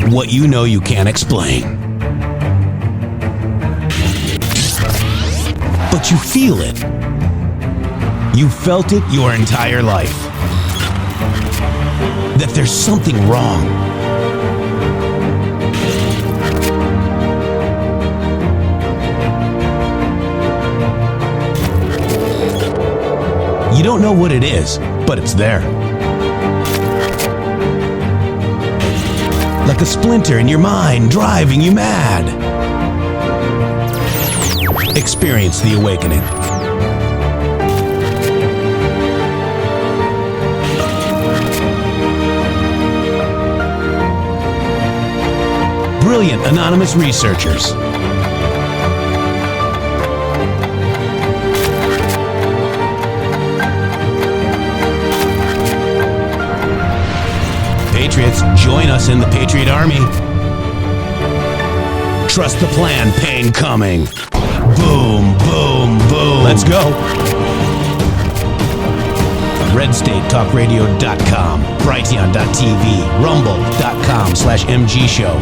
What you know you can't explain. But you feel it. You felt it your entire life. That there's something wrong. You don't know what it is, but it's there. Like a splinter in your mind, driving you mad. Experience the awakening. Brilliant anonymous researchers. Patriots, join us in the Patriot Army. Trust the plan, pain coming. Boom, boom, boom. Let's go. RedStateTalkRadio.com, Brighteon.tv, Rumble.com/MG Show.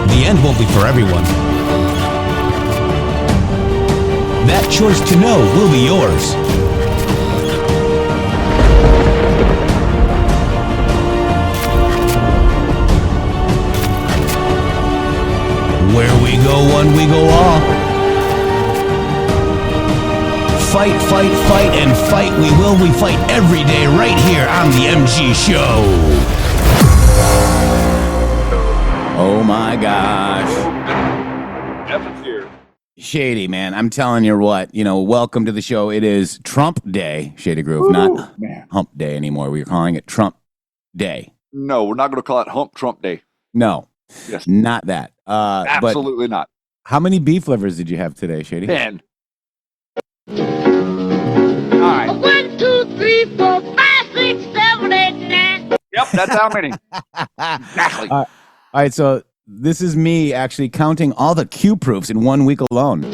The end won't be for everyone. That choice to know will be yours. Where we go one, we go all. Fight, fight, fight, and fight we will. We fight every day right here on the MG Show. Oh my gosh. Jeff is here. Shady, man. I'm telling you what, welcome to the show. It is Trump Day, Shady Groove, not Hump Day anymore. We're calling it Trump Day. No, we're not going to call it Hump Trump Day. No, Yes. not that. Absolutely not. How many beef livers did you have today, Shady? 10. All right. 1, 2, 3, 4, 5, 6, 7, 8, 9. Yep, that's how many. Exactly. All right, so this is me actually counting all the Q proofs in 1 week alone. 1,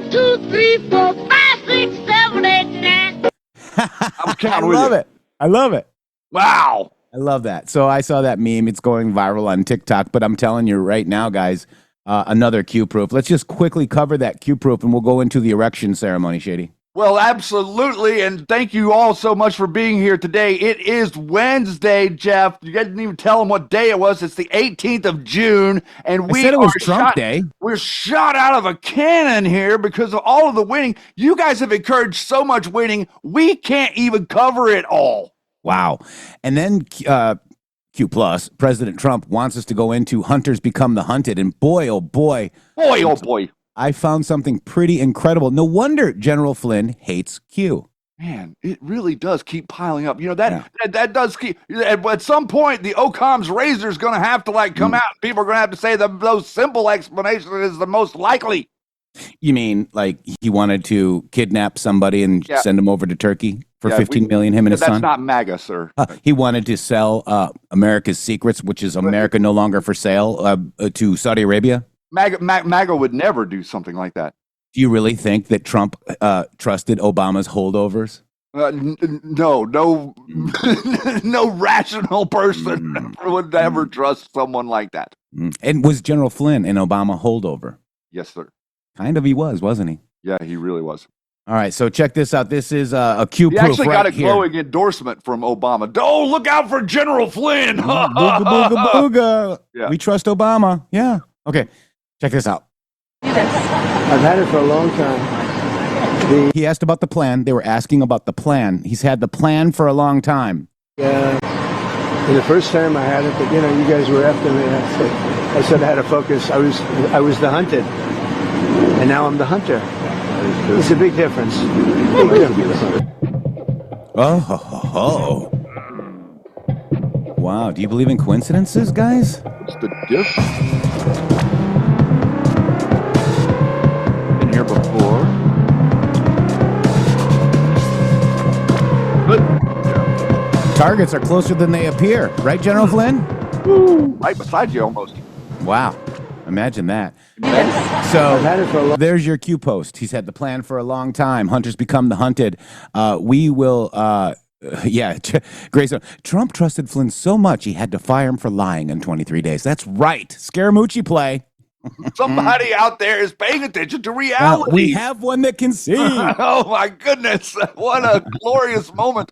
2, 3, 4, 5, 6, 7, 8, 9. I'm counting with you. I love it. Wow. I love that. So I saw that meme. It's going viral on TikTok, but I'm telling you right now, guys, another Q proof. Let's just quickly cover that Q proof and we'll go into the erection ceremony, Shady. Well, absolutely, and thank you all so much for being here today. It is Wednesday, Jeff. You didn't even tell them what day it was. It's the 18th of June, and I said it was Trump Day. We're shot out of a cannon here because of all of the winning. You guys have encouraged so much winning, we can't even cover it all. Wow. And then Q plus, President Trump wants us to go into Hunters Become the Hunted, and boy, oh boy. Boy, oh boy. I found something pretty incredible. No wonder General Flynn hates Q. Man, it really does keep piling up. That does keep. At some point, the Occam's razor is going to have to come out. And people are going to have to say the most simple explanation is the most likely. You mean like he wanted to kidnap somebody and send him over to Turkey for $15 million, him and his son? That's not MAGA, sir. He wanted to sell America's Secrets, which is America No Longer for Sale, to Saudi Arabia? MAGA would never do something like that. Do you really think that Trump trusted Obama's holdovers? No, no rational person would ever trust someone like that. And was General Flynn an Obama holdover? Yes, sir. Kind of he was, wasn't he? Yeah, he really was. All right, so check this out. This is a Q proof. He actually got a here. glowing endorsement from Obama. Oh, look out for General Flynn. Booga, booga, booga. Yeah. We trust Obama. Yeah. Okay, check this out. I've had it for a long time. He asked about the plan. They were asking about the plan. He's had the plan for a long time. And the first time I had it, but you guys were after me. I said I had to focus. I was the hunted, and now I'm the hunter. It's a big difference. Big difference. Oh, ho, ho, ho. Wow. Do you believe in coincidences, guys? What's the difference? Been here before. targets are closer than they appear. Right, General Flynn? Right beside you almost. Wow. Imagine that. I've So had it for a long there's your Q post. He's had the plan for a long time. Hunters become the hunted. We will, Grayson. Trump trusted Flynn so much he had to fire him for lying in 23 days. That's right. Scaramucci play. Somebody out there is paying attention to Now, reality. we have one that can see. Oh my goodness! What a glorious moment.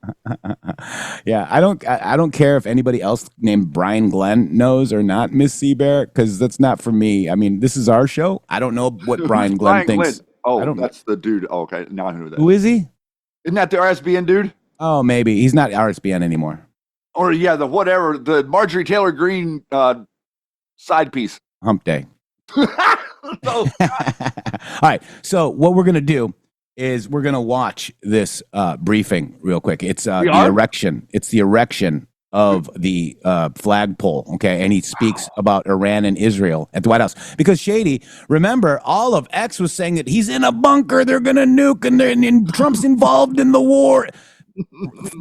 Yeah, I don't care if anybody else named Brian Glenn knows or not, Miss Seabear, because that's not for me. I mean, this is our show. I don't know what Brian Glenn thinks. Glenn. Oh, I don't that's the dude. Oh, okay, now I know who that. Who is he? Isn't that the RSBN dude? Oh, maybe he's not RSBN anymore. Or yeah, the whatever, the Marjorie Taylor Greene side piece. Hump day. Oh, All right. So what we're gonna do is we're gonna watch this briefing real quick. It's the erection. It's the erection of the flagpole. Okay, and he speaks about Iran and Israel at the White House because Shady. Remember, all of X was saying that he's in a bunker. They're gonna nuke, and Trump's involved in the war.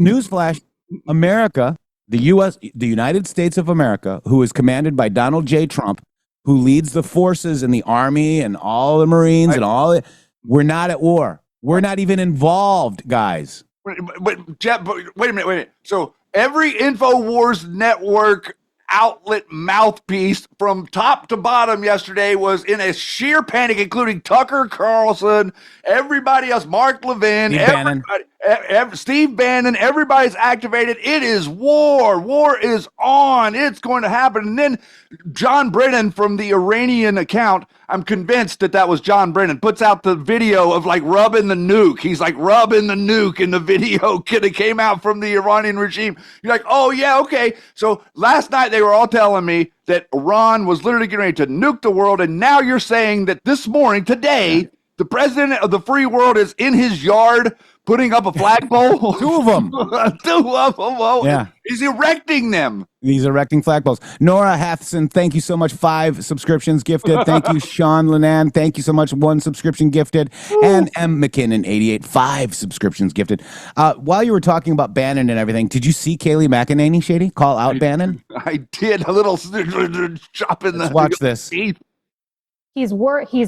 Newsflash: America, the U.S., the United States of America, who is commanded by Donald J. Trump, who leads the forces in the Army and all the Marines and all. We're not at war. We're not even involved, guys. but Jeff, wait a minute. So every InfoWars network outlet mouthpiece from top to bottom yesterday was in a sheer panic, including Tucker Carlson, everybody else, Mark Levin, Steve Bannon, everybody's activated. It is war. War is on. It's going to happen. And then John Brennan from the Iranian account, I'm convinced that was John Brennan, puts out the video of like rubbing the nuke. He's like rubbing the nuke in the video that came out from the Iranian regime. You're like, oh yeah, okay. So last night they were all telling me that Iran was literally getting ready to nuke the world. And now you're saying that this morning, today, the president of the free world is in his yard putting up a flagpole. Two of them. Two of them. Oh, yeah. He's erecting them. He's erecting flagpoles. Nora Hathson, thank you so much. 5 subscriptions gifted. Thank you, Sean Lenan. Thank you so much. 1 subscription gifted. And M. McKinnon, 88, 5 subscriptions gifted. While you were talking about Bannon and everything, did you see Kayleigh McEnany, Shady, call out Bannon? I did. A little chop in Let's watch this. Teeth. He's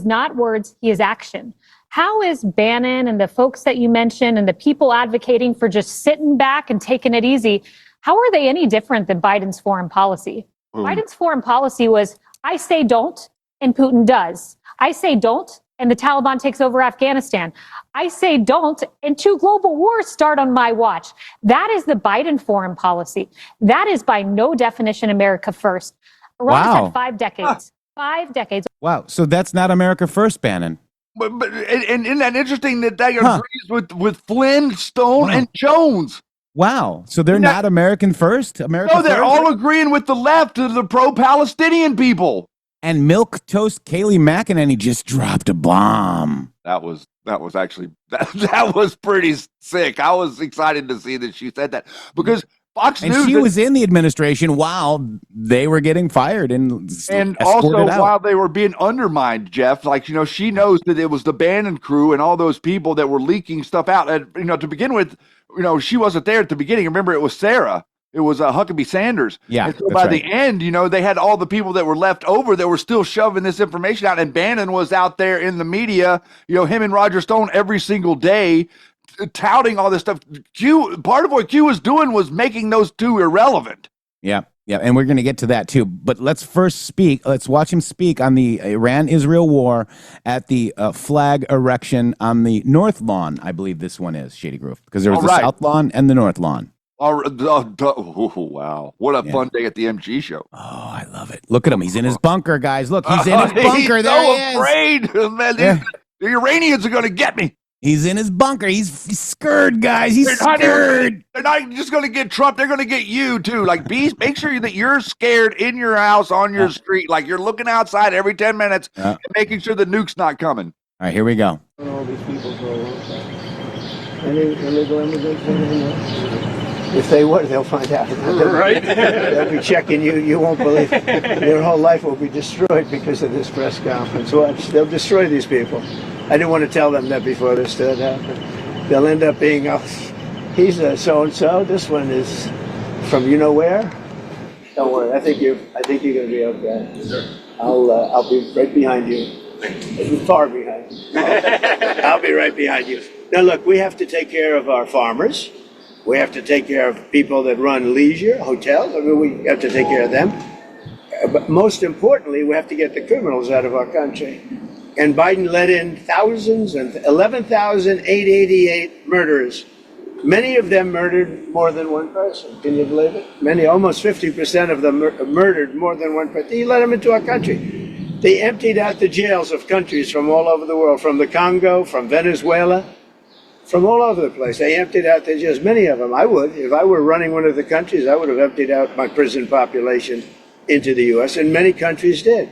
not words, he is action. How is Bannon and the folks that you mentioned and the people advocating for just sitting back and taking it easy, how are they any different than Biden's foreign policy? Biden's foreign policy was, I say don't, and Putin does. I say don't, and the Taliban takes over Afghanistan. I say don't, and 2 global wars start on my watch. That is the Biden foreign policy. That is by no definition America first. Iran has had 5 decades. 5 decades. Wow. So that's not America first, Bannon. But isn't that interesting that agrees with Flynn, Stone, and Jones? Wow. So they're not American first? No, they're all agreeing with the left, the pro-Palestinian people. And milk toast Kayleigh McEnany just dropped a bomb. That was actually that was pretty sick. I was excited to see that she said that because Fox News. And she was in the administration while they were getting fired and also out. while they were being undermined, Jeff. Like, she knows that it was the Bannon crew and all those people that were leaking stuff out. And, to begin with, she wasn't there at the beginning. Remember, it was Sarah. It was Huckabee Sanders. Yeah. And so by the end, they had all the people that were left over that were still shoving this information out. And Bannon was out there in the media, him and Roger Stone every single day, touting all this stuff. Part of what Q was doing was making those two irrelevant. Yeah, and we're going to get to that too. But let's watch him speak on the Iran-Israel war at the flag erection on the North Lawn. I believe this one is, Shady Grove, because there was the South Lawn and the North Lawn. Oh, wow. What a fun day at the MG show. Oh, I love it. Look at him. He's in his bunker, guys. Look, he's in his bunker. He's there so he is. afraid. Man, the Iranians are going to get me. He's in his bunker. He's scared, guys. He's scared. They're not just going to get Trump. They're going to get you, too. Like, make sure that you're scared in your house, on your street. Like, you're looking outside every 10 minutes and making sure the nuke's not coming. All right, here we go. All these people for a long time. Any illegal immigrants? If they were, they'll find out. Right? They'll be checking you. You won't believe it. Their whole life will be destroyed because of this press conference. Watch. They'll destroy these people. I didn't want to tell them that before this started happening. They'll end up being, he's a so-and-so. This one is from you know where? Don't worry. I think you're going to be okay. Sure. I'll be right behind you. Far behind. I'll be right behind you. Now look, we have to take care of our farmers. We have to take care of people that run leisure, hotels. I mean, we have to take care of them. But most importantly, we have to get the criminals out of our country. And Biden let in thousands and 11,888 murderers. Many of them murdered more than one person. Can you believe it? Many, almost 50% of them murdered more than one person. He let them into our country. They emptied out the jails of countries from all over the world, from the Congo, from Venezuela, from all over the place. They emptied out the jails, many of them. I would, if I were running one of the countries, I would have emptied out my prison population into the U.S., and many countries did.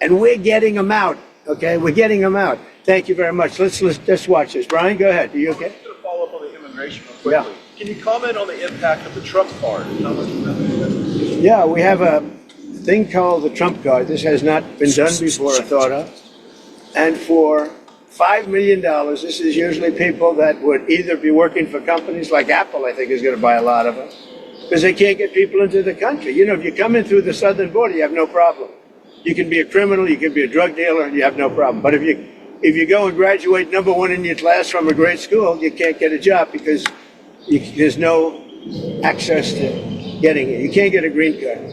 And we're getting them out, okay? We're getting them out. Thank you very much. Let's watch this. Brian, go ahead. Are you okay? I'm going to follow up on the immigration real quickly. Yeah. Can you comment on the impact of the Trump card? Yeah, we have a thing called the Trump card. This has not been done before or thought of. And for $5 million, this is usually people that would either be working for companies like Apple, I think is going to buy a lot of them, because they can't get people into the country. You know, if you come in through the southern border, you have no problem. You can be a criminal, you can be a drug dealer, and you have no problem. But if you go and graduate number one in your class from a great school, you can't get a job because there's no access to getting it. You can't get a green card.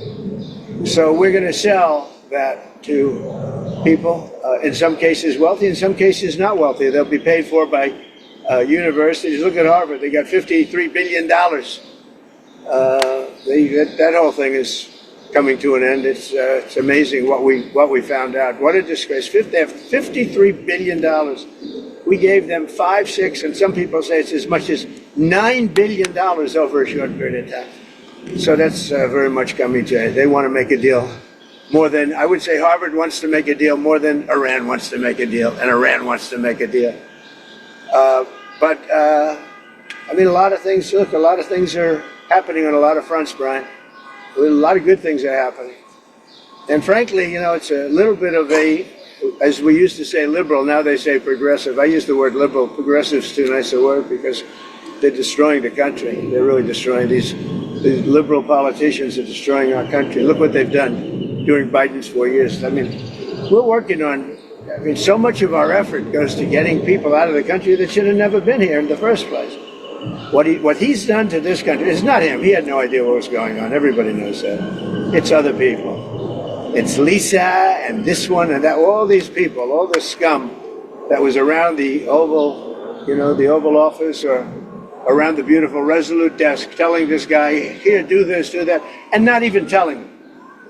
So we're going to sell that to people, in some cases wealthy, in some cases not wealthy. They'll be paid for by universities. Look at Harvard. They got $53 billion. That whole thing is coming to an end. It's amazing what we found out. What a disgrace. They have $53 billion. We gave them 5, 6, and some people say it's as much as $9 billion over a short period of time. So that's very much coming to it. They want to make a deal more than, I would say Harvard wants to make a deal more than Iran wants to make a deal, and Iran wants to make a deal. I mean, a lot of things are happening on a lot of fronts, Brian. A lot of good things are happening. And frankly, you know, it's a little bit of a, as we used to say liberal, now they say progressive. I use the word liberal. Progressive's too nice a word because they're destroying the country. They're really destroying these liberal politicians are destroying our country. Look what they've done during Biden's 4 years. I mean, we're working on, so much of our effort goes to getting people out of the country that should have never been here in the first place. What he's done to this country, it's not him. He had no idea what was going on. Everybody knows that. It's other people. It's Lisa and this one and that, all these people, all the scum that was around the Oval, the Oval Office or around the beautiful Resolute desk telling this guy, here, do this, do that, and not even telling him.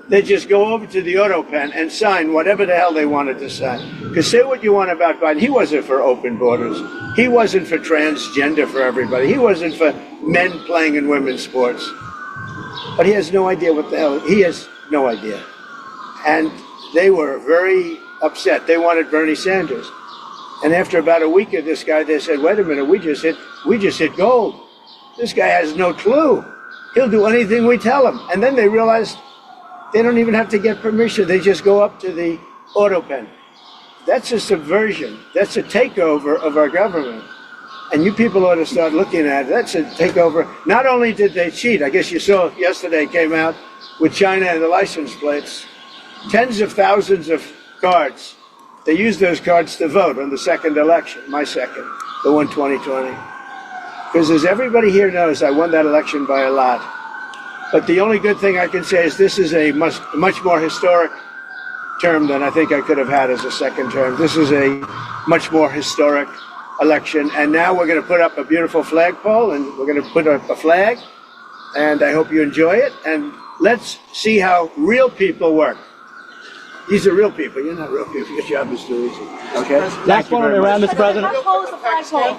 They just go over to the auto pen and sign whatever the hell they wanted to sign. Because say what you want about Biden, he wasn't for open borders. He wasn't for transgender for everybody. He wasn't for men playing in women's sports. But he has no idea what the hell, he has no idea. And they were very upset. They wanted Bernie Sanders. And after about a week of this guy, they said, wait a minute, we just hit gold. This guy has no clue. He'll do anything we tell him. And then they realized they don't even have to get permission. They just go up to the auto pen. That's a subversion. That's a takeover of our government. And you people ought to start looking at it. That's a takeover. Not only did they cheat, I guess you saw yesterday came out with China and the license plates, tens of thousands of cards. They used those cards to vote on the second election, my second, the one 2020. Because as everybody here knows, I won that election by a lot. But the only good thing I can say is this is a much more historic term than I think I could have had as a second term. This is a much more historic election. And now we're going to put up a beautiful flagpole, and we're going to put up a flag. And I hope you enjoy it. And let's see how real people work. These are real people. You're not real people. Your job is too easy. Okay? Last one on the round, Mr. President. How tall is the flagpole?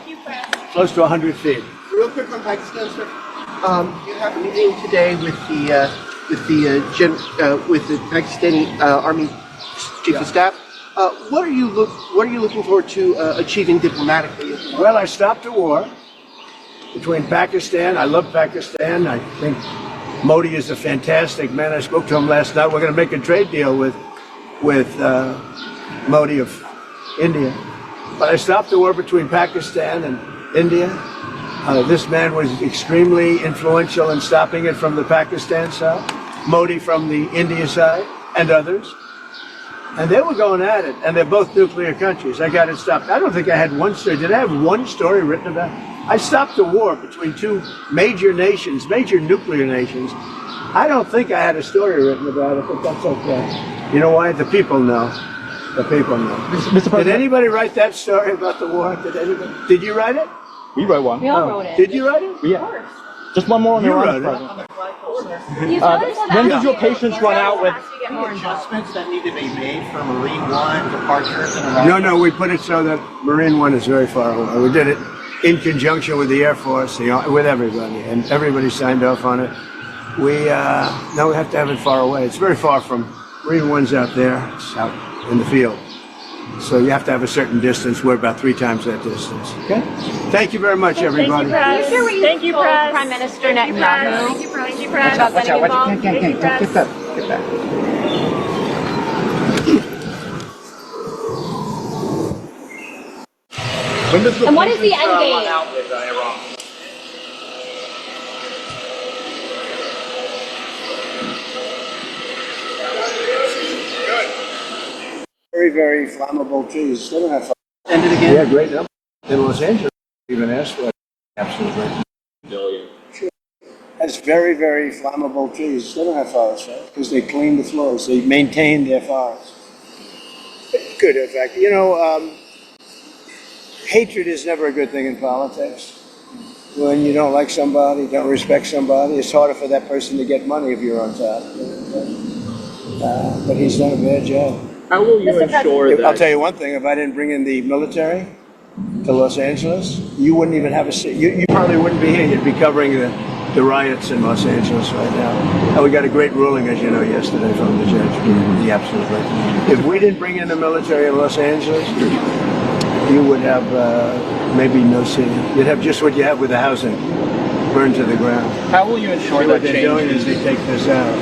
Close to 100 feet. Real quick on Pakistan, sir. You have a meeting today with the Pakistani Army Chief of Staff. What are you looking forward to achieving diplomatically? Well, I stopped a war between Pakistan. I love Pakistan. I think Modi is a fantastic man. I spoke to him last night. We're going to make a trade deal with Modi of India. But I stopped the war between Pakistan and India. This man was extremely influential in stopping it from the Pakistan side, Modi from the India side, and others. And they were going at it, and they're both nuclear countries. I got it stopped. I don't think I had one story. Did I have one story written about it? I stopped a war between two major nations, major nuclear nations. I don't think I had a story written about it, but that's okay. You know why? The people know. The people know. Mr. President, did anybody write that story about the war? Did anybody? Did you write it? we wrote one. We all wrote it. Did you write it? Yeah. Just one more on You Iran, wrote Mr. it. President. When does your patience run out with? Adjustments that need to be made for Marine One departures and arrivals? No, we put it so that Marine One is very far away. We did it in conjunction with the Air Force, with everybody, and everybody signed off on it. We have to have it far away. It's very far from Marine One's out there. It's out in the field. So you have to have a certain distance. We're about 3 times that distance. Okay? Thank you very much, everybody. Thank you, Press. Prime Minister Netanyahu. Thank you, Press. Watch out. Get that. And what is the end game? Out with Iran? Very, very flammable trees. Still don't have fire. Ended again? Yeah, great number. In Los Angeles, even asked for it. Absolutely. Billion. Has very, very flammable trees. Still don't have forests, right? Because they clean the floors. They maintain their forests. Good, in fact. Hatred is never a good thing in politics. When you don't like somebody, don't respect somebody, it's harder for that person to get money if you're on top. But he's done a bad job. How will you ensure that? I'll tell you one thing, if I didn't bring in the military to Los Angeles, you wouldn't even have a seat. You probably wouldn't be here. You'd be covering the riots in Los Angeles right now. And we got a great ruling, as you know, yesterday from the judge. The absolute right. If we didn't bring in the military in Los Angeles, you would have maybe no city. You'd have just what you have with the housing, burned to the ground. How will you ensure What that they're doing is they take this out.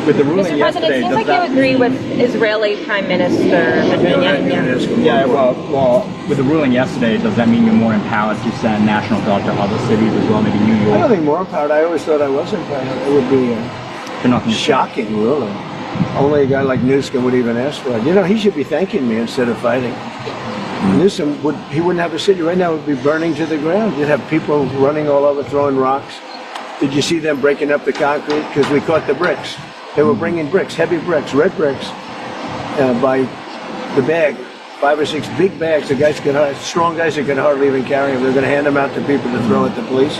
with the ruling Mr. President, yesterday? it seems like does that you agree with Israeli Prime Minister Netanyahu. Yeah, well, with the ruling yesterday, does that mean you're more empowered to send National Guard to other cities as well, maybe New I don't York? think more empowered. I always thought I was empowered. It would be They're not gonna- shocking, really. Only a guy like Newsom would even ask for it. He should be thanking me instead of fighting. Newsom wouldn't have a city right now. It would be burning to the ground. You'd have people running all over, throwing rocks. Did you see them breaking up the concrete? Because we caught the bricks. They were bringing bricks, heavy bricks, red bricks, by the bag, 5 or 6 big bags. The guys strong guys that could hardly even carry them. They're going to hand them out to people to throw at the police.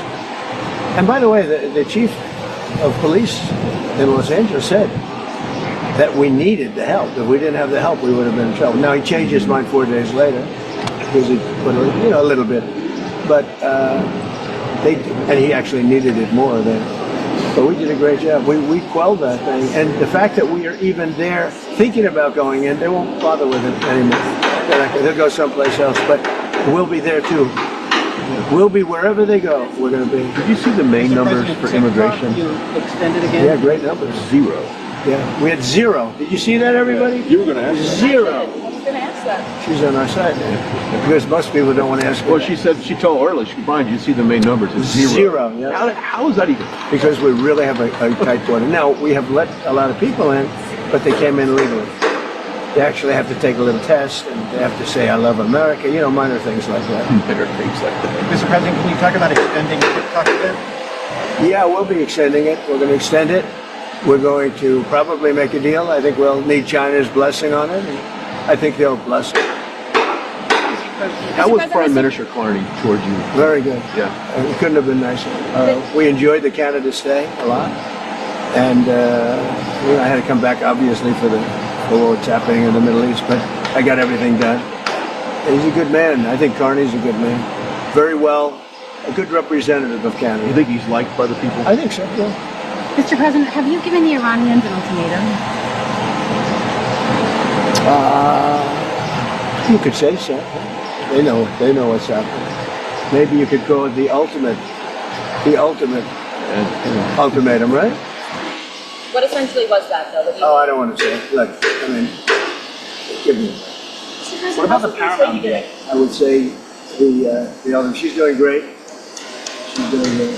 And by the way, the chief of police in Los Angeles said that we needed the help. If we didn't have the help, we would have been in trouble. Now he changed his mind 4 days later because he put a little bit, but and he actually needed it more then. But we did a great job. We quelled that thing, and the fact that we are even there thinking about going in, they won't bother with it anymore. They'll go someplace else, but we'll be there too. We'll be wherever they go. We're going to be. Did you see the main numbers for immigration? You extended again? Yeah, great numbers. 0. Yeah, we had 0. Did you see that, everybody? You were going to ask that. 0. I was going to ask that. She's on our side now. Because most people don't want to ask her. Well, she said, she told earlier, Brian, did you see the main numbers? It's 0. 0, yeah. How is that even? Because we really have a tight border. Now, we have let a lot of people in, but they came in legally. They actually have to take a little test, and they have to say, I love America, minor things like that. Bigger things like that. Mr. President, can you talk about extending TikTok again? Yeah, we'll be extending it. We're going to extend it. We're going to probably make a deal. I think we'll need China's blessing on it. And I think they'll bless it. How was Prime Minister Carney towards you? Very good. Yeah. It couldn't have been nicer. We enjoyed the Canada stay a lot. And I had to come back, obviously, for what's happening in the Middle East. But I got everything done. And he's a good man. I think Carney's a good man. Very well, a good representative of Canada. You think he's liked by the people? I think so, yeah. Mr. President, have you given the Iranians an ultimatum? You could say so. They know what's happening. Maybe you could go with the ultimate ultimatum, right? What essentially was that, though? Oh, I don't want to say. Look, give me. What about the Paramount? I would say the ultimate. She's doing great. She's doing good.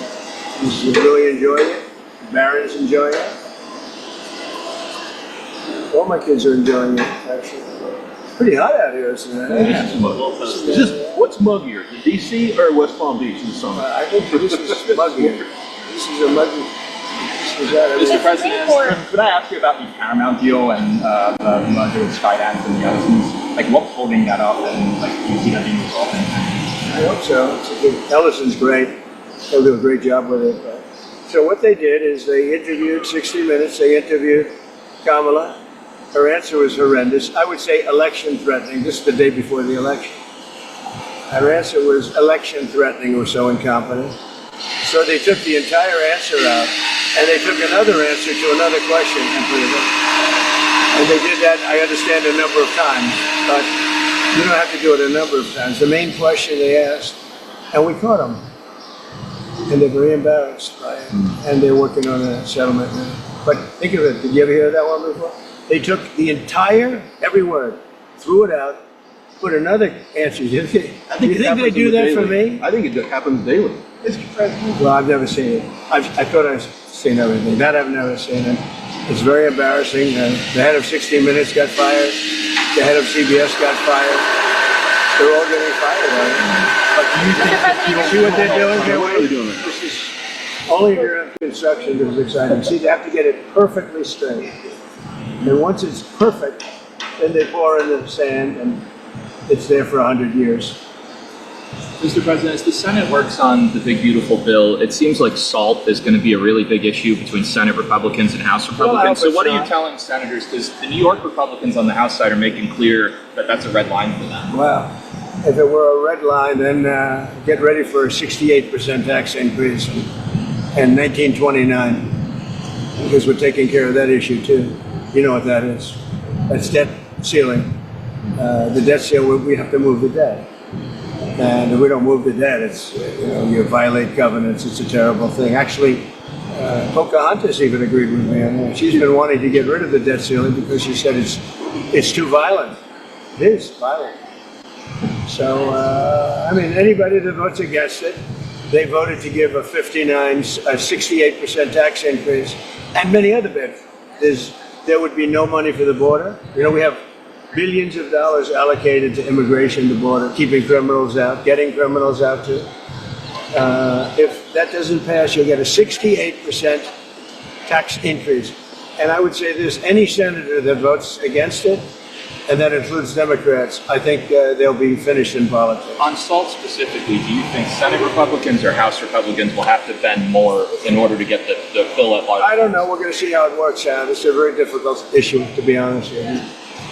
She's really enjoying it. Baron's enjoying it. All my kids are enjoying it, actually. It's pretty hot out here, isn't it? What's muggier, the DC or West Palm Beach in the summer? I think this is muggier. This is a muggy. Mr. President, could I ask you about the Paramount deal and the merger with Skydance and the Ellisons? Like, what's holding that up, and like, do you see that being resolved? I hope so. Ellison's great. They'll do a great job with it. So what they did is they interviewed 60 Minutes. They interviewed Kamala. Her answer was horrendous. I would say election threatening. This is the day before the election. Her answer was election threatening or so incompetent. So they took the entire answer out, and they took another answer to another question and put it in. And they did that, I understand, a number of times, but you don't have to do it a number of times. The main question they asked, and we caught them, and they're very embarrassed by it, and they're working on a settlement now. But think of it, did you ever hear that one before? They took the entire, every word, threw it out, put another answer. Do you think they do that for me? I think it happens daily. Well, I've never seen it. I thought I've seen everything. That I've never seen it. It's very embarrassing. The head of 60 Minutes got fired. The head of CBS got fired. They're all getting fired. But do you see what they're doing here? What are they doing? This is only if you're in construction this is exciting. See, they have to get it perfectly straight. And once it's perfect, then they pour in the sand, and it's there for 100 years. Mr. President, as the Senate works on the big, beautiful bill, it seems like SALT is going to be a really big issue between Senate Republicans and House Republicans. So what are you telling senators? Because the New York Republicans on the House side are making clear that that's a red line for them. Well, if it were a red line, then get ready for a 68% tax increase in 1929, because we're taking care of that issue too. You know what that is. That's debt ceiling. The debt ceiling, we have to move the debt. And if we don't move the debt, it's, you violate covenants. It's a terrible thing. Actually, Pocahontas even agreed with me on that. She's been wanting to get rid of the debt ceiling because she said it's too violent. It is violent. So, anybody that votes against it, they voted to give a 68% tax increase, and many other bits. There would be no money for the border. We have billions of dollars allocated to immigration, the border, keeping criminals out, getting criminals out too. If that doesn't pass, you'll get a 68% tax increase. And I would say this, any senator that votes against it, and that includes Democrats, I think they'll be finished in politics. On SALT specifically, do you think Senate Republicans or House Republicans will have to bend more in order to get the bill at large? I don't know. We're going to see how it works out. It's a very difficult issue, to be honest with you.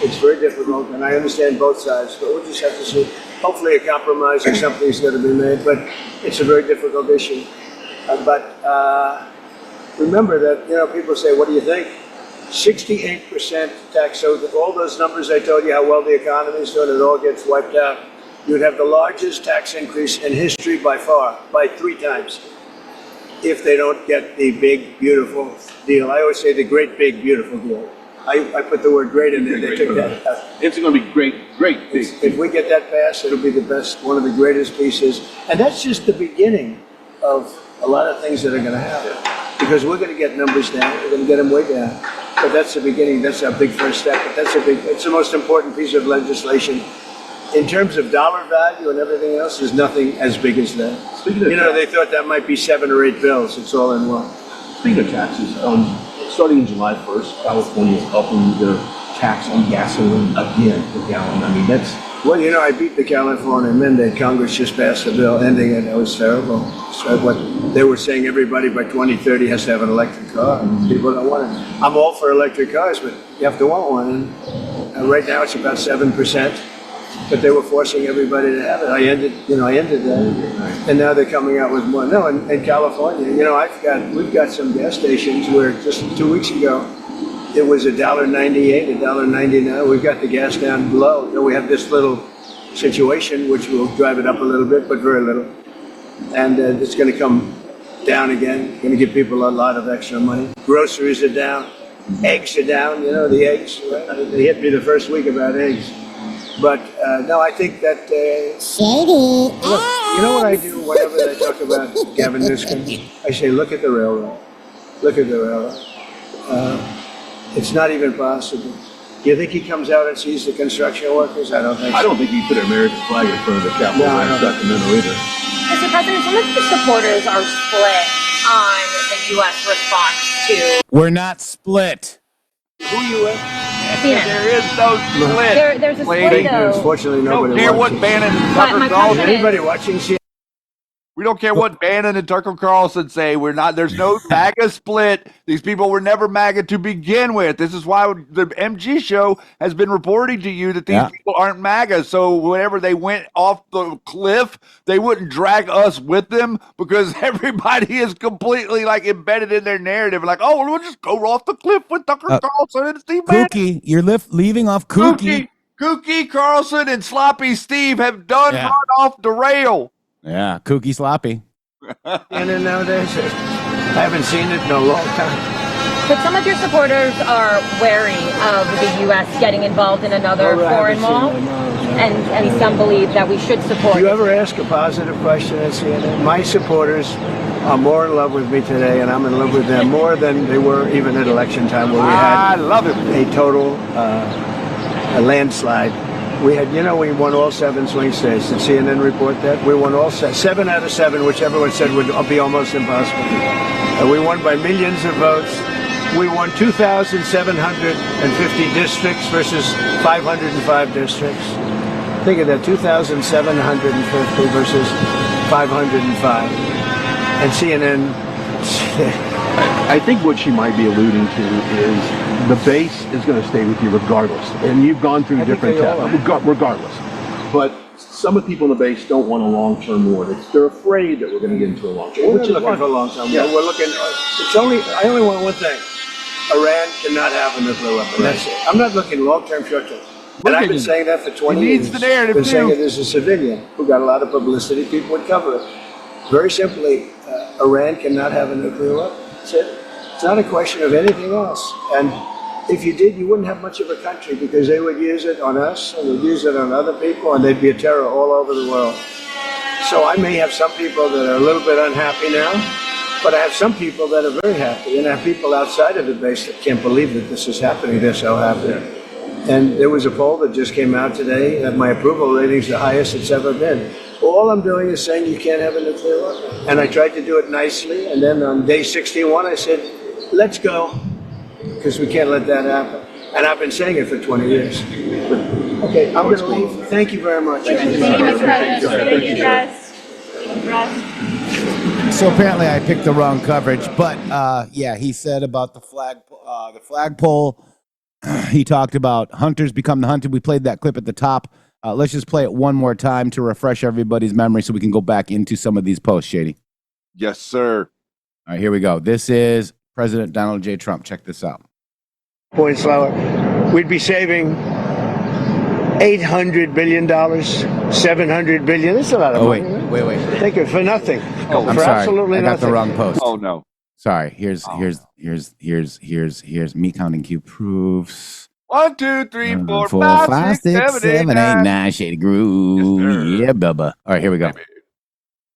It's very difficult, and I understand both sides, but we'll just have to see. Hopefully a compromise or something's going to be made, but it's a very difficult issue. Remember that, people say, what do you think? 68% tax, so with all those numbers I told you how well the economy is doing, it all gets wiped out. You'd have the largest tax increase in history by far, by 3 times, if they don't get the big, beautiful deal. I always say the great, big, beautiful deal. I put the word great in there. They took that out. It's going to be great, big. If we get that passed, it'll be the best, one of the greatest pieces. And that's just the beginning of a lot of things that are going to happen. Because we're going to get numbers down. We're going to get them way down. But that's the beginning. That's our big first step. But it's the most important piece of legislation. In terms of dollar value and everything else, there's nothing as big as that. They thought that might be 7 or 8 bills. It's all in one. Speaking of taxes, starting on July 1st, California is upping their tax on gasoline again per gallon. I mean, that's... Well, I beat the California mandate. Congress just passed a bill ending it. That was terrible. So what they were saying, everybody by 2030 has to have an electric car. People don't want it. I'm all for electric cars, but you have to want one. And right now it's about 7%. But they were forcing everybody to have it. I ended that. And now they're coming out with more. No, in California, we've got some gas stations where just 2 weeks ago, it was $1.98, $1.99. We've got the gas down below. We have this little situation, which will drive it up a little bit, but very little. And it's going to come down again. Going to give people a lot of extra money. Groceries are down. Eggs are down. The eggs. Right? They hit me the first week about eggs. But no, I think that Shady. Look, you know what I do whenever they talk about Gavin Newsom? I say, look at the railroad. Look at the railroad. It's not even possible. Do you think he comes out and sees the construction workers? I don't think so. I don't think he put an American flag in front of the Capitol in Sacramento either. Mr. President, some of your supporters are split on the U.S. response to. We're not split. Who you with? There is no split. There's a split, though. Unfortunately, nobody don't care watches. what Bannon and Tucker Carlson. Anybody watching CNN? We don't care what Bannon and Tucker Carlson say. We're not. There's no MAGA split. These people were never MAGA to begin with. This is why the MG show has been reporting to you that these people aren't MAGA. So whenever they went off the cliff, they wouldn't drag us with them because everybody is completely like embedded in their narrative. Like, oh, we'll just go off the cliff with Tucker Carlson and Steve Bannon. Kooky, you're leaving off Kooky. Kooky Carlson and Sloppy Steve have done run off the rail. Yeah, Kooky Sloppy. And then nowadays, I haven't seen it in a long time. But some of your supporters are wary of the U.S. getting involved in another foreign war, and some believe that we should support. Do you ever ask a positive question at CNN? My supporters are more in love with me today, and I'm in love with them more than they were even at election time, where we had a total a landslide. We had, we won all 7 swing states. Did CNN report that? We won all 7 out of 7, which everyone said would be almost impossible. We won by millions of votes. We won 2,750 districts versus 505 districts. Think of that, 2,750 versus 505. And CNN... I think what she might be alluding to is the base is going to stay with you regardless. And you've gone through different tests, regardless. But some of the people in the base don't want a long-term war. They're afraid that we're going to get into a long-term war. We're not looking for a long-term war. We're looking... I only want one thing. Iran cannot have a nuclear weapon. That's it. I'm not looking long-term, short-term. And I've been saying that for 20 years. Needs the narrative, I've been saying it as a civilian who got a lot of publicity. People would cover it. Very simply, Iran cannot have a nuclear weapon. That's it. It's not a question of anything else. And if you did, you wouldn't have much of a country because they would use it on us and they'd use it on other people and they'd be a terror all over the world. So I may have some people that are a little bit unhappy now, but I have some people that are very happy, and I have people outside of the base that can't believe that this is happening. They're so happy. And there was a poll that just came out today that my approval rating is the highest it's ever been. All I'm doing is saying you can't have a nuclear weapon. And I tried to do it nicely, and then on day 61 I said, let's go, because we can't let that happen. And I've been saying it for 20 years. Okay, I'm going to leave. Thank you very much. Thank you, Mr. President. Thank you, guys. So apparently I picked the wrong coverage, but he said about the flagpole. He talked about hunters become the hunted. We played that clip at the top. Let's just play it one more time to refresh everybody's memory so we can go back into some of these posts, Shady. Yes, sir. All right, here we go. This is President Donald J. Trump. Check this out. Points lower. We'd be saving $800 billion, $700 billion. That's a lot of money. Wait. Take it for nothing. I'm sorry. Absolutely I got nothing. the wrong post. Oh no. Sorry. Here's me counting cube proofs. 1, 2, 3, 4, 5, 6, 7, 8, 9. Shady groove. Yeah, Bubba. All right, here we go.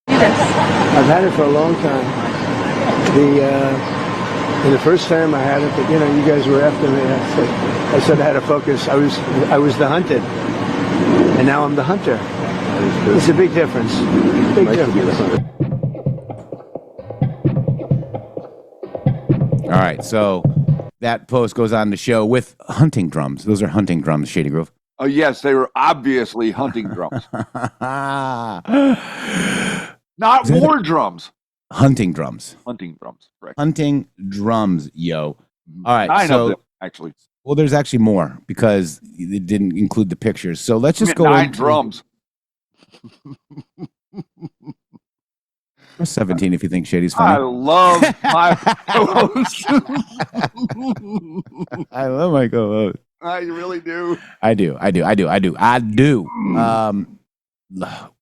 I've had it for a long time. The first time I had it, but you guys were after me. I said I had to focus. I was the hunted, and now I'm the hunter. It's a big difference. Big difference. All right, so that post goes on to show with hunting drums. Those are hunting drums, Shady Grove. Oh yes, they were obviously hunting drums, not war drums. Hunting drums. Hunting drums. Correct. Hunting drums, yo. All right, 9 of them, actually. Well, there's actually more because it didn't include the pictures. So let's just go 9 drums. 17 if you think Shady's funny. I love my co-host. I love my co-host. You really do. I do.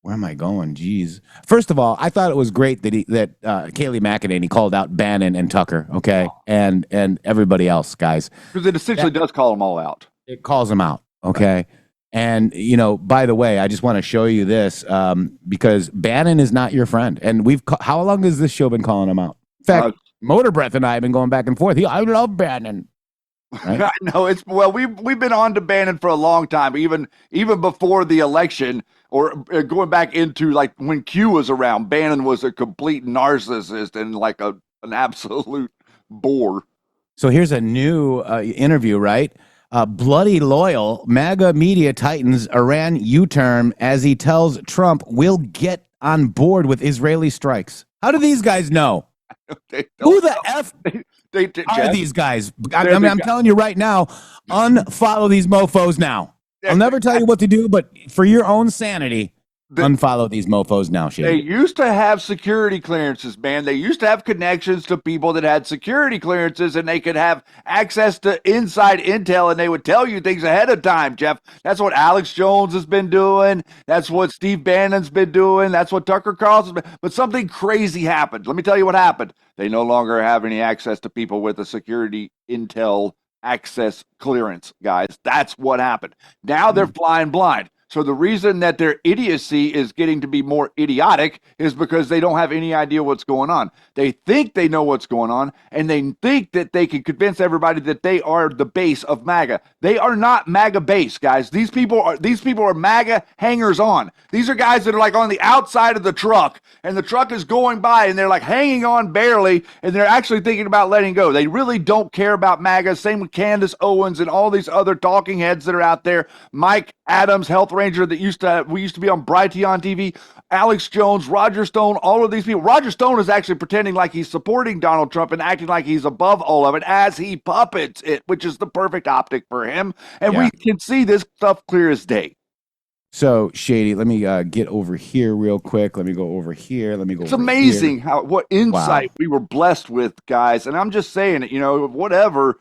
Where am I going? Jeez. First of all, I thought it was great that Kayleigh McEnany called out Bannon and Tucker, okay, and everybody else, guys. Because it essentially does call them all out. It calls them out, okay. And, by the way, I just want to show you this because Bannon is not your friend. And how long has this show been calling him out? In fact, Motor Breath and I have been going back and forth. I love Bannon. Right? I know we've been on to Bannon for a long time, even before the election, or going back into like when Q was around. Bannon was a complete narcissist and like an absolute bore. So here's a new interview, right? Bloody loyal MAGA media tightens Iran U-turn as he tells Trump we'll get on board with Israeli strikes. How do these guys know? Who the F are these guys? I'm telling you right now, unfollow these mofos now. I'll never tell you what to do, but for your own sanity, unfollow these mofos now, Shane. They used to have security clearances, man. They used to have connections to people that had security clearances, and they could have access to inside intel, and they would tell you things ahead of time, Jeff. That's what Alex Jones has been doing. That's what Steve Bannon's been doing. That's what Tucker Carlson's been. But something crazy happened. Let me tell you what happened. They no longer have any access to people with a security intel access clearance, guys. That's what happened. Now they're flying blind. So the reason that their idiocy is getting to be more idiotic is because they don't have any idea what's going on. They think they know what's going on, and they think that they can convince everybody that they are the base of MAGA. They are not MAGA base, guys. These people are MAGA hangers on. These are guys that are like on the outside of the truck, and the truck is going by, and they're like hanging on barely, and they're actually thinking about letting go. They really don't care about MAGA. Same with Candace Owens and all these other talking heads that are out there. Mike Adams, Health Ranger, that we used to be on Brighteon TV, Alex Jones, Roger Stone, all of these people. Roger Stone is actually pretending like he's supporting Donald Trump and acting like he's above all of it as he puppets it, which is the perfect optic for him. And we can see this stuff clear as day. So, Shady, let me get over here real quick. Let me go over here. It's amazing what insight we were blessed with, guys. And I'm just saying it, whatever.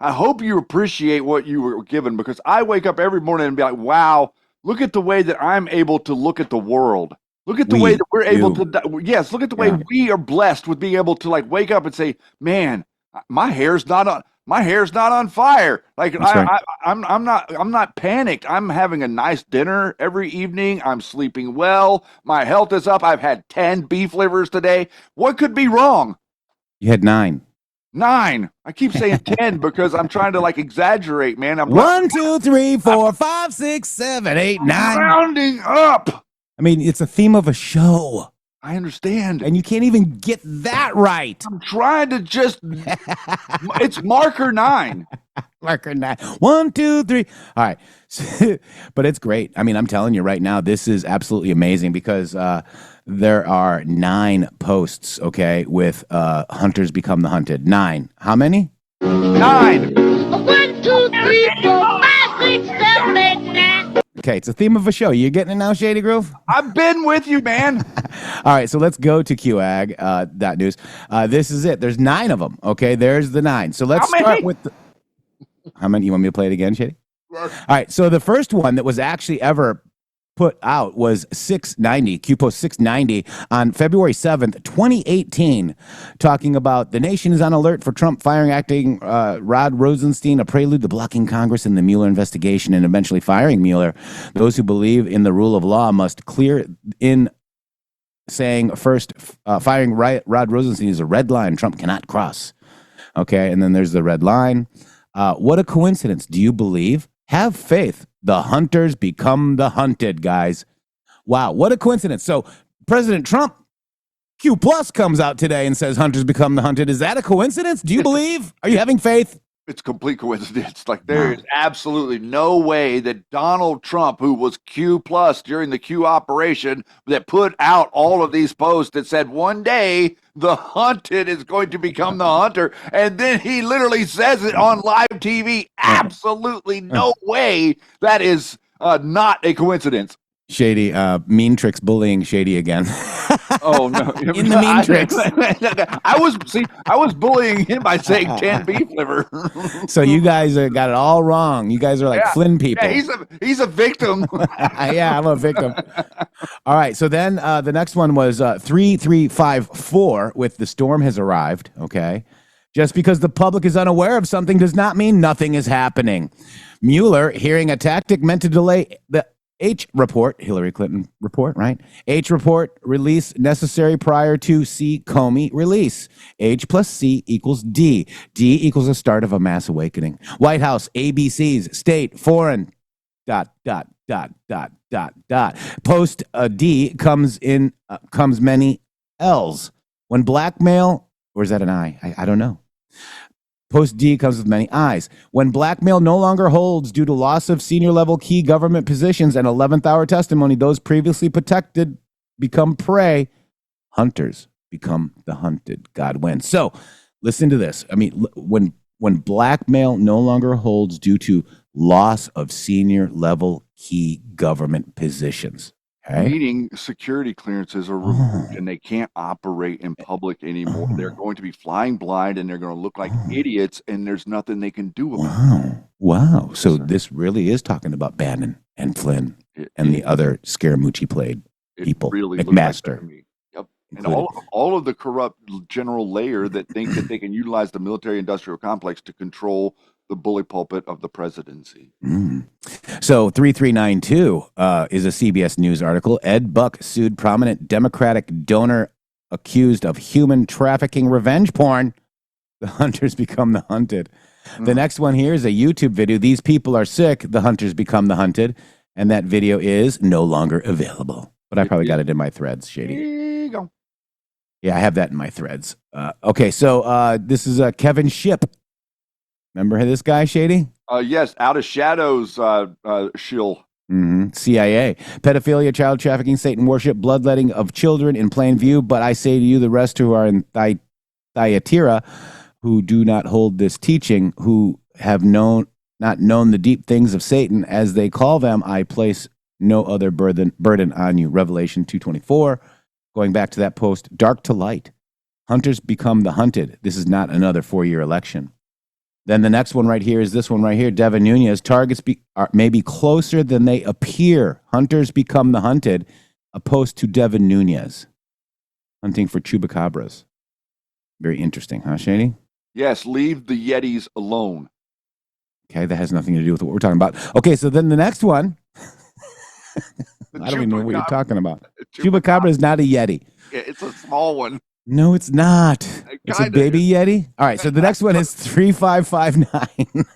I hope you appreciate what you were given, because I wake up every morning and be like, wow, look at the way that I'm able to look at the world. Look at the way that we're able to, yes, look at the way we are blessed with being able to like wake up and say, man, my hair's not on fire. Like I'm not panicked. I'm having a nice dinner every evening. I'm sleeping well. My health is up. I've had 10 beef livers today. What could be wrong? You had 9. 9. I keep saying 10 because I'm trying to like exaggerate, man. 1, 2, 3, 4, 5, 6, 7, 8, 9. Rounding up. I mean, it's a theme of a show. I understand. And you can't even get that right. I'm trying to just, it's marker 9. Marker 9. 1, 2, 3. All right. But it's great. I mean, I'm telling you right now, this is absolutely amazing because there are 9 posts, okay, with hunters become the hunted. 9. How many? 9. 1, 2, 3, 4, 5, 6, 7, 8, 9. Okay, it's a theme of a show. You getting it now, Shady Groove? I've been with you, man. All right, so let's go to QAG, that news. This is it. There's 9 of them, okay? There's the 9. So let's start with the... How many? You want me to play it again, Shady? All right, so the first one that was actually ever put out was 690, QPost 690 on February 7th, 2018, talking about the nation is on alert for Trump firing acting Rod Rosenstein, a prelude to blocking Congress in the Mueller investigation and eventually firing Mueller. Those who believe in the rule of law must clear in saying first, firing Rod Rosenstein is a red line Trump cannot cross. Okay, and then there's the red line. What a coincidence. Do you believe? Have faith. The hunters become the hunted, guys. Wow, what a coincidence. So President Trump, Q Plus, comes out today and says hunters become the hunted. Is that a coincidence? Do you believe? Are you having faith? It's complete coincidence. Like there is absolutely no way that Donald Trump, who was Q Plus during the Q operation, that put out all of these posts that said one day the hunted is going to become the hunter, and then he literally says it on live TV. Absolutely no way. That is not a coincidence. Shady, mean tricks bullying Shady again. Oh no! In the mean tricks, I was bullying him by saying 10 beef liver. So you guys got it all wrong. You guys are like Flynn people. Yeah, he's a victim. Yeah, I'm a victim. All right. So then the next one was 3354 with the storm has arrived. Okay. Just because the public is unaware of something does not mean nothing is happening. Mueller hearing a tactic meant to delay the H report, Hillary Clinton report, right? H report release necessary prior to C Comey release. H plus C equals D. D equals the start of a mass awakening. White House, ABCs, state, foreign, ... Post D comes many L's. When blackmail, or is that an I? I don't know. Post D comes with many I's. When blackmail no longer holds due to loss of senior level key government positions and 11th hour testimony, those previously protected become prey. Hunters become the hunted. God wins. So listen to this. I mean, when blackmail no longer holds due to loss of senior level key government positions. Okay? Meaning security clearances are removed and they can't operate in public anymore. They're going to be flying blind and they're going to look like idiots and there's nothing they can do about it. Wow. So this really is talking about Bannon and Flynn and the other Scaramucci played people. Really McMaster. like me. Yep. And all of the corrupt general layer that think that they can utilize the military industrial complex to control the bully pulpit of the presidency. So 3392 is a CBS News article. Ed Buck sued prominent Democratic donor accused of human trafficking revenge porn. The hunters become the hunted. The next one here is a YouTube video. These people are sick. The hunters become the hunted. And that video is no longer available. But I probably got it in my threads, Shady. There you go. Yeah, I have that in my threads. Okay, so this is Kevin Shipp. Remember this guy, Shady? Yes, Out of Shadows shill. CIA. Pedophilia, child trafficking, Satan worship, bloodletting of children in plain view. But I say to you, the rest who are in Thyatira, who do not hold this teaching, who have not known the deep things of Satan, as they call them, I place no other burden on you. Revelation 2:24. Going back to that post, dark to light. Hunters become the hunted. This is not another 4-year election. Then the next one right here is this one right here. Devin Nunes, targets may be closer than they appear. Hunters become the hunted. A post to Devin Nunes. Hunting for chupacabras. Very interesting, huh, Shady? Yes, leave the Yetis alone. Okay, that has nothing to do with what we're talking about. Okay, so then the next one. I don't even know what you're talking about. Chupacabra is not a Yeti. Yeah, it's a small one. No, it's not. It's a baby Yeti. All right, so the next one is 3559.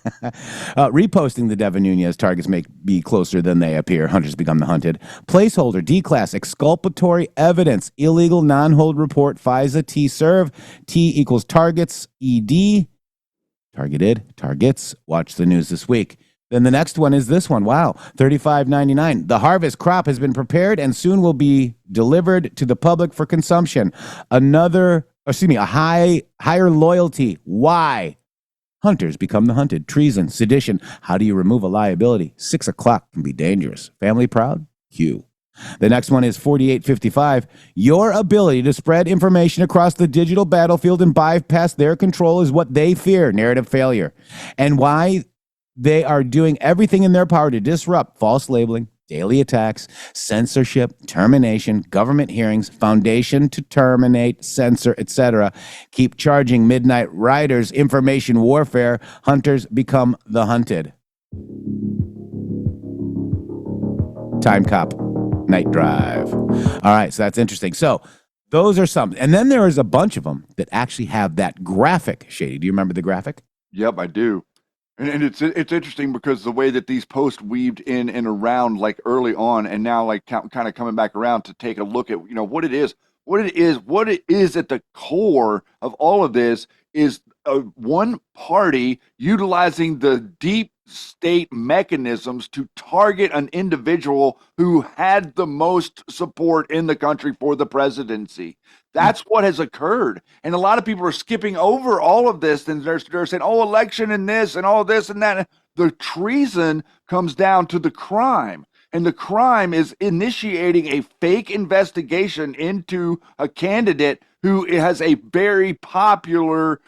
Reposting the Devin Nunes, targets may be closer than they appear. Hunters become the hunted. Placeholder, D-class, exculpatory evidence, illegal non-hold report, FISA, T-serve, T equals targets, ED, targeted, targets. Watch the news this week. Then the next one is this one. Wow, 35.99. The harvest crop has been prepared and soon will be delivered to the public for consumption. A higher loyalty. Why? Hunters become the hunted. Treason, sedition. How do you remove a liability? 6 o'clock can be dangerous. Family proud? Q. The next one is 4855. Your ability to spread information across the digital battlefield and bypass their control is what they fear. Narrative failure. And why they are doing everything in their power to disrupt false labeling, daily attacks, censorship, termination, government hearings, foundation to terminate, censor, etc. Keep charging midnight riders, information warfare. Hunters become the hunted. Time Cop, Night Drive. All right, so that's interesting. So those are some. And then there is a bunch of them that actually have that graphic, Shady. Do you remember the graphic? Yep, I do. And it's interesting because the way that these posts weaved in and around like early on and now like kind of coming back around to take a look at, what it is at the core of all of this is one party utilizing the deep state mechanisms to target an individual who had the most support in the country for the presidency. That's what has occurred. And a lot of people are skipping over all of this and they're saying, election and this and all this and that. The treason comes down to the crime. And the crime is initiating a fake investigation into a candidate who has a very popular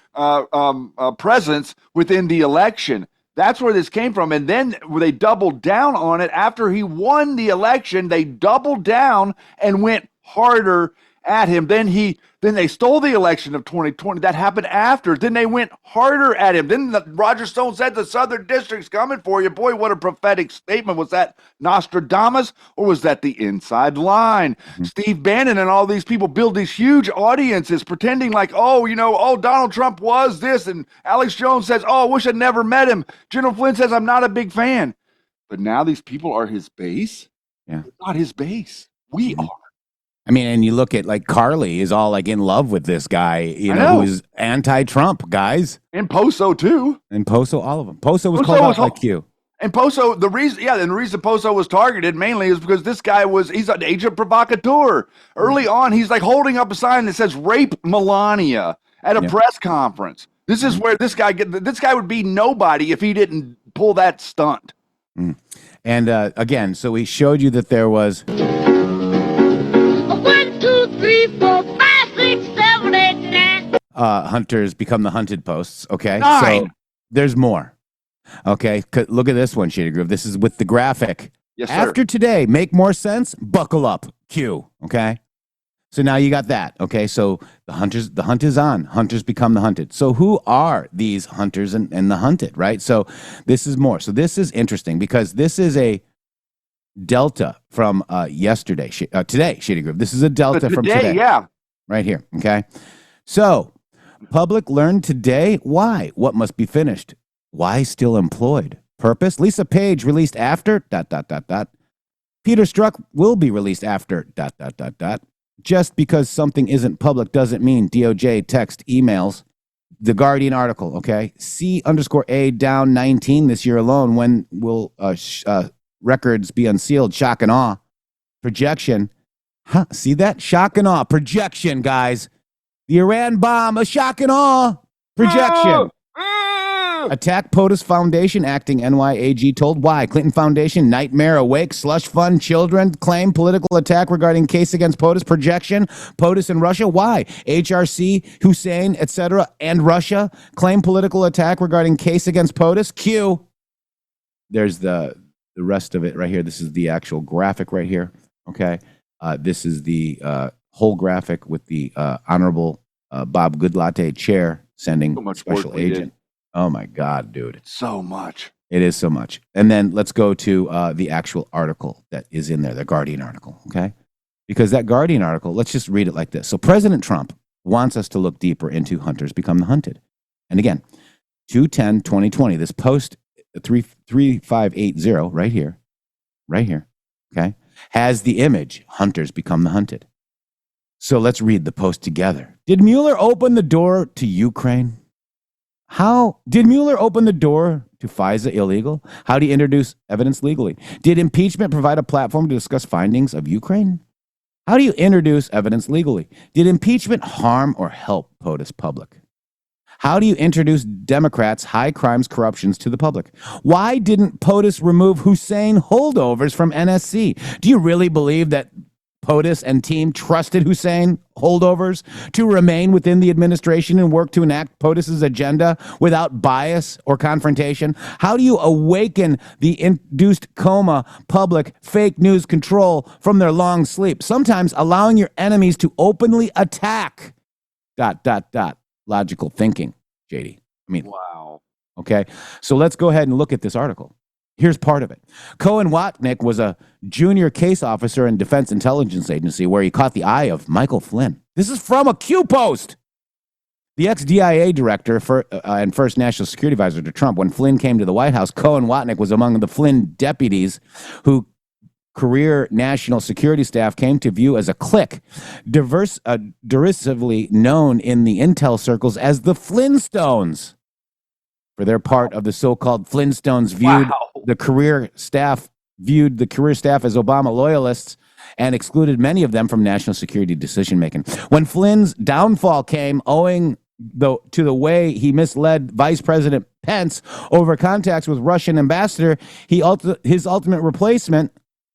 presence within the election. That's where this came from. And then they doubled down on it. After he won the election, they doubled down and went harder at him. Then they stole the election of 2020. That happened after. Then they went harder at him. Then Roger Stone said the Southern District's coming for you. Boy, what a prophetic statement. Was that Nostradamus or was that the inside line? Steve Bannon and all these people build these huge audiences pretending like, Donald Trump was this. And Alex Jones says, I wish I'd never met him. General Flynn says, I'm not a big fan. But now these people are his base? Yeah. They're not his base. We are. I mean, and you look at like Carly is all like in love with this guy, who is anti-Trump, guys. And Poso too. And Poso, all of them. Poso was called out like you. And Poso, the reason Poso was targeted mainly is because this guy he's an agent provocateur. Early on, he's like holding up a sign that says "Rape Melania" at a press conference. This is where this guy would be nobody if he didn't pull that stunt. And again, so we showed you that there was 1, 2, 3, 4, 5, 6, 7, 8, 9. hunters become the hunted posts. Okay, 9. so there's more. Okay, look at this one, Shady Groove. This is with the graphic. Yes, sir. After today, make more sense? Buckle up. Q. Okay. So now you got that. Okay. So the hunt is on. Hunters become the hunted. So who are these hunters and the hunted, right? So this is more. So this is interesting because this is a delta from today, Shady Groove. This is a delta from today. Yeah. Right here. Okay. So public learned today why. What must be finished? Why still employed? Purpose? Lisa Page released after ... Peter Strzok will be released after ... Just because something isn't public doesn't mean DOJ text emails. The Guardian article, okay? C_A down 19 this year alone. When will records be unsealed? Shock and awe. Projection. Huh? See that? Shock and awe. Projection, guys. The Iran bomb, a shock and awe. Projection. Attack POTUS Foundation, acting NYAG told why. Clinton Foundation, nightmare awake, slush fund, children, claim political attack regarding case against POTUS, projection, POTUS in Russia, why? HRC, Hussein, etc., and Russia, claim political attack regarding case against POTUS, Q. There's the rest of it right here. This is the actual graphic right here, okay? This is the whole graphic with the Honorable Bob Goodlatte chair sending So much special work we agent. did. Oh my God, dude. So much. It is so much. And then let's go to the actual article that is in there, the Guardian article, okay? Because that Guardian article, let's just read it like this. So President Trump wants us to look deeper into hunters become the hunted. And again, 2/10/2020, this post 3580 right here, okay, has the image, hunters become the hunted. So let's read the post together. Did Mueller open the door to Ukraine? How did Mueller open the door to FISA illegal? How do you introduce evidence legally? Did impeachment provide a platform to discuss findings of Ukraine? How do you introduce evidence legally? Did impeachment harm or help POTUS public? How do you introduce Democrats' high crimes corruptions to the public? Why didn't POTUS remove Hussein holdovers from NSC? Do you really believe that POTUS and team trusted Hussein holdovers to remain within the administration and work to enact POTUS's agenda without bias or confrontation? How do you awaken the induced coma public fake news control from their long sleep? Sometimes allowing your enemies to openly attack ... Logical thinking, JD. I mean, Wow. okay. So let's go ahead and look at this article. Here's part of it. Cohen Watnick was a junior case officer in Defense Intelligence Agency where he caught the eye of Michael Flynn. This is from a Q post. The ex-DIA director and first national security advisor to Trump. When Flynn came to the White House, Cohen Watnick was among the Flynn deputies who career national security staff came to view as a clique, derisively known in the intel circles as the Flintstones. For their part of the so-called Flintstones the career staff viewed the career staff as Obama loyalists and excluded many of them from national security decision-making. When Flynn's downfall came owing to the way he misled Vice President Pence over contacts with Russian ambassador, his ultimate replacement,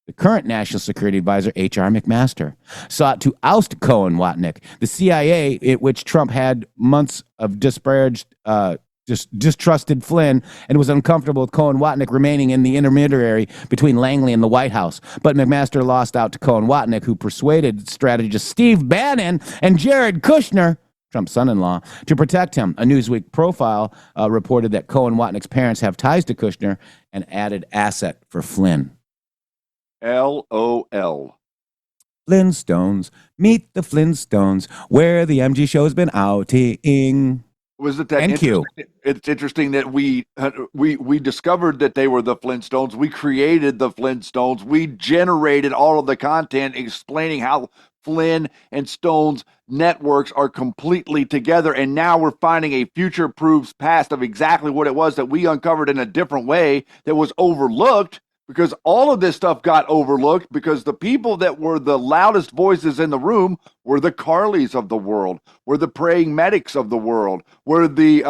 the current national security advisor, H.R. McMaster, sought to oust Cohen Watnick. The CIA, which Trump had months of disparaged just distrusted Flynn and was uncomfortable with Cohen-Watnick remaining in the intermediary between Langley and the White House. But McMaster lost out to Cohen-Watnick, who persuaded strategist Steve Bannon and Jared Kushner, Trump's son-in-law, to protect him. A Newsweek profile reported that Cohen-Watnick's parents have ties to Kushner, an added asset for Flynn. LOL. Flintstones, meet the Flintstones, where the MG show's been outing. Was it that interesting? It's interesting that we discovered that they were the Flintstones. We created the Flintstones. We generated all of the content explaining how Flynn and Stone's networks are completely together. And now we're finding a future-proof past of exactly what it was that we uncovered in a different way that was overlooked, because all of this stuff got overlooked because the people that were the loudest voices in the room were the Carleys of the world, were the praying medics of the world, were the,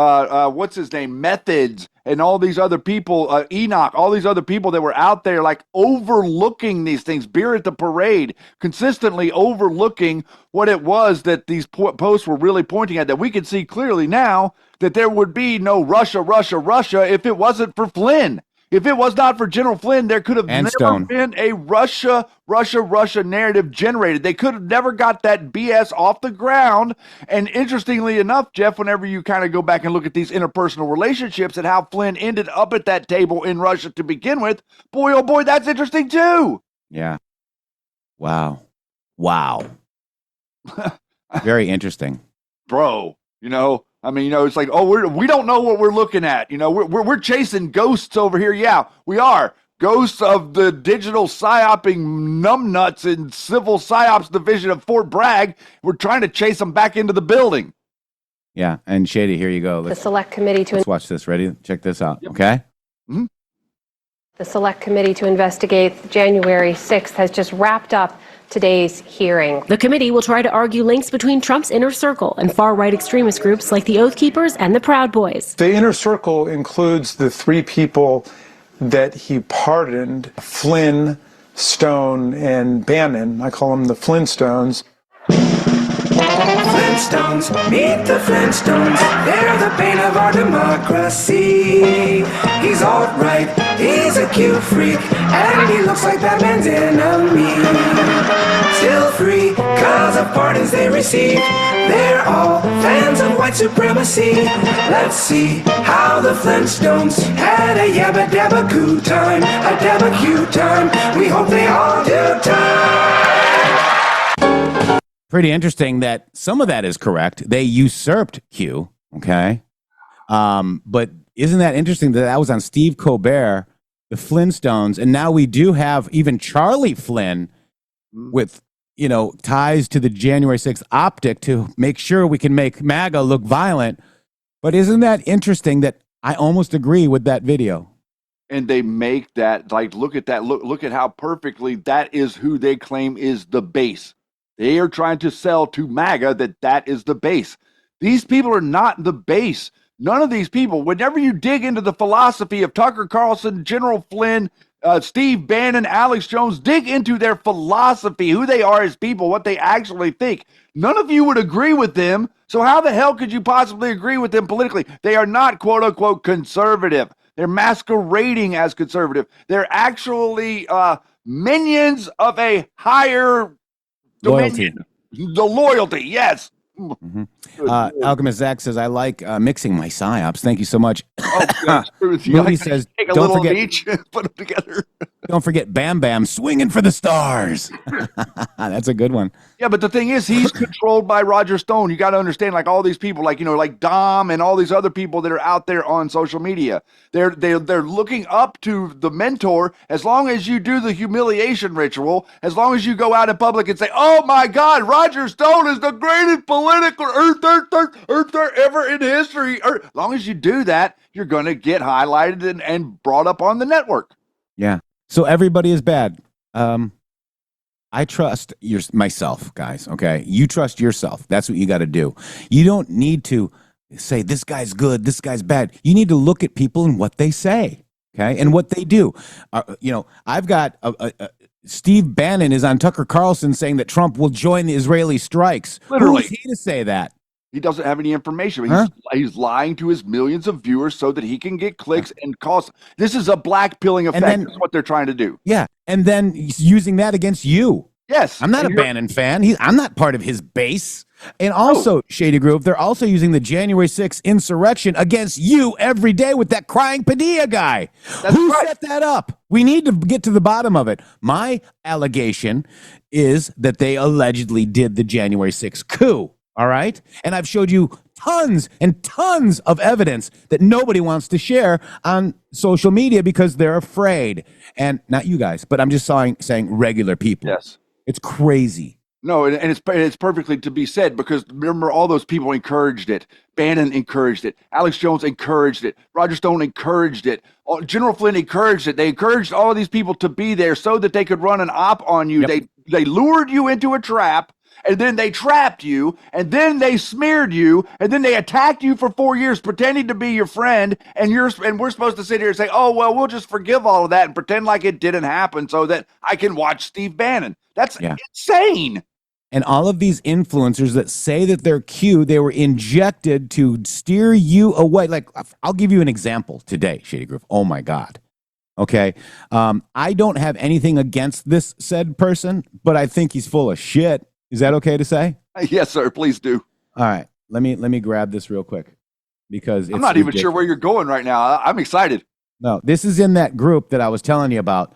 what's his name, Methods, and all these other people, Enoch, all these other people that were out there like overlooking these things, beer at the parade, consistently overlooking what it was that these posts were really pointing at, that we can see clearly now that there would be no Russia, Russia, Russia if it wasn't for Flynn. If it was not for General Flynn, there could have never been a Russia, Russia, Russia narrative generated. They could have never got that BS off the ground. And interestingly enough, Jeff, whenever you kind of go back and look at these interpersonal relationships and how Flynn ended up at that table in Russia to begin with, boy, oh boy, that's interesting too. Yeah. Wow. Very interesting. Bro, you know, I mean, you know, it's like, oh, we don't know what we're looking at. You know, we're chasing ghosts over here. Yeah, we are. Ghosts of the digital psyoping numbnuts in Civil Psyops Division of Fort Bragg. We're trying to chase them back into the building. Yeah, and Shady, here you go. The select committee to... Let's watch this. Ready? Check this out, okay? Mm-hmm. The select committee to investigate January 6th has just wrapped up today's hearing. The committee will try to argue links between Trump's inner circle and far-right extremist groups like the Oath Keepers and the Proud Boys. The inner circle includes the three people that he pardoned, Flynn, Stone, and Bannon. I call them the Flintstones. Flintstones, meet the Flintstones. They're the bane of our democracy. He's alt-right, he's a cute freak, and he looks like Batman's enemy. Still free, cause of pardons they received. They're all fans of white supremacy. Let's see how the Flintstones had a yabba dabba goo time, a dabba cute time. We hope they all do time. Pretty interesting that some of that is correct. They usurped Q, okay? But isn't that interesting that that was on Steve Colbert, the Flintstones, and now we do have even Charlie Flynn with, you know, ties to the January 6th optic to make sure we can make MAGA look violent. But isn't that interesting that I almost agree with that video? And they make that, like, look at that, look at how perfectly that is who they claim is the base. They are trying to sell to MAGA that is the base. These people are not the base. None of these people, whenever you dig into the philosophy of Tucker Carlson, General Flynn, Steve Bannon, Alex Jones, dig into their philosophy, who they are as people, what they actually think. None of you would agree with them. So how the hell could you possibly agree with them politically? They are not, quote unquote, conservative. They're masquerading as conservative. They're actually minions of a higher loyalty. The loyalty, yes. Mm-hmm. Alchemist Zach says, I like mixing my psyops. Thank you so much. Movie says, take a little of each and put them together. Don't forget Bam Bam swinging for the stars. That's a good one. Yeah, but the thing is, he's controlled by Roger Stone. You got to understand, like all these people, like, you know, like Dom and all these other people that are out there on social media. They're looking up to the mentor. As long as you do the humiliation ritual, as long as you go out in public and say, "Oh my God, Roger Stone is the greatest political earth ever in history," as long as you do that, you're going to get highlighted and brought up on the network. Yeah. So everybody is bad. I trust myself, guys, okay? You trust yourself. That's what you got to do. You don't need to say, this guy's good, this guy's bad. You need to look at people and what they say, okay? And what they do. You know, I've got Steve Bannon is on Tucker Carlson saying that Trump will join the Israeli strikes. Literally. Who is he to say that? He doesn't have any information. Huh? He's lying to his millions of viewers so that he can get clicks and cost. This is a blackpilling effect. That's what they're trying to do. Yeah, and then he's using that against you. Yes. I'm not a Bannon fan. I'm not part of his base. And also, Shady Groove, they're also using the January 6th insurrection against you every day with that crying Padilla guy. Who set that up? We need to get to the bottom of it. My allegation is that they allegedly did the January 6th coup. All right? And I've showed you tons and tons of evidence that nobody wants to share on social media because they're afraid. And not you guys, but I'm just saying regular people. Yes. It's crazy. No, and it's perfectly to be said, because remember, all those people encouraged it. Bannon encouraged it. Alex Jones encouraged it. Roger Stone encouraged it. General Flynn encouraged it. They encouraged all of these people to be there so that they could run an op on you. Yep. They lured you into a trap, and then they trapped you, and then they smeared you, and then they attacked you for 4 years pretending to be your friend, and we're supposed to sit here and say, oh, well, we'll just forgive all of that and pretend like it didn't happen so that I can watch Steve Bannon. That's insane. And all of these influencers that say that they're Q, they were injected to steer you away. Like, I'll give you an example today, Shady Groove. Oh, my God. Okay. I don't have anything against this said person, but I think he's full of shit. Is that okay to say? Yes, sir. Please do. All right. Let me grab this real quick because I'm not even sure where you're going right now. I'm excited. No, this is in that group that I was telling you about.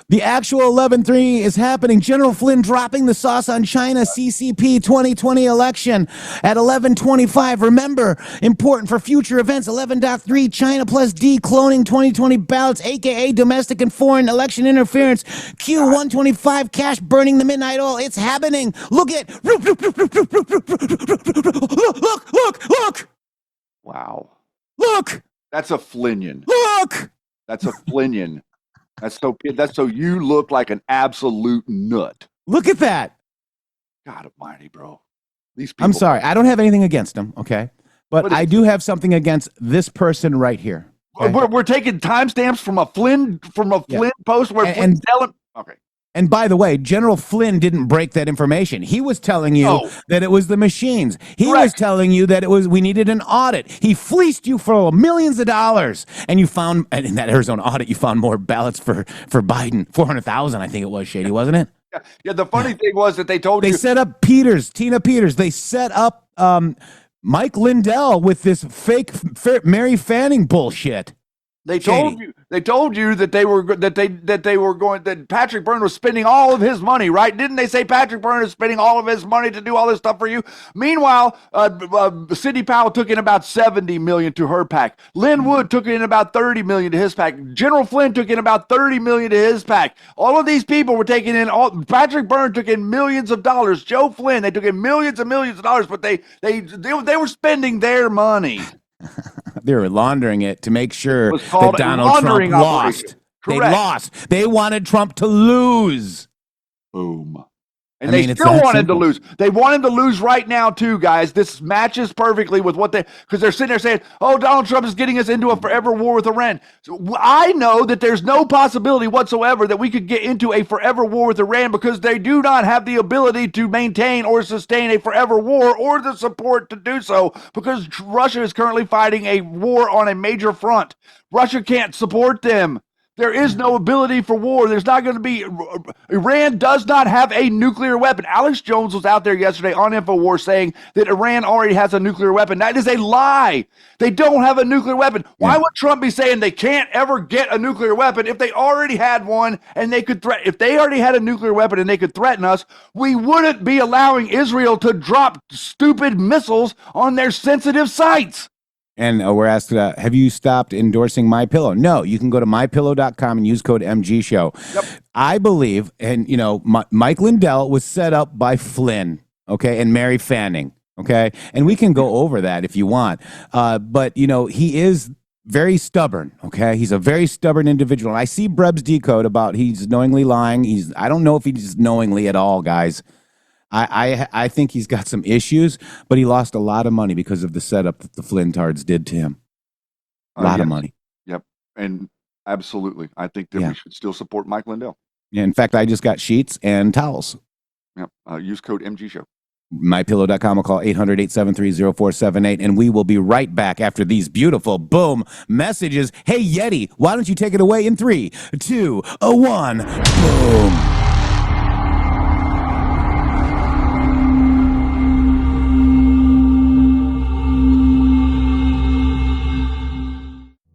The actual 11-3 is happening. General Flynn dropping the sauce on China CCP 2020 election at 11:25. Remember, important for future events. 11.3 China plus D cloning 2020 ballots, aka domestic and foreign election interference. Q 125 cash burning the midnight oil. It's happening. Look at look. Wow. Look. That's a Flynnian. Look. That's a Flynnian. That's so you look like an absolute nut. Look at that. God almighty, bro. These people. I'm sorry. I don't have anything against them, okay? But I do have something against this person right here. Okay? We're taking timestamps from a Flynn post where Flynn's telling. Okay. And by the way, General Flynn didn't break that information. He was telling you that it was the machines. He was telling you that we needed an audit. He fleeced you for millions of dollars. And you found, and in that Arizona audit, you found more ballots for Biden. 400,000, I think it was, Shady, wasn't it? Yeah, the funny thing was that they set up Tina Peters. They set up Mike Lindell with this fake Mary Fanning bullshit. They told you that that Patrick Byrne was spending all of his money, right? Didn't they say Patrick Byrne is spending all of his money to do all this stuff for you? Meanwhile, Sidney Powell took in about $70 million to her PAC. Lynn Wood took in about $30 million to his PAC. General Flynn took in about $30 million to his PAC. All of these people were taking in Patrick Byrne took in millions of dollars. Joe Flynn, they took in millions and millions of dollars, but they were spending their money. They were laundering it to make sure that Donald Trump lost. They lost. They wanted Trump to lose. Boom. And they still wanted to lose. They wanted to lose right now, too, guys. This matches perfectly with what because they're sitting there saying, oh, Donald Trump is getting us into a forever war with Iran. So I know that there's no possibility whatsoever that we could get into a forever war with Iran because they do not have the ability to maintain or sustain a forever war or the support to do so because Russia is currently fighting a war on a major front. Russia can't support them. There is no ability for war. There's not going to be. Iran does not have a nuclear weapon. Alex Jones was out there yesterday on InfoWars saying that Iran already has a nuclear weapon. That is a lie. They don't have a nuclear weapon. Why would Trump be saying they can't ever get a nuclear weapon if they already had one and they could if they already had a nuclear weapon and they could threaten us, we wouldn't be allowing Israel to drop stupid missiles on their sensitive sites. And we're asked, have you stopped endorsing MyPillow? No, you can go to mypillow.com and use code MGShow. Yep. I believe, and Mike Lindell was set up by Flynn, okay, and Mary Fanning, okay? And we can go over that if you want. But, he is very stubborn, okay? He's a very stubborn individual. And I see Breb's decode about he's knowingly lying. I don't know if he's knowingly at all, guys. I think he's got some issues, but he lost a lot of money because of the setup that the Flintards did to him. A lot of money. Yep. And absolutely. I think that we should still support Mike Lindell. Yeah. In fact, I just got sheets and towels. Yep. Use code MGShow. MyPillow.com will call 800-873-0478, and we will be right back after these beautiful boom messages. Hey, Yeti, why don't you take it away in 3, 2, 1, boom.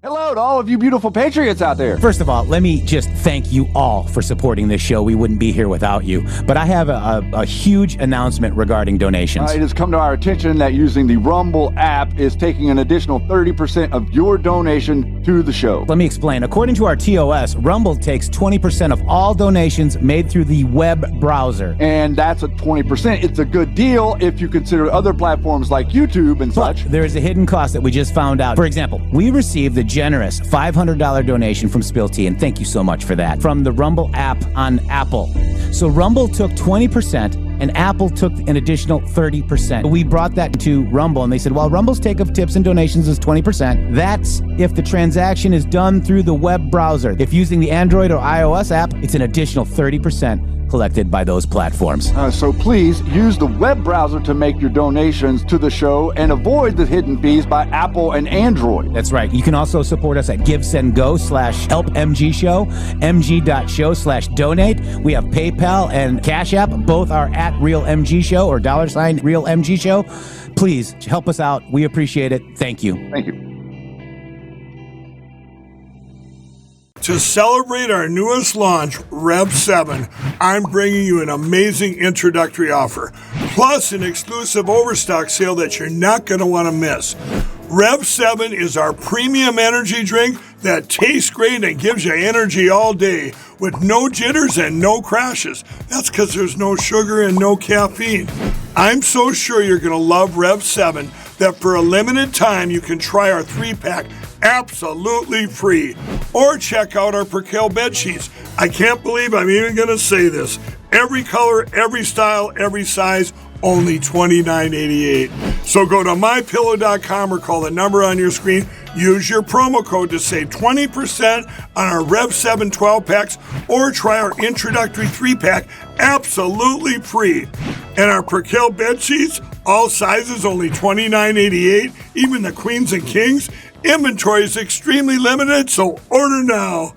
Hello to all of you beautiful patriots out there. First of all, let me just thank you all for supporting this show. We wouldn't be here without you. But I have a huge announcement regarding donations. It has come to our attention that using the Rumble app is taking an additional 30% of your donation to the show. Let me explain. According to our TOS, Rumble takes 20% of all donations made through the web browser. And that's a 20%. It's a good deal if you consider other platforms like YouTube and such. There is a hidden cost that we just found out. For example, we received the generous $500 donation from Spill Tea, and thank you so much for that, from the Rumble app on Apple. So Rumble took 20%, and Apple took an additional 30%. We brought that to Rumble, and they said, well, Rumble's take of tips and donations is 20%. That's if the transaction is done through the web browser. If using the Android or iOS app, it's an additional 30% collected by those platforms. So please use the web browser to make your donations to the show and avoid the hidden fees by Apple and Android. That's right. You can also support us at GiveSendGo/HelpMGShow, mg.show/donate. We have PayPal and Cash App. Both are at RealMGShow or $RealMGShow. Please help us out. We appreciate it. Thank you. Thank you. To celebrate our newest launch, Rev 7, I'm bringing you an amazing introductory offer, plus an exclusive overstock sale that you're not going to want to miss. Rev 7 is our premium energy drink that tastes great and gives you energy all day with no jitters and no crashes. That's because there's no sugar and no caffeine. I'm so sure you're going to love Rev 7 that for a limited time you can try our 3-pack absolutely free. Or check out our Percale bed sheets. I can't believe I'm even going to say this. Every color, every style, every size, only $29.88. So go to MyPillow.com or call the number on your screen. Use your promo code to save 20% on our Rev 7 12-packs or try our introductory 3-pack absolutely free. And our Percale bed sheets, all sizes, only $29.88, even the queens and kings. Inventory is extremely limited, so order now.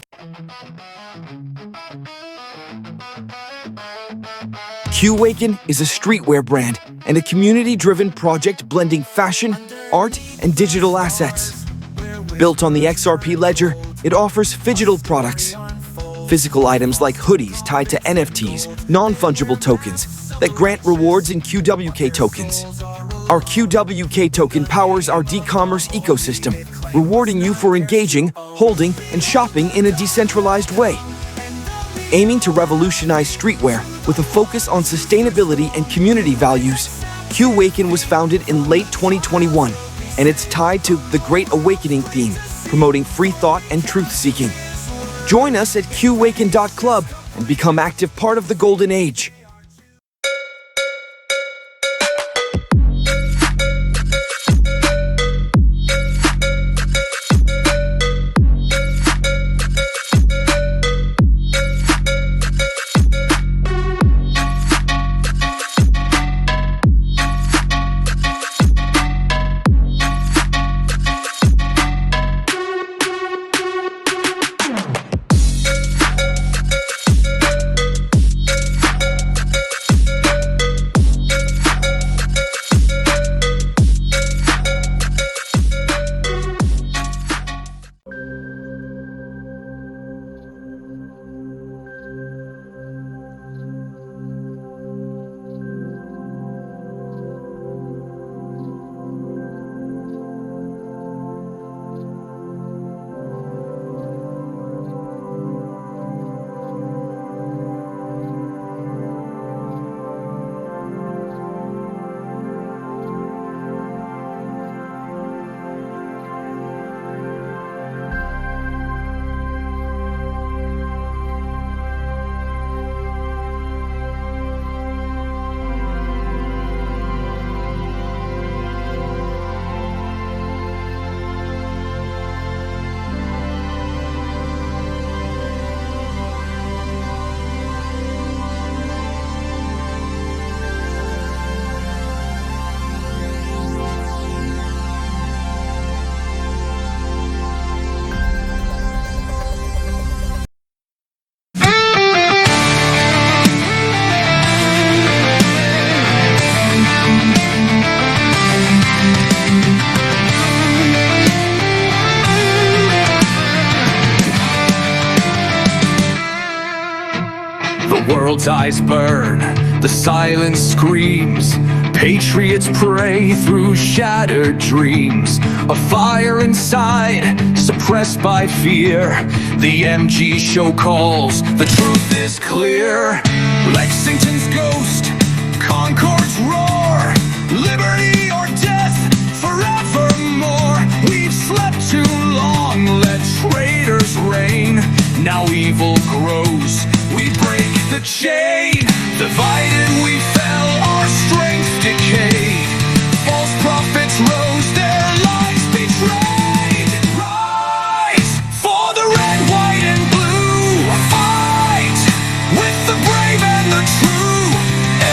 Q-Waken is a streetwear brand and a community-driven project blending fashion, art, and digital assets. Built on the XRP ledger, it offers phygital products. Physical items like hoodies tied to NFTs, non-fungible tokens that grant rewards in QWK tokens. Our QWK token powers our d-commerce ecosystem, rewarding you for engaging, holding, and shopping in a decentralized way. Aiming to revolutionize streetwear with a focus on sustainability and community values, Q-Waken was founded in late 2021, and it's tied to the Great Awakening theme, promoting free thought and truth-seeking. Join us at qwaken.club and become active part of the Golden Age. world's eyes burn, the silence screams. Patriots pray through shattered dreams. A fire inside, suppressed by fear. The MG show calls, the truth is clear. Lexington's ghost, Concord's roar. Liberty or death, forevermore. We've slept too long, let traitors reign. Now evil grows, we break the chain. Divided we fell, our strength decayed. False prophets rose, their lives betrayed. Rise for the red, white, and blue. Fight with the brave and the true.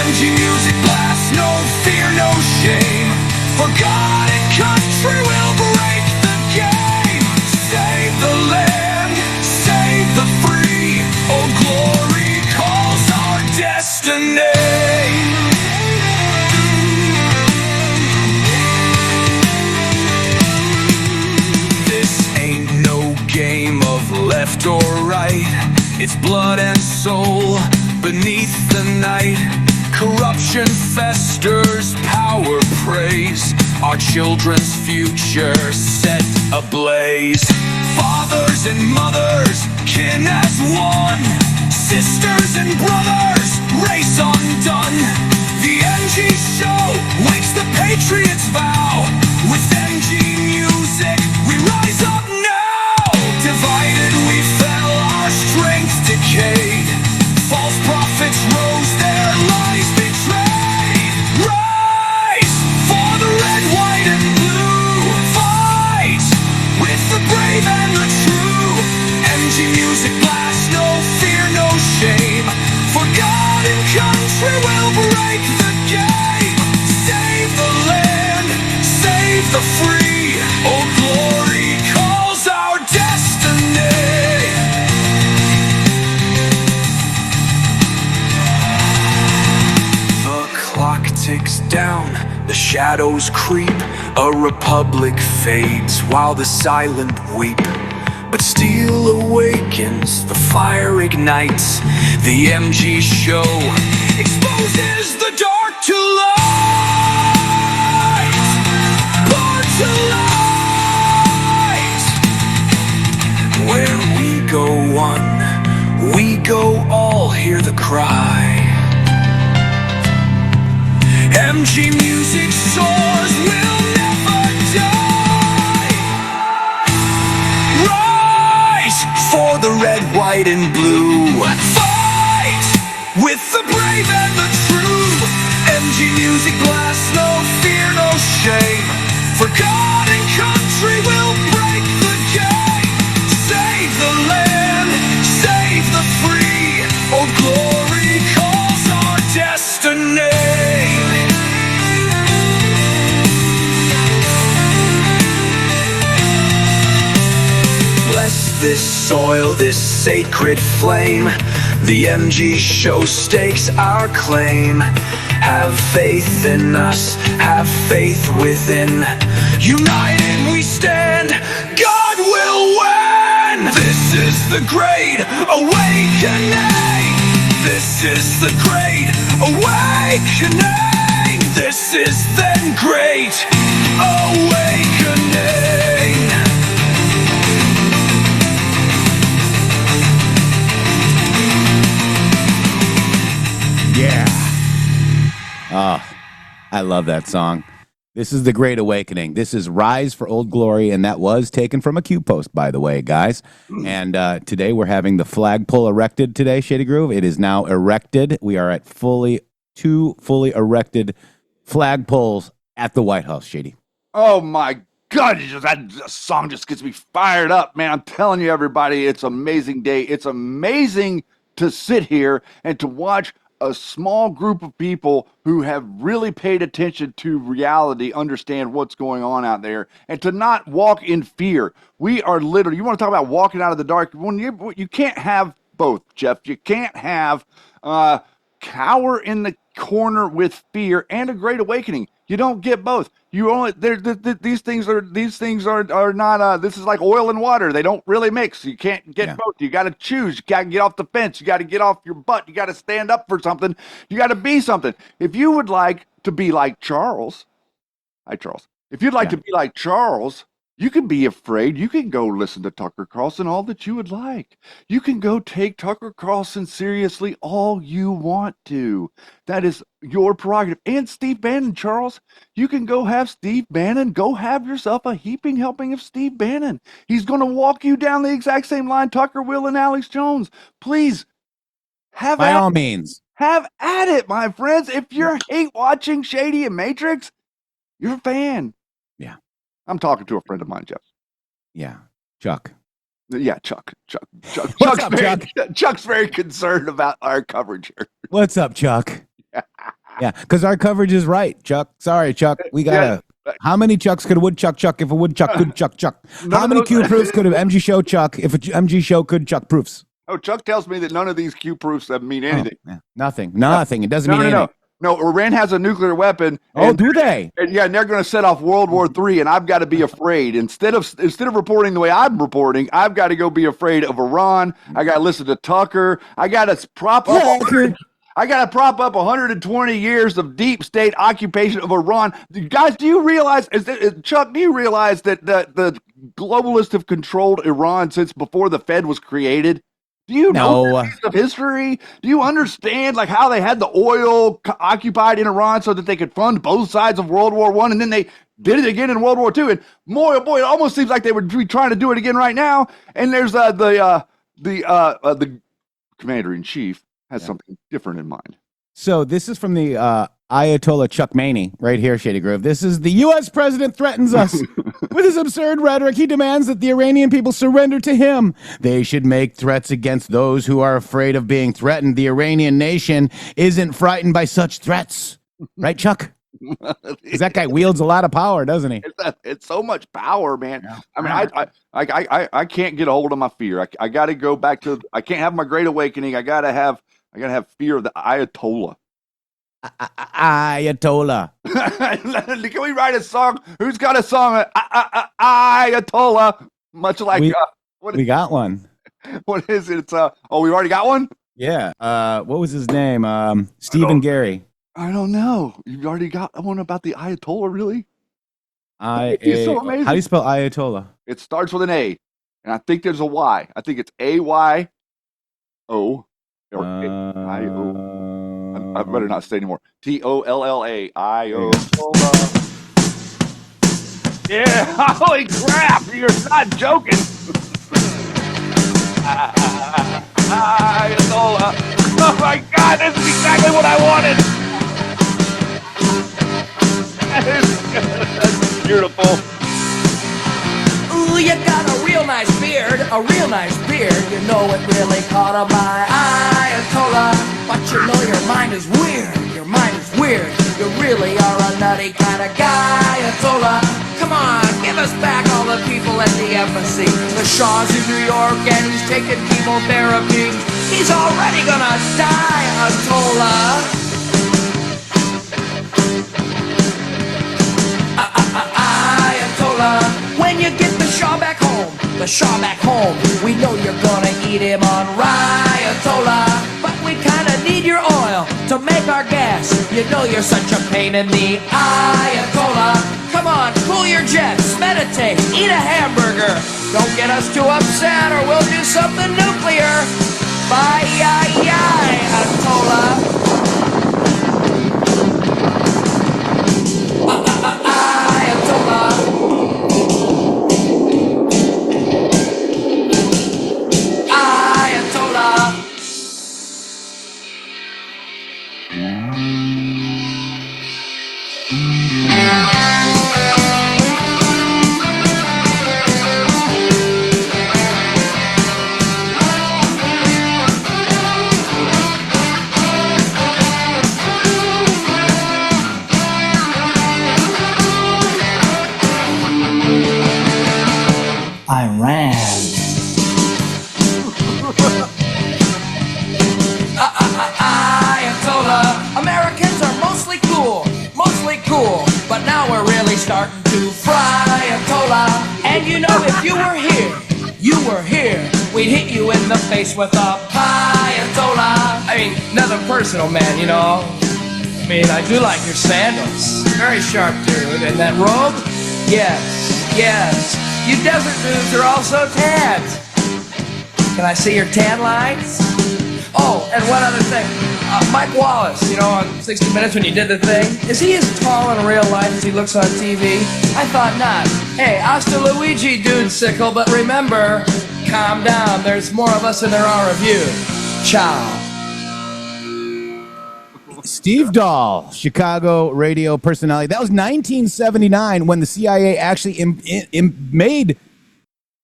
MG music blasts, no fear, no shame. For God and country will break the game. Save the land, save the free. Oh, glory calls our destiny. This ain't no game of left or right. It's blood and soul beneath the night. Corruption festers, power prays. Our children's future set ablaze. Fathers and mothers, kin as one. Sisters and brothers, race undone. The MG show wakes the patriots' vow. With MG music, we rise up now. Divided we fell, our strength decayed. False prophets rose, their lies betrayed. Rise for the red, white, and blue. Fight with the brave and the true. MG music blasts, no fear, no shame. For God and country will break the game. Save the land, save the free. Oh, glory calls our destiny. The clock ticks down, the shadows creep. A republic fades while the silent weep. But steel awakens, the fire ignites. The MG show exposes the dark to light. Born to light. Where we go one, we go all, hear the cry. MG music soars, will never die. Rise for the red, white, and blue. Fight with the brave and the true. MG music blasts, no fear, no shame. For God and country will break the game. Save the land, save the free. Oh, glory calls our destiny. Bless this soil, this sacred flame. The MG show stakes our claim. Have faith in us, have faith within. United we stand, God will win. This is the great awakening. This is the great awakening. This is the great awakening. Yeah. Oh, I love that song. This is the Great Awakening. This is Rise for Old Glory, and that was taken from a Q post, by the way, guys. And today we're having the flagpole erected today, Shady Groove. It is now erected. We are at two fully erected flagpoles at the White House, Shady. Oh, my God. That song just gets me fired up, man. I'm telling you, everybody, it's an amazing day. It's amazing to sit here and to watch a small group of people who have really paid attention to reality understand what's going on out there and to not walk in fear. We are literally, you want to talk about walking out of the dark, when you can't have both, Jeff. You can't have cower in the corner with fear and a great awakening. You don't get both. You only these things are not. This is like oil and water. They don't really mix. You can't get both. You got to choose. You got to get off the fence. You got to get off your butt. You got to stand up for something. You got to be something. If you would like to be like Charles, hi Charles. If you'd like to be like Charles, you can be afraid. You can go listen to Tucker Carlson all that you would like. You can go take Tucker Carlson seriously all you want to. That is your prerogative. And Steve Bannon, Charles, you can go have Steve Bannon. Go have yourself a heaping helping of Steve Bannon. He's going to walk you down the exact same line Tucker will and Alex Jones. Please, by all means. Have at it, my friends. If you're hate watching Shady and Matrix, you're a fan. Yeah. I'm talking to a friend of mine, Jeff. Yeah. Chuck. Yeah, Chuck. What's up, Chuck? Chuck's very concerned about our coverage here. What's up, Chuck? Yeah, because our coverage is right, Chuck. Sorry, Chuck. We got how many Chucks could a woodchuck chuck if a woodchuck could chuck? How many Q proofs could an MG show chuck if a MG show could chuck proofs? Oh, Chuck tells me that none of these Q proofs mean anything. Nothing. It doesn't mean anything. No, Iran has a nuclear weapon. Oh, do they? And they're going to set off World War III, and I've got to be afraid. Instead of reporting the way I'm reporting, I've got to go be afraid of Iran. I got to listen to Tucker. I got to prop up. I got to prop up 120 years of deep state occupation of Iran. Guys, do you realize, Chuck? Do you realize that the globalists have controlled Iran since before the Fed was created? Do you know the piece of history? Do you understand like how they had the oil occupied in Iran so that they could fund both sides of World War I, and then they did it again in World War II? And boy, oh boy, it almost seems like they would be trying to do it again right now. And there's the commander in chief has something different in mind. So this is from the Ayatollah Chuck Maney right here, Shady Grove. This is the U.S. president threatens us. With his absurd rhetoric, he demands that the Iranian people surrender to him. They should make threats against those who are afraid of being threatened. The Iranian nation isn't frightened by such threats. Right, Chuck? Because that guy wields a lot of power, doesn't he? It's so much power, man. Yeah. I mean, I can't get a hold of my fear. I got to go back to. I can't have my great awakening. I gotta have fear of the Ayatollah. Ayatollah. Can we write a song? Who's got a song? Ayatollah. Much like we got one. What is it? It's we already got one. Yeah. What was his name? Stephen Gary. I don't know. You've already got one about the Ayatollah, really? He's so amazing. How do you spell Ayatollah? It starts with an A, and I think there's a Y. I think it's AYO or IO. I better not say anymore. TOLLA IO. Yeah, holy crap! You're not joking. Ayatollah. Oh my God, this is exactly what I wanted. That's beautiful. Ooh, you got a real nice beard, You know it really caught a my Ayatollah. But you know your mind is weird, You really are a nutty kind of guy, Ayatollah. Come on, give us back all the people at the embassy. The Shah's in New York and he's taking chemotherapy. He's already gonna die, Ayatollah. Ayatollah. When you get the Shah back home, we know you're gonna eat him on Ayatollah. But we kinda need your oil to make our gas. You know you're such a pain in the Ayatollah. Come on, cool your jets, meditate, eat a hamburger. Don't get us too upset or we'll do something nuclear. Bye, Ayatollah. Iran. Ayatollah. Americans are mostly cool. we starting to fry Ayatollah. And you know, if you were here, we'd hit you in the face with a Ayatollah. I mean, nothing personal, man, you know. I mean, I do like your sandals. Very sharp, dude. And that robe? Yes. You desert dudes are also tanned. Can I see your tan lines? Oh, and one other thing. Mike Wallace, you know, on 60 Minutes when you did the thing, is he as tall in real life as he looks on TV? I thought not. Hey, hasta Luigi, dude sickle, but remember, calm down. There's more of us than there are of you. Ciao. Steve Dahl, Chicago radio personality. That was 1979 when the CIA actually made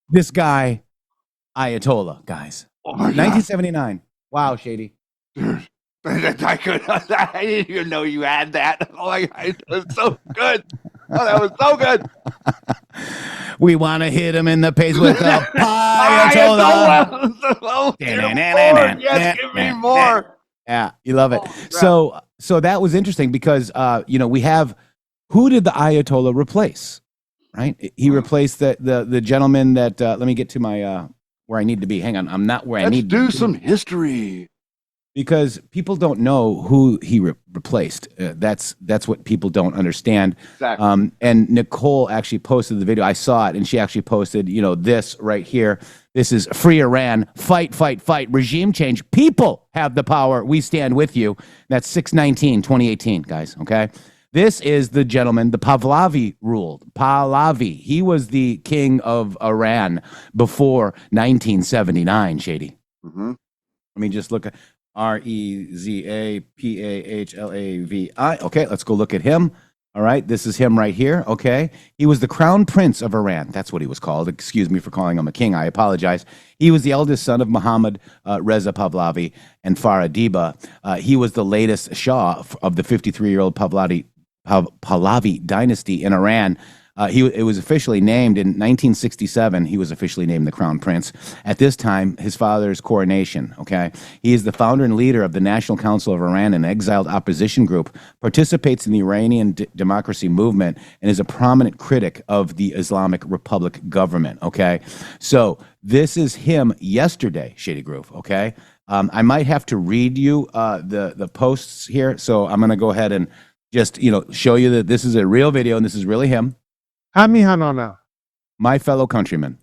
this guy Ayatollah, guys. 1979. Wow, Shady. Dude, I didn't even know you had that. Oh my God, it was so good. Oh, that was so good. We want to hit him in the face with a Ayatollah. Yes, give me more. Yeah, you love it. So that was interesting because we have, who did the Ayatollah replace? Right, he replaced the gentleman that. Let me get to my where I need to be. Hang on, I'm not where I need. Let's do some history because people don't know who he replaced. That's what people don't understand. Exactly. And Nicole actually posted the video. I saw it, and she actually posted, this right here. This is Free Iran, fight, regime change. People have the power. We stand with you. That's 6/19/2018, guys, okay? This is the gentleman, the Pahlavi ruled. Pahlavi. He was the king of Iran before 1979, Shady. Mm-hmm. Let me just look at REZAPAHLAVI. Okay, let's go look at him. All right, this is him right here, okay? He was the crown prince of Iran. That's what he was called. Excuse me for calling him a king. I apologize. He was the eldest son of Muhammad Reza Pahlavi and Farah Diba. He was the latest Shah of the 53-year-old Pahlavi dynasty in Iran. It was officially named in 1967. He was officially named the crown prince. At this time, his father's coronation, okay? He is the founder and leader of the National Council of Iran, an exiled opposition group, participates in the Iranian democracy movement, and is a prominent critic of the Islamic Republic government, okay? So this is him yesterday, Shady Groove, okay? I might have to read you the posts here, so I'm going to go ahead and just, show you that this is a real video and this is really him. همیهنانه My fellow countrymen.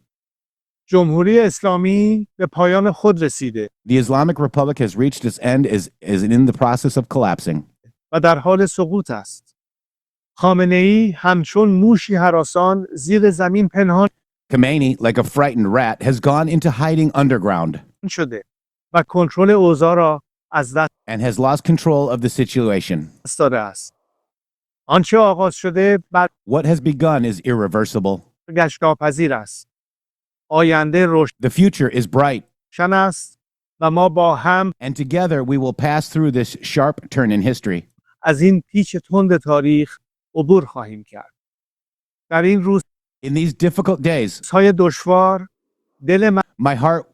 جمهوری اسلامی به پایان خود رسیده. The Islamic Republic has reached its end, is in the process of collapsing. و در حال سقوط است. خامنه‌ای همچون موشی هراسان زیر زمین پنهان Khomeini, like a frightened rat, has gone into hiding underground شده و کنترل اوضاع را از دست and has lost control of the situation. داده است. آنچه آغاز شده بعد What has begun is irreversible. گشتناپذیر است. آینده The future is bright. روشن است و ما با هم And together we will pass through this sharp turn in history. از این پیچ تند تاریخ عبور خواهیم کرد. در این روز In these difficult days, های دشوار دل my heart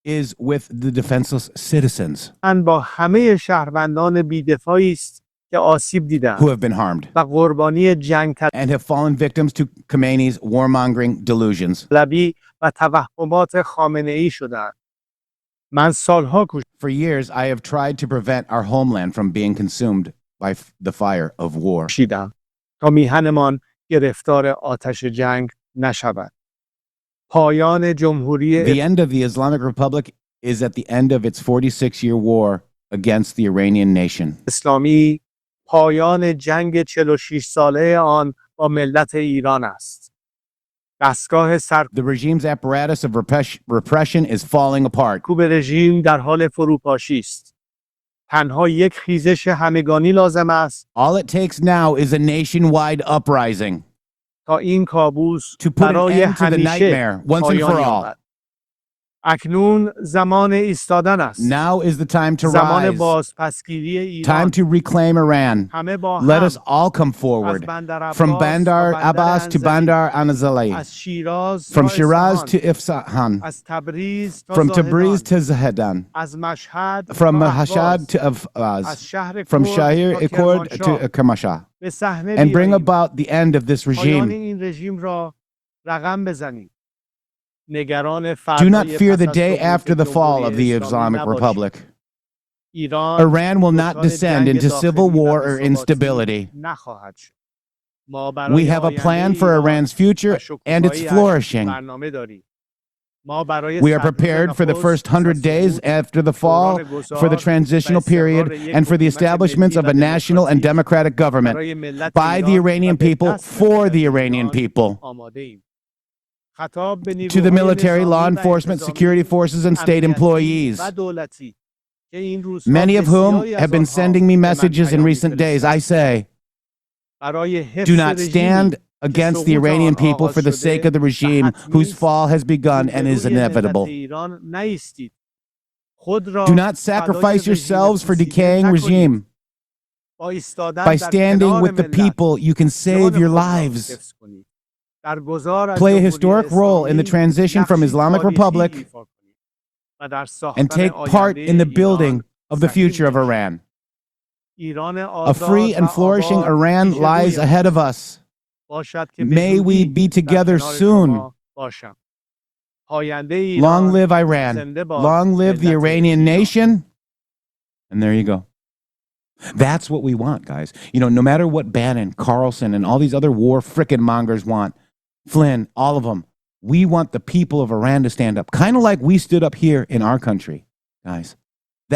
is with the defenseless citizens من با همه شهروندان بی‌دفاعی است که آسیب دیدند who have been harmed و قربانی جنگ and have fallen victims to Khomeini's warmongering delusions. طلبی و توهمات خامنه‌ای شدند. من سالها For years, I have tried to prevent our homeland from being consumed by the fire of war. کوشیدم تا میهنمان گرفتار آتش جنگ نشود. پایان جمهوری The end of the Islamic Republic is at the end of its 46-year war against the Iranian nation. اسلامی پایان جنگ 46 ساله آن با ملت ایران است. دستگاه The regime's apparatus of repression is falling apart. سرکوب رژیم در حال فروپاشی است. تنها یک خیزش همگانی لازم است. All it takes now is a nationwide uprising تا این کابوس to put an برای end to the همیشه nightmare once and for پایان all. یابد. اکنون زمان ایستادن است. Now is the time to زمان rise. بازپسگیری ایران. Time to reclaim Iran. همه با Let هم us all come از forward. بندر From عباس Bandar تا بندر Abbas to انزلی، Bandar Anzali. از شیراز From تا Shiraz اصفهان، to Ifsahan. از تبریز تا From Tabriz زاهدان، to Zahedan. از مشهد From تا Mashhad اهواز، to از Ahvaz. شهر From کرد Shahir تا Icord to کرمانشاه Kermanshah. به صحنه And bring بیاییم. about the end of this پایان regime. این رژیم را رقم بزنیم. نگران Do not فردای fear پس the از day سقوط after the fall of the جمهوری اسلامی Islamic نباشید. Republic. ایران Iran will not دچار descend جنگ into civil داخلی و war or بی‌ثباتی instability. نخواهد شد. ما We برای have a آینده plan for ایران Iran's future و and its شکوفایی flourishing. برنامه داریم. ما برای We are 100 روز prepared for the نخست first پس از 100 days سقوط، after the fall, دوران for the گذار و transitional استقرار period, یک and for the حکومت establishments ملی of و a national and دموکراتیک democratic government برای ملت by the ایران و Iranian به people دست for ملت the Iranian ایران people. آماده ایم. خطاب به To the نیروهای military, law نظامی و enforcement, انتظامی، security forces, and state امنیتی employees, و دولتی که این روزها many of whom بسیاری have از been آنها sending me به من messages in پیام recent days. I می‌فرستند. say, برای do حفظ not رژیمی stand که against the سقوط Iranian آن people آغاز for the sake شده of the و regime حتمی whose است، fall has begun and is روبروی ملت inevitable. ایران نایستید. خود را Do not فدای sacrifice رژیم yourselves for پوسیده decaying نکنید. regime. با ایستادن By در standing کنار with the ملت، people, you can save جان your خود را lives. حفظ کنید. در گذار از Play a جمهوری historic role in the اسلامی transition from نقشی Islamic تاریخی Republic ایفا کنید و در and ساختن take part in آینده the building ایران of the سهیم future of باشید. Iran. ایران A free آزاد و and flourishing آباد Iran پیش lies روی ahead of ماست. us. باشد که به May we زودی be در together کنار soon. شما باشم. آینده Long ایران live Iran. زنده باد Long live the ملت Iranian ایران. nation. And there you go. That's what we want, guys. You know, no matter what Bannon, Carlson, and all these other war frickin' mongers want, Flynn, all of them, we want the people of Iran to stand up, kind of like we stood up here in our country, guys.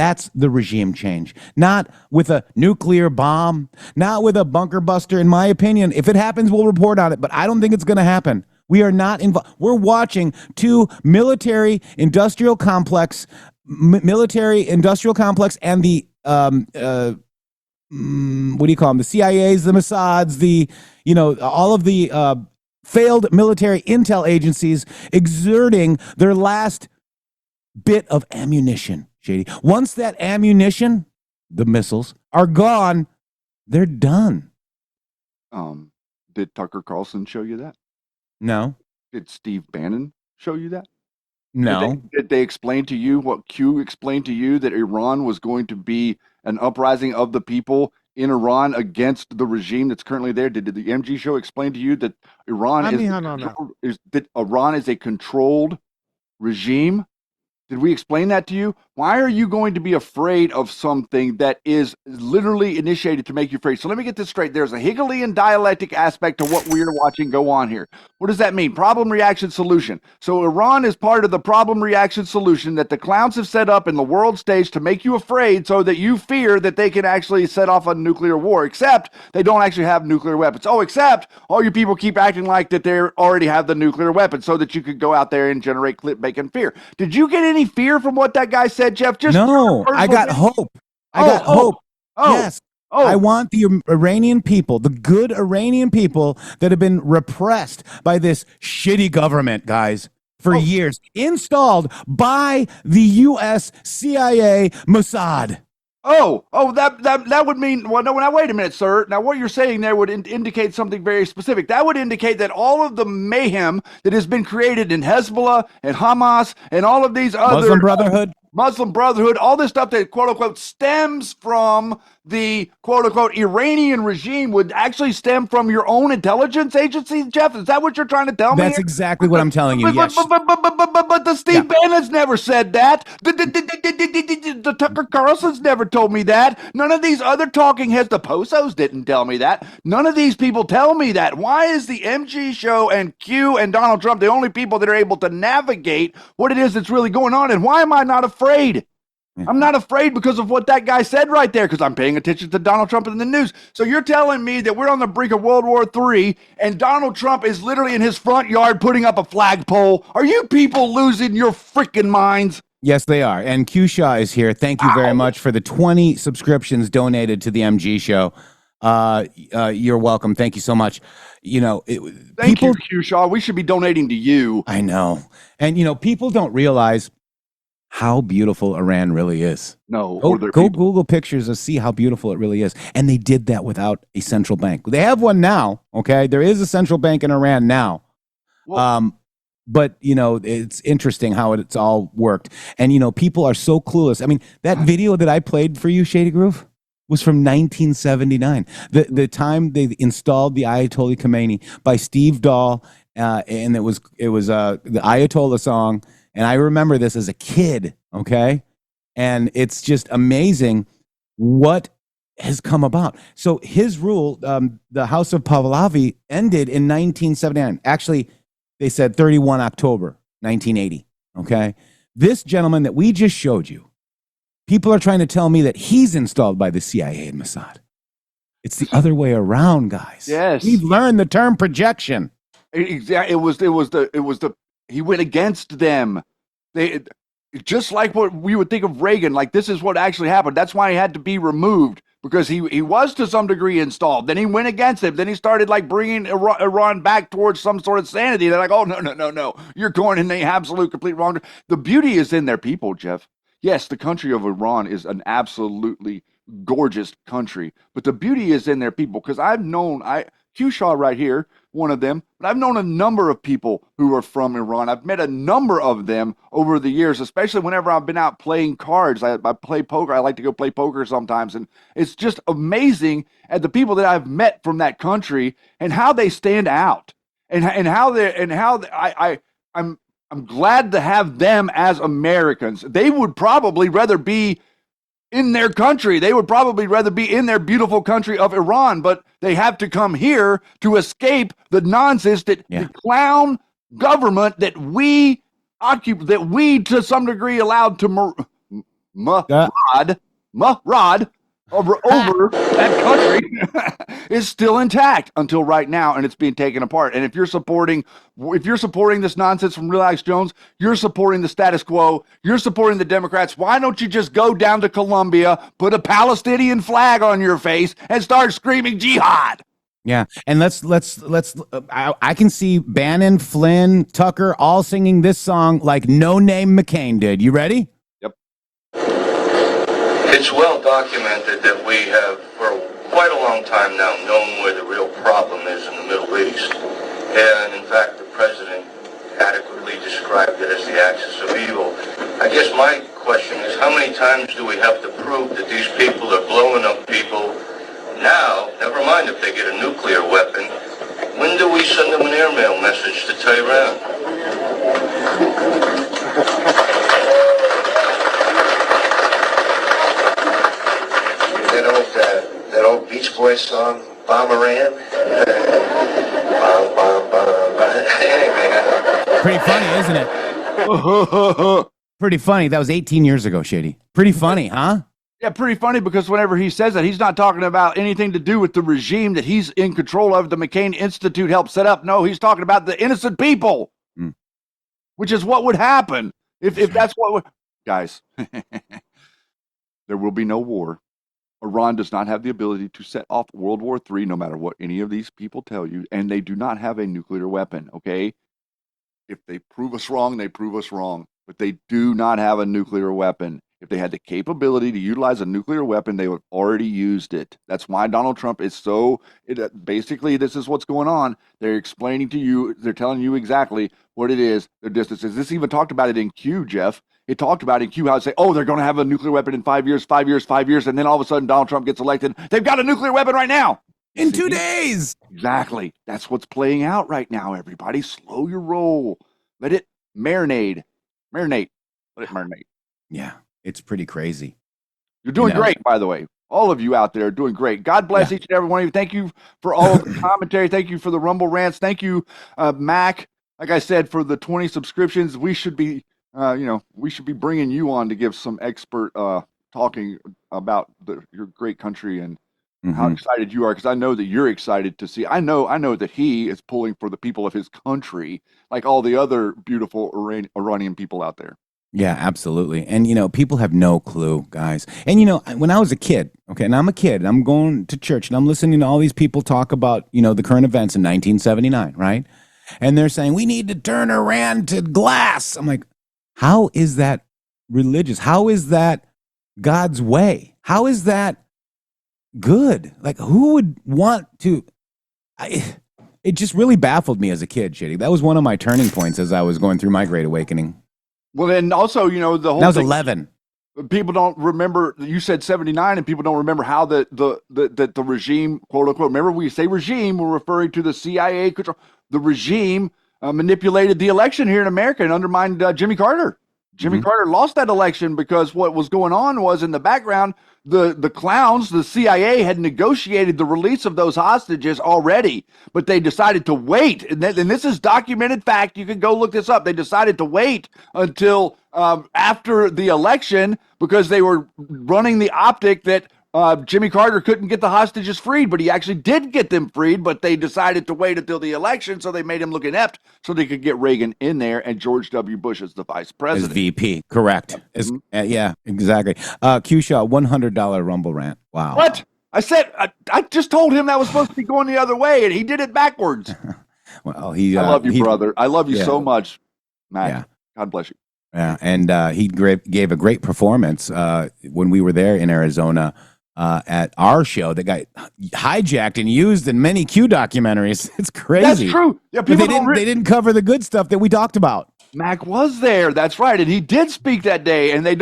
That's the regime change. Not with a nuclear bomb, not with a bunker buster, in my opinion. If it happens, we'll report on it, but I don't think it's going to happen. We are not involved. We're watching two military-industrial complex and the what do you call them? The CIAs, the Mossads, all of the failed military intel agencies exerting their last bit of ammunition, Shady. Once that ammunition, the missiles, are gone, they're done. Did Tucker Carlson show you that? No. Did Steve Bannon show you that? No. Did they explain to you what Q explained to you, that Iran was going to be an uprising of the people in Iran against the regime that's currently there? Did the MG show explain to you that Iran is a controlled regime? Did we explain that to you? Why are you going to be afraid of something that is literally initiated to make you afraid? So let me get this straight. There's a Hegelian dialectic aspect to what we're watching go on here. What does that mean? Problem, reaction, solution. So Iran is part of the problem, reaction, solution that the clowns have set up in the world stage to make you afraid, so that you fear that they can actually set off a nuclear war, except they don't actually have nuclear weapons. Oh, except all you people keep acting like that they already have the nuclear weapons, so that you could go out there and generate clickbait and fear. Did you get any fear from what that guy said, Jeff? No, I got hope. I got hope. Yes. I want the Iranian people, the good Iranian people that have been repressed by this shitty government, guys, for years, installed by the U.S. CIA Mossad. That would mean, well, no, now wait a minute, sir. Now what you're saying there would indicate something very specific. That would indicate that all of the mayhem that has been created in Hezbollah and Hamas and all of these other Muslim Brotherhood, all this stuff that quote unquote stems from the quote unquote Iranian regime would actually stem from your own intelligence agency, Jeff? Is that what you're trying to tell me? That's exactly what I'm telling you. Yes. But the Steve Bannon's never said that. The Tucker Carlson's never told me that. None of these other talking heads, the Posos didn't tell me that. None of these people tell me that. Why is the MG show and Q and Donald Trump the only people that are able to navigate what it is that's really going on? And why am I not afraid? I'm not afraid because of what that guy said right there, because I'm paying attention to Donald Trump in the news. So you're telling me that we're on the brink of World War III and Donald Trump is literally in his front yard putting up a flagpole? Are you people losing your freaking minds? Yes, they are. And Q Shaw is here. Thank you very much for the 20 subscriptions donated to the MG show. You're welcome. Thank you so much. Thank you, Q Shaw. We should be donating to you. I know. And people don't realize how beautiful Iran really is. No, go Google pictures and see how beautiful it really is. And they did that without a central bank. They have one now, okay? There is a central bank in Iran now. But, it's interesting how it's all worked. And, people are so clueless. I mean, that video that I played for you, Shady Groove, was from 1979. The time they installed the Ayatollah Khomeini by Steve Dahl, and it was the Ayatollah song. And I remember this as a kid, okay? And it's just amazing what has come about. So his rule, the House of Pahlavi, ended in 1979. Actually, they said 31 October 1980, okay? This gentleman that we just showed you, people are trying to tell me that he's installed by the CIA and Mossad. It's the other way around, guys. Yes. We've learned the term projection. Exactly. It was the he went against them. They just like what we would think of Reagan, like this is what actually happened. That's why he had to be removed, because he was to some degree installed. Then he went against him. Then he started like bringing Iran back towards some sort of sanity. They're like, oh, no. You're going in the absolute complete wrong. The beauty is in their people, Jeff. Yes, the country of Iran is an absolutely gorgeous country, but the beauty is in their people. Because I've known, Q-Shaw right here, one of them, but I've known a number of people who are from Iran. I've met a number of them over the years, especially whenever I've been out playing cards. I play poker. I like to go play poker sometimes, and it's just amazing at the people that I've met from that country and how they stand out, and I'm glad to have them as Americans. They would probably rather be in their country. They would probably rather be in their beautiful country of Iran, but they have to come here to escape the nonsense that the clown government that we occupy, that we to some degree allowed to rod over that country is still intact until right now, and it's being taken apart. And if you're supporting this nonsense from Real Alex Jones, you're supporting the status quo, you're supporting the Democrats. Why don't you just go down to Colombia, put a Palestinian flag on your face, and start screaming jihad? Yeah, and let's I can see Bannon, Flynn, Tucker all singing this song like No Name McCain did. You ready? It's well documented that we have, for quite a long time now, known where the real problem is in the Middle East. And in fact, the president adequately described it as the axis of evil. I guess my question is, how many times do we have to prove that these people are blowing up people now? Never mind if they get a nuclear weapon. When do we send them an airmail message to Tehran? That old Beach Boys song, Bomberan. Pretty funny, isn't it? Pretty funny. That was 18 years ago, Shady. Pretty funny, huh? Yeah, pretty funny, because whenever he says that, he's not talking about anything to do with the regime that he's in control of, the McCain Institute helped set up. No, he's talking about the innocent people, which is what would happen if that's what would... Guys, there will be no war. Iran does not have the ability to set off World War III, no matter what any of these people tell you, and they do not have a nuclear weapon, okay? If they prove us wrong, they prove us wrong, but they do not have a nuclear weapon. If they had the capability to utilize a nuclear weapon, they would have already used it. That's why Donald Trump is so... basically, this is what's going on. They're explaining to you, they're telling you exactly what it is, their distances. This even talked about it in Q, Jeff. It talked about in Q how they say, oh, they're going to have a nuclear weapon in 5 years, and then all of a sudden Donald Trump gets elected. They've got a nuclear weapon right now. In 2 days. Exactly. That's what's playing out right now, everybody. Slow your roll. Let it marinate. Let it marinate. Yeah, it's pretty crazy. You're doing great, by the way. All of you out there are doing great. God bless each and every one of you. Thank you for all of the commentary. Thank you for the Rumble rants. Thank you, Mac. Like I said, for the 20 subscriptions, we should be... we should be bringing you on to give some expert talking about your great country and how excited you are, because I know that you're excited to see. I know that he is pulling for the people of his country, like all the other beautiful Iranian people out there. Yeah, absolutely. And, people have no clue, guys. And, when I was a kid, okay, and I'm a kid, and I'm going to church, and I'm listening to all these people talk about, the current events in 1979, right? And they're saying, we need to turn Iran to glass. I'm like, how is that religious? How is that God's way? How is that good? Like, who would want to? It just really baffled me as a kid, Shitty. That was one of my turning points as I was going through my Great Awakening. Well, then also, the whole That was thing, 11. People don't remember. You said 79, and people don't remember how the regime, quote unquote. Remember, we say regime, we're referring to the CIA control. The regime manipulated the election here in America and undermined Jimmy Carter. Jimmy Carter lost that election because what was going on was in the background, the clowns, the CIA had negotiated the release of those hostages already, but they decided to wait. And this is documented fact. You can go look this up. They decided to wait until after the election because they were running the optic that Jimmy Carter couldn't get the hostages freed, but he actually did get them freed, but they decided to wait until the election, so they made him look inept so they could get Reagan in there and George W. Bush as the vice president. As VP, correct. Yeah, exactly. Q-Shaw, $100 Rumble rant. Wow. What? I said, I just told him that was supposed to be going the other way, and he did it backwards. Well, I love you, brother. I love you so much, Matt. Yeah. God bless you. Yeah, and he gave a great performance when we were there in Arizona. At our show that got hijacked and used in many Q documentaries. It's crazy. That's true. Yeah, but they didn't cover the good stuff that we talked about. Mac was there. That's right, and he did speak that day. And and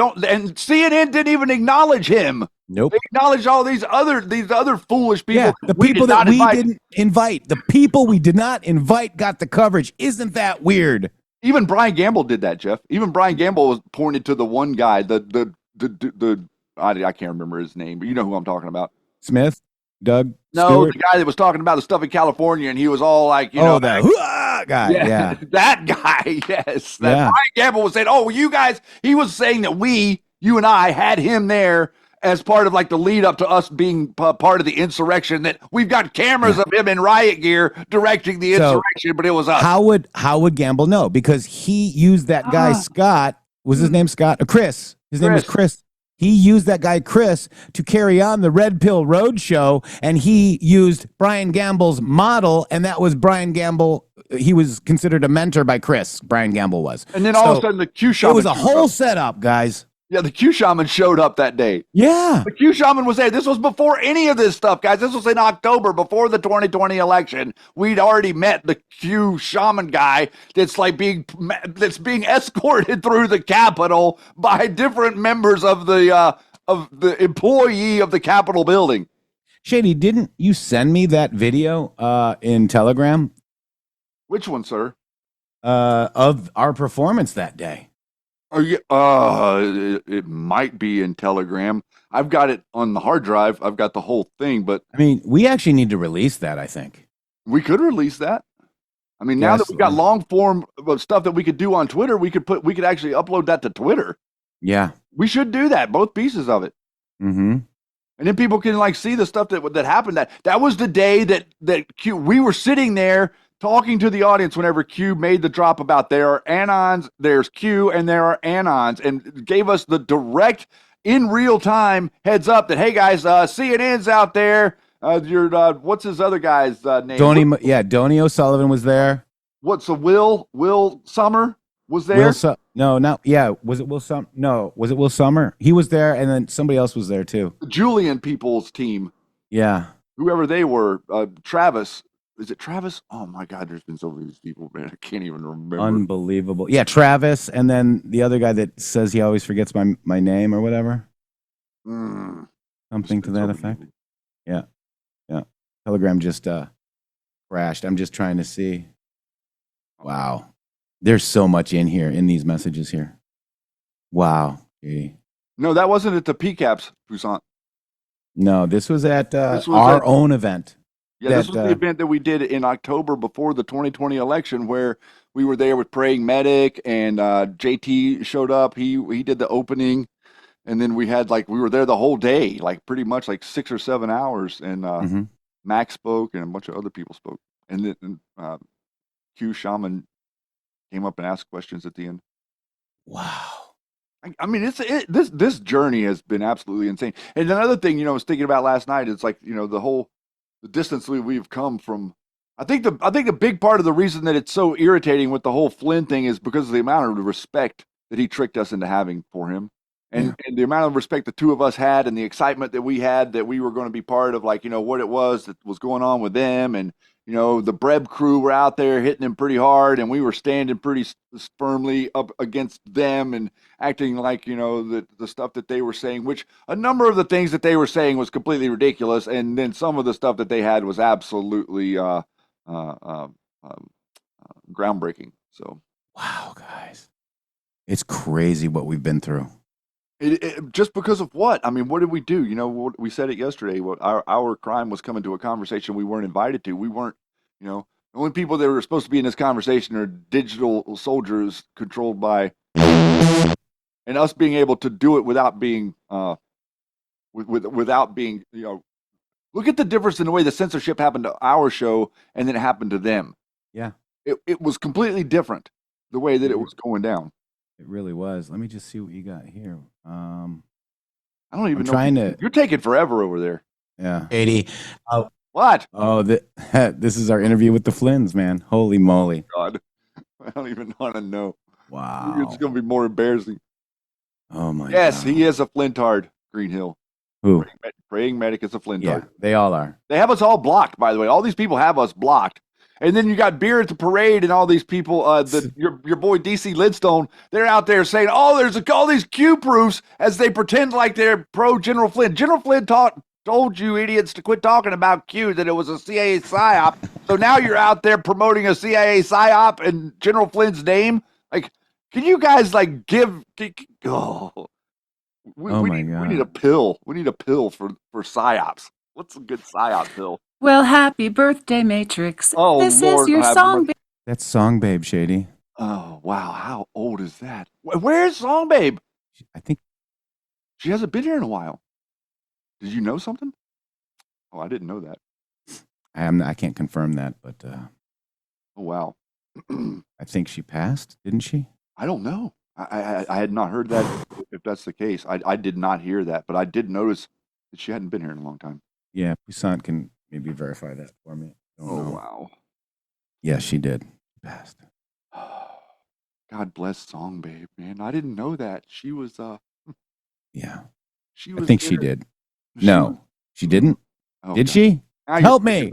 CNN didn't even acknowledge him. Nope. They acknowledged all these other foolish people. Yeah, the people that we didn't invite. The people we did not invite got the coverage. Isn't that weird? Even Brian Gamble did that, Jeff. Even Brian Gamble was pointed to the one guy, the I can't remember his name, but you know who I'm talking about. Smith? Doug? No, Stewart? the guy that was talking about the stuff in California, and he was all like, that guy. Yeah. That guy, yes. That Yeah. Brian Gamble was saying, oh, you guys, he was saying that you and I had him there as part of like the lead up to us being part of the insurrection, that we've got cameras of him in riot gear directing the insurrection, but it was us. How would Gamble know? Because he used that guy, Scott. Was his name Scott? Chris. His name was Chris. He used that guy, Chris, to carry on the Red Pill Road show, and he used Brian Gamble's model, and that was Brian Gamble. He was considered a mentor by Chris, Brian Gamble was. And then all of a sudden, the Q Shaman. It was a whole setup, guys. Yeah, the Q Shaman showed up that day. Yeah. The Q Shaman was there. This was before any of this stuff, guys. This was in October, before the 2020 election. We'd already met the Q Shaman guy that's being escorted through the Capitol by different members of the employee of the Capitol building. Shady, didn't you send me that video in Telegram? Which one, sir? Of our performance that day. Are you? It might be in Telegram. I've got it on the hard drive. I've got the whole thing, but I mean, we actually need to release that. I think we could release that. I mean, now that we've got long form of stuff that we could do on Twitter, we could actually upload that to Twitter. Yeah, we should do that. Both pieces of it. Mm-hmm. And then people can see the stuff that happened. That was the day that Q. We were sitting there talking to the audience whenever Q made the drop about there are anons, there's Q, and there are anons, and gave us the direct, in real time heads up that, hey guys, CNN's out there. What's his other guy's name? Donnie O'Sullivan was there. What's Will Summer was there? Was it Will Summer? No, was it Will Summer? He was there, and then somebody else was there too. The Julian people's team. Yeah. Whoever they were, Travis. Is it Travis? Oh my God, there's been so many people, man. I can't even remember. Unbelievable. Yeah, Travis, and then the other guy that says he always forgets my name or whatever. Something to that effect. Yeah. Yeah. Telegram just crashed. I'm just trying to see. Wow. There's so much in here, in these messages here. Wow. Gee. No, that wasn't at the PCAPs, Poussaint. No, this was at our own event. Yeah, this was the event that we did in October before the 2020 election, where we were there with Praying Medic, and JT showed up. He did the opening, and then we had we were there the whole day, pretty much 6 or 7 hours, and Max spoke, and a bunch of other people spoke, and then Q Shaman came up and asked questions at the end. Wow. I mean, this journey has been absolutely insane. And another thing, I was thinking about last night, it's the distance we've come from. I think the big part of the reason that it's so irritating with the whole Flynn thing is because of the amount of respect that he tricked us into having for him. And the amount of respect the two of us had and the excitement that we had that we were going to be part of, like, what it was that was going on with them. And, the Breb crew were out there hitting them pretty hard, and we were standing pretty firmly up against them and acting like, the stuff that they were saying, which a number of the things that they were saying was completely ridiculous. And then some of the stuff that they had was absolutely groundbreaking. So, wow, guys, it's crazy what we've been through. Just because of what? I mean, what did we do? We said it yesterday. Our crime was coming to a conversation we weren't invited to. We weren't, the only people that were supposed to be in this conversation are digital soldiers controlled by, and us being able to do it without being, without being, look at the difference in the way the censorship happened to our show and then it happened to them. Yeah. It was completely different the way that it was going down. It really was. Let me just see what you got here. I don't even know. You're taking forever over there. Yeah. 80. What? Oh, this is our interview with the Flynns, man. Holy moly. God. I don't even want to know. Wow. It's going to be more embarrassing. Oh, my God. Yes, he is a Flintard, Greenhill. Who? Praying medic is a Flintard. Yeah, they all are. They have us all blocked, by the way. All these people have us blocked. And then you got Beer at the Parade and all these people, your boy DC Lidstone, they're out there saying, there's all these Q proofs as they pretend like they're pro General Flynn. General Flynn told you idiots to quit talking about Q, that it was a CIA psyop. So now you're out there promoting a CIA psyop in General Flynn's name. Like, can you guys we my God. We need a pill. We need a pill for psyops. What's a good psyop pill? Well, happy birthday, Matrix. Oh, this Lord, is your song. That's Song Babe, Shady. Oh, wow. How old is that? Where's Song Babe? I think she hasn't been here in a while. Did you know something? Oh, I didn't know that. I can't confirm that, but oh, wow. I think she passed, didn't she? I don't know. I had not heard that, if that's the case. I did not hear that, but I did notice that she hadn't been here in a long time. Yeah, Poussaint can maybe verify that for me. Wow. Yeah, she did. She passed. God bless Song Babe, man. I didn't know that. She was yeah. She was I think she did. No, she didn't. Oh, did God. she? Help me.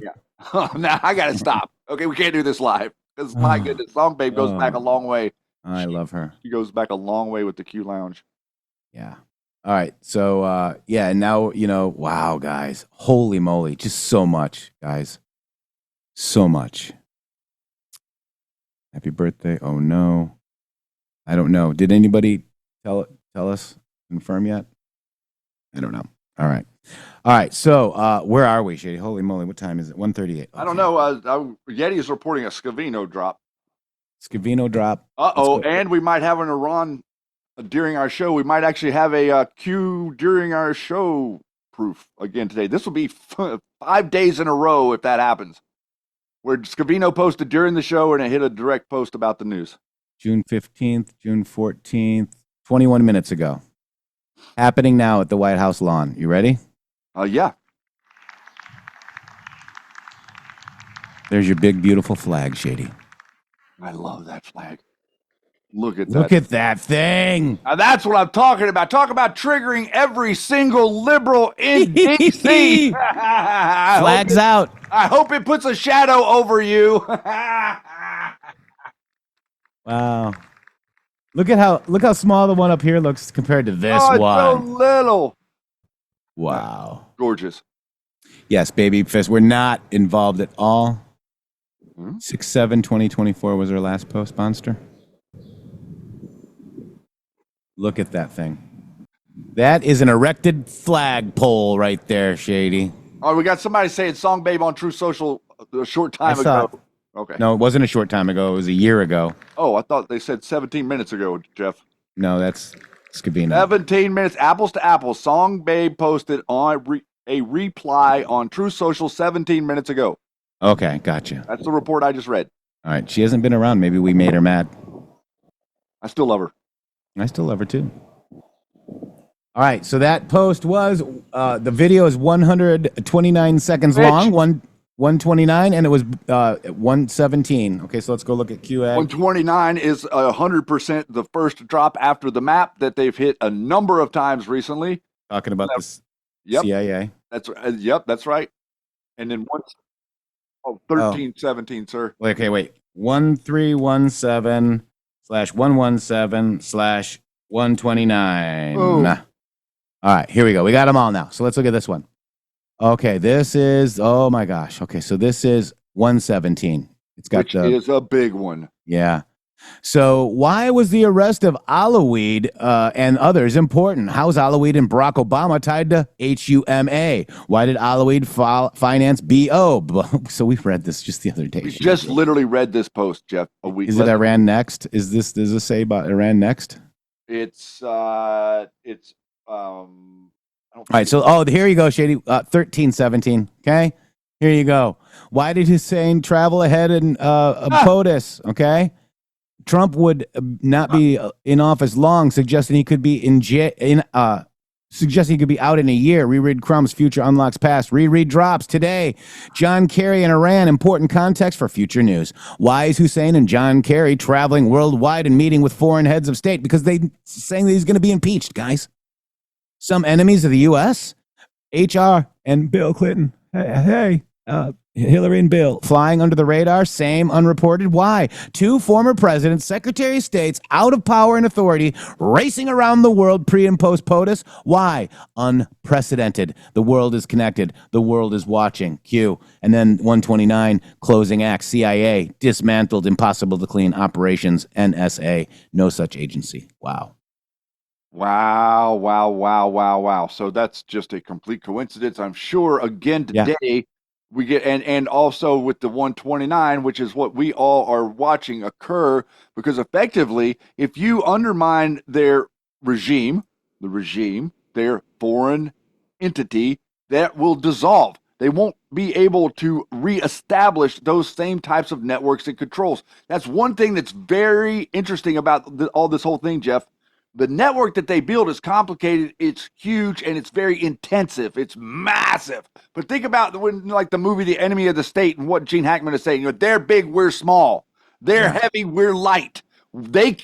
Now I gotta stop. Okay, we can't do this live. Because my goodness, Song Babe goes back a long way. I love her. She goes back a long way with the Q Lounge. Yeah. All right. So, and now, wow, guys. Holy moly. Just so much, guys. So much. Happy birthday. Oh, no. I don't know. Did anybody tell us, confirm yet? I don't know. All right. All right. So, where are we, Shady? Holy moly. What time is it? 1:38. Okay. I don't know. Yeti is reporting a Scavino drop. Scavino drop. Uh-oh. And we might have an Iran during our show. We might actually have a Q during our show proof again today. This will be 5 days in a row if that happens, where Scavino posted during the show and it hit a direct post about the news. June 15th, June 14th, 21 minutes ago. Happening now at the White House lawn. You ready? Yeah. There's your big, beautiful flag, Shady. I love that flag. Look at that. Look at that thing. Now that's what I'm talking about. Talk about triggering every single liberal in D.C. Flags out. I hope it puts a shadow over you. Wow. Look how small the one up here looks compared to this one. So little. Wow. Gorgeous. Yes, baby fist. We're not involved at all. 6/7/2024 was our last post, Monster. Look at that thing. That is an erected flagpole right there, Shady. All right, we got somebody saying Song Babe on True Social a short time ago. Okay. No, it wasn't a short time ago. It was a year ago. Oh, I thought they said 17 minutes ago, Jeff. No, that's Scavino. 17 minutes, apples to apples. Song Babe posted on a reply on True Social 17 minutes ago. Okay, gotcha. That's the report I just read. All right, she hasn't been around. Maybe we made her mad. I still love her. I still love her too. All right, so that post was the video is 129 seconds long. 129, and it was 117. Okay, so let's go look at QA. 129 is 100% the first drop after the map that they've hit a number of times recently. Talking about this Yep. CIA. That's that's right. And then 1317, sir. Wait, 1317/117/129. Boom. All right, here we go. We got them all now. So let's look at this one. Okay, this is, oh my gosh. Okay, so this is 117. It's got Which is a big one. Yeah. So why was the arrest of Alaweed and others important? How is Alaweed and Barack Obama tied to HUMA? Why did Alaweed finance BO? So we read this just the other day. We just literally read this post, Jeff, a week. Is it Iran next? Does this say about Iran next? It's all right. So here you go, Shady. 1317. Okay. Here you go. Why did Hussein travel ahead and POTUS? Okay. Trump would not be in office long, suggesting he could be suggesting he could be out in a year. Reread Crumb's Future Unlocks Past. Reread drops today. John Kerry and Iran, important context for future news. Why is Hussein and John Kerry traveling worldwide and meeting with foreign heads of state? Because they saying that he's going to be impeached, guys. Some enemies of the U.S., HR and Bill Clinton. Hey, Hillary and Bill flying under the radar, same unreported. Why? Two former presidents, Secretary of States, out of power and authority, racing around the world pre and post POTUS. Why? Unprecedented. The world is connected. The world is watching. Q. And then 129, closing act. CIA dismantled, impossible to clean operations. NSA, no such agency. Wow. Wow. So that's just a complete coincidence. I'm sure again today we get, and also with the 129, which is what we all are watching occur, because effectively, if you undermine their regime, their foreign entity, that will dissolve. They won't be able to reestablish those same types of networks and controls. That's one thing that's very interesting about all this whole thing, Jeff. The network that they build is complicated, it's huge, and it's very intensive. It's massive. But think about when, like the movie The Enemy of the State, and what Gene Hackman is saying. They're big, we're small. They're heavy, we're light. They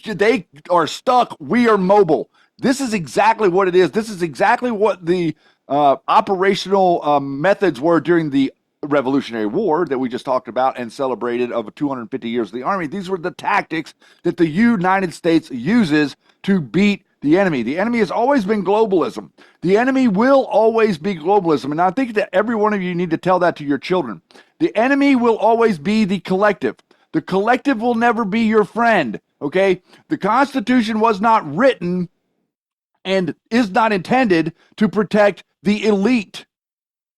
are stuck, we are mobile. This is exactly what it is. This is exactly what the operational methods were during the Revolutionary War that we just talked about and celebrated of 250 years of the Army. These were the tactics that the United States uses to beat the enemy. The enemy has always been globalism. The enemy will always be globalism. And I think that every one of you need to tell that to your children. The enemy will always be the collective. The collective will never be your friend, okay? The Constitution was not written and is not intended to protect the elite.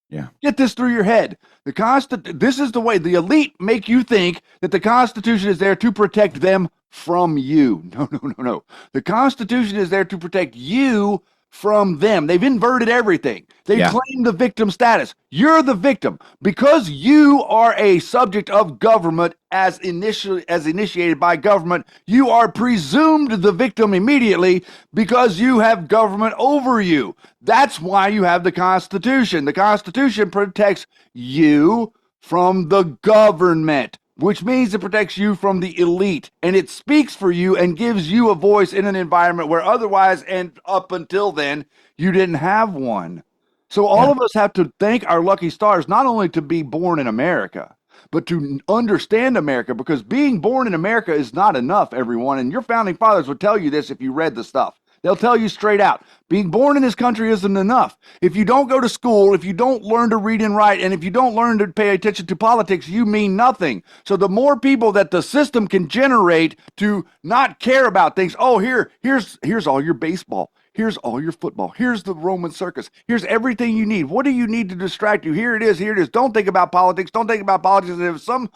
Yeah. Get this through your head. This is the way the elite make you think that the Constitution is there to protect them from you. No. The Constitution is there to protect you from them. They've inverted everything. They claim the victim status. You're the victim because you are a subject of government as initiated by government. You are presumed the victim immediately because you have government over you. That's why you have the Constitution. The Constitution protects you from the government, which means it protects you from the elite, and it speaks for you and gives you a voice in an environment where otherwise, and up until then, you didn't have one. So all of us have to thank our lucky stars, not only to be born in America, but to understand America, because being born in America is not enough, everyone. And your founding fathers would tell you this if you read the stuff. They'll tell you straight out, being born in this country isn't enough. If you don't go to school, if you don't learn to read and write, and if you don't learn to pay attention to politics, you mean nothing. So the more people that the system can generate to not care about things, here's all your baseball. Here's all your football. Here's the Roman circus. Here's everything you need. What do you need to distract you? Here it is. Here it is. Don't think about politics. Don't think about politics. And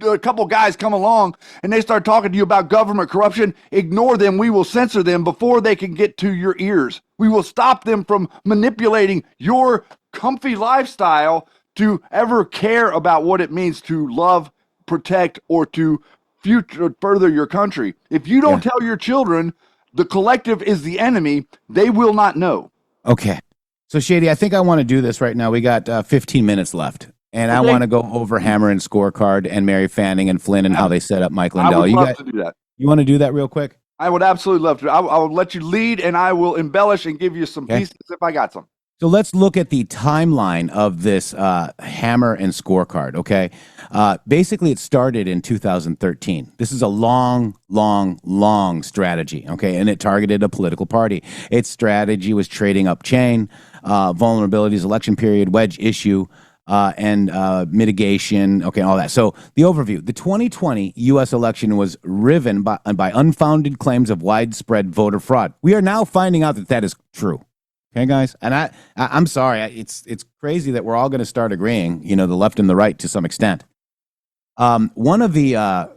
if a couple guys come along and they start talking to you about government corruption, ignore them. We will censor them before they can get to your ears. We will stop them from manipulating your comfy lifestyle to ever care about what it means to love, protect, or to further your country. If you don't tell your children the collective is the enemy, they will not know. Okay. So, Shady, I think I want to do this right now. We got 15 minutes left. And I want to go over Hammer and Scorecard and Mary Fanning and Flynn and how they set up Mike Lindell. I would love to do that. You want to do that real quick? I would absolutely love to. I will let you lead, and I will embellish and give you some pieces if I got some. So let's look at the timeline of this Hammer and Scorecard, okay? Basically, it started in 2013. This is a long strategy, okay? And it targeted a political party. Its strategy was trading up chain, vulnerabilities, election period, wedge issue, and mitigation, okay, all that. So the overview, the 2020 U.S. election was riven by unfounded claims of widespread voter fraud. We are now finding out that that is true. Okay, guys, and I'm sorry, it's crazy that we're all going to start agreeing, the left and the right to some extent. One of the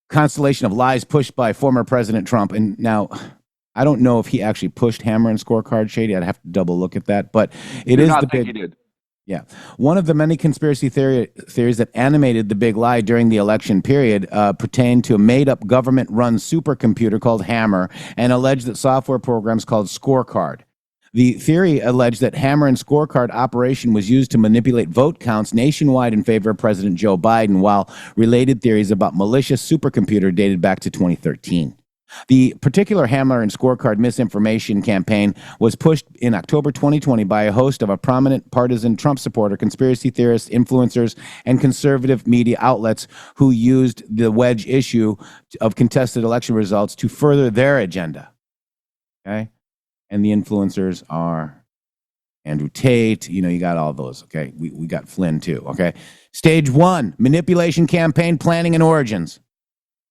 constellation of lies pushed by former President Trump, and now I don't know if he actually pushed Hammer and Scorecard, Shady. I'd have to double look at that, but it is the big. He did. Yeah, one of the many conspiracy theories that animated the big lie during the election period pertained to a made-up government-run supercomputer called Hammer, and alleged that software programs called Scorecard. The theory alleged that Hammer and Scorecard operation was used to manipulate vote counts nationwide in favor of President Joe Biden, while related theories about malicious supercomputer dated back to 2013. The particular Hammer and Scorecard misinformation campaign was pushed in October 2020 by a host of a prominent partisan Trump supporter, conspiracy theorists, influencers, and conservative media outlets who used the wedge issue of contested election results to further their agenda. Okay? And the influencers are Andrew Tate. You got all those. Okay. We got Flynn too. Okay. Stage 1, manipulation campaign planning and origins.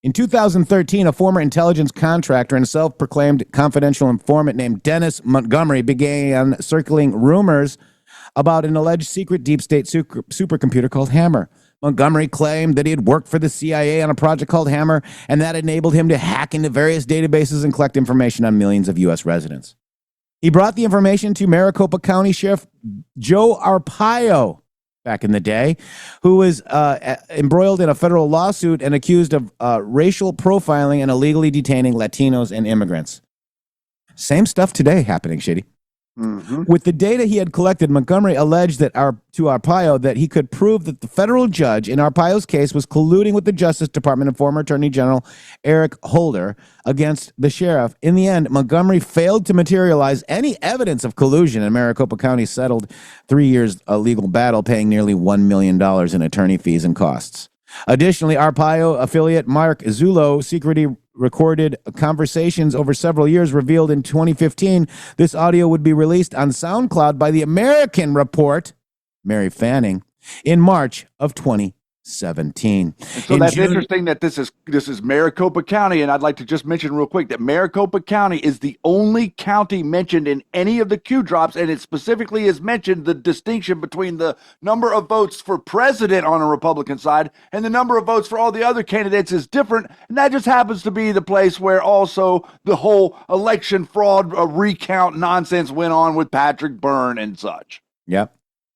In 2013, a former intelligence contractor and self-proclaimed confidential informant named Dennis Montgomery began circling rumors about an alleged secret deep state supercomputer called Hammer. Montgomery claimed that he had worked for the CIA on a project called Hammer, and that enabled him to hack into various databases and collect information on millions of U.S. residents. He brought the information to Maricopa County Sheriff Joe Arpaio back in the day, who was embroiled in a federal lawsuit and accused of racial profiling and illegally detaining Latinos and immigrants. Same stuff today happening, Shady. Mm-hmm. With the data he had collected, Montgomery alleged to Arpaio that he could prove that the federal judge in Arpaio's case was colluding with the Justice Department and former Attorney General Eric Holder against the sheriff. In the end, Montgomery failed to materialize any evidence of collusion, and Maricopa County settled 3 years a legal battle, paying nearly $1 million in attorney fees and costs. Additionally, Arpaio affiliate Mark Zullo secretly recorded conversations over several years, revealed in 2015. This audio would be released on SoundCloud by the American Report, Mary Fanning, in March of 2017. So that's interesting that this is Maricopa County, and I'd like to just mention real quick that Maricopa County is the only county mentioned in any of the Q drops, and it specifically is mentioned the distinction between the number of votes for president on a Republican side and the number of votes for all the other candidates is different, and that just happens to be the place where also the whole election fraud recount nonsense went on with Patrick Byrne and such. Yep.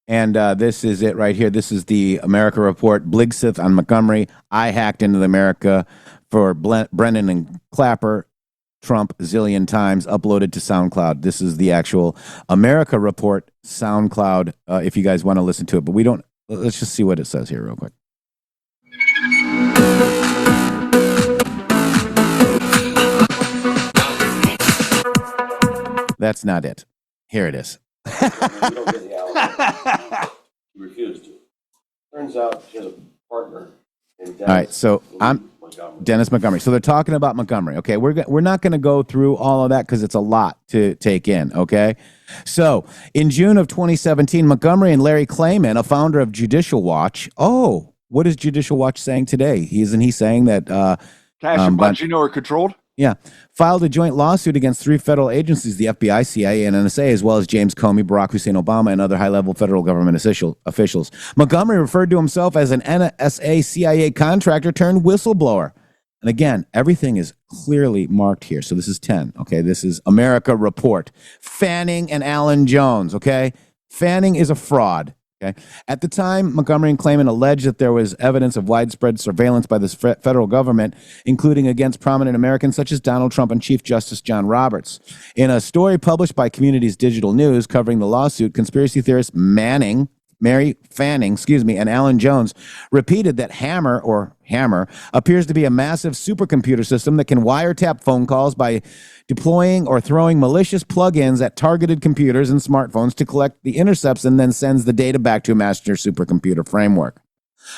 And this is it right here. This is the America Report, Bligsith on Montgomery. I hacked into the America for Brennan and Clapper, Trump zillion times, uploaded to SoundCloud. This is the actual America Report SoundCloud, if you guys want to listen to it. But let's just see what it says here real quick. That's not it. Here it is. He refused to. Turns out she has a partner in Dennis. All right, so I'm Dennis Montgomery. So they're talking about Montgomery. Okay, we're not going to go through all of that because it's a lot to take in. Okay, so in June of 2017, Montgomery and Larry Klayman, a founder of Judicial Watch. Oh, what is Judicial Watch saying today? Isn't he saying that cash and Bongino are controlled? Yeah, filed a joint lawsuit against 3 federal agencies, the FBI, CIA, and NSA, as well as James Comey, Barack Hussein Obama, and other high-level federal government officials. Montgomery referred to himself as an NSA CIA contractor turned whistleblower. And again, everything is clearly marked here. So this is 10, okay? This is America Report. Fanning and Alan Jones, okay? Fanning is a fraud. Okay. At the time, Montgomery and Klayman alleged that there was evidence of widespread surveillance by the federal government, including against prominent Americans such as Donald Trump and Chief Justice John Roberts. In a story published by Community's Digital News covering the lawsuit, conspiracy theorist Fanning Mary Fanning, and Alan Jones repeated that Hammer appears to be a massive supercomputer system that can wiretap phone calls by deploying or throwing malicious plugins at targeted computers and smartphones to collect the intercepts and then sends the data back to a master supercomputer framework.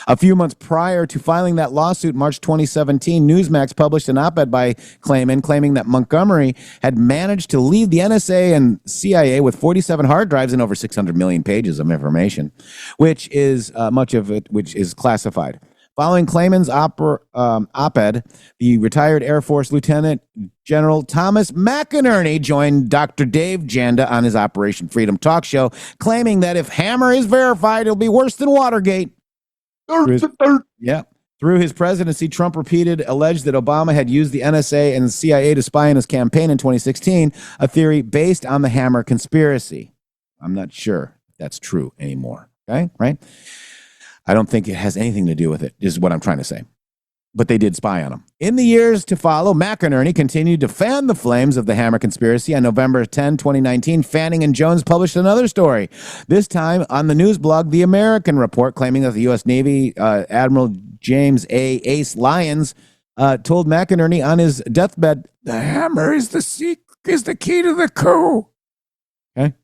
A few months prior to filing that lawsuit, March 2017, Newsmax published an op-ed by claiming that Montgomery had managed to leave the NSA and CIA with 47 hard drives and over 600 million pages of information, which is much of it which is classified. Following Clayman's op-ed, the retired Air Force Lieutenant General Thomas McInerney joined Dr. Dave Janda on his Operation Freedom talk show, claiming that if Hammer is verified, it'll be worse than Watergate. Through his presidency, Trump alleged that Obama had used the NSA and CIA to spy on his campaign in 2016, a theory based on the Hammer conspiracy. I'm not sure that's true anymore. Okay, right? I don't think it has anything to do with it, is what I'm trying to say. But they did spy on him. In the years to follow, McInerney continued to fan the flames of the Hammer conspiracy. On November 10, 2019, Fanning and Jones published another story, this time on the news blog The American Report, claiming that the U.S. Navy Admiral James A. Ace Lyons told McInerney on his deathbed, "The Hammer is the key to the coup." Okay.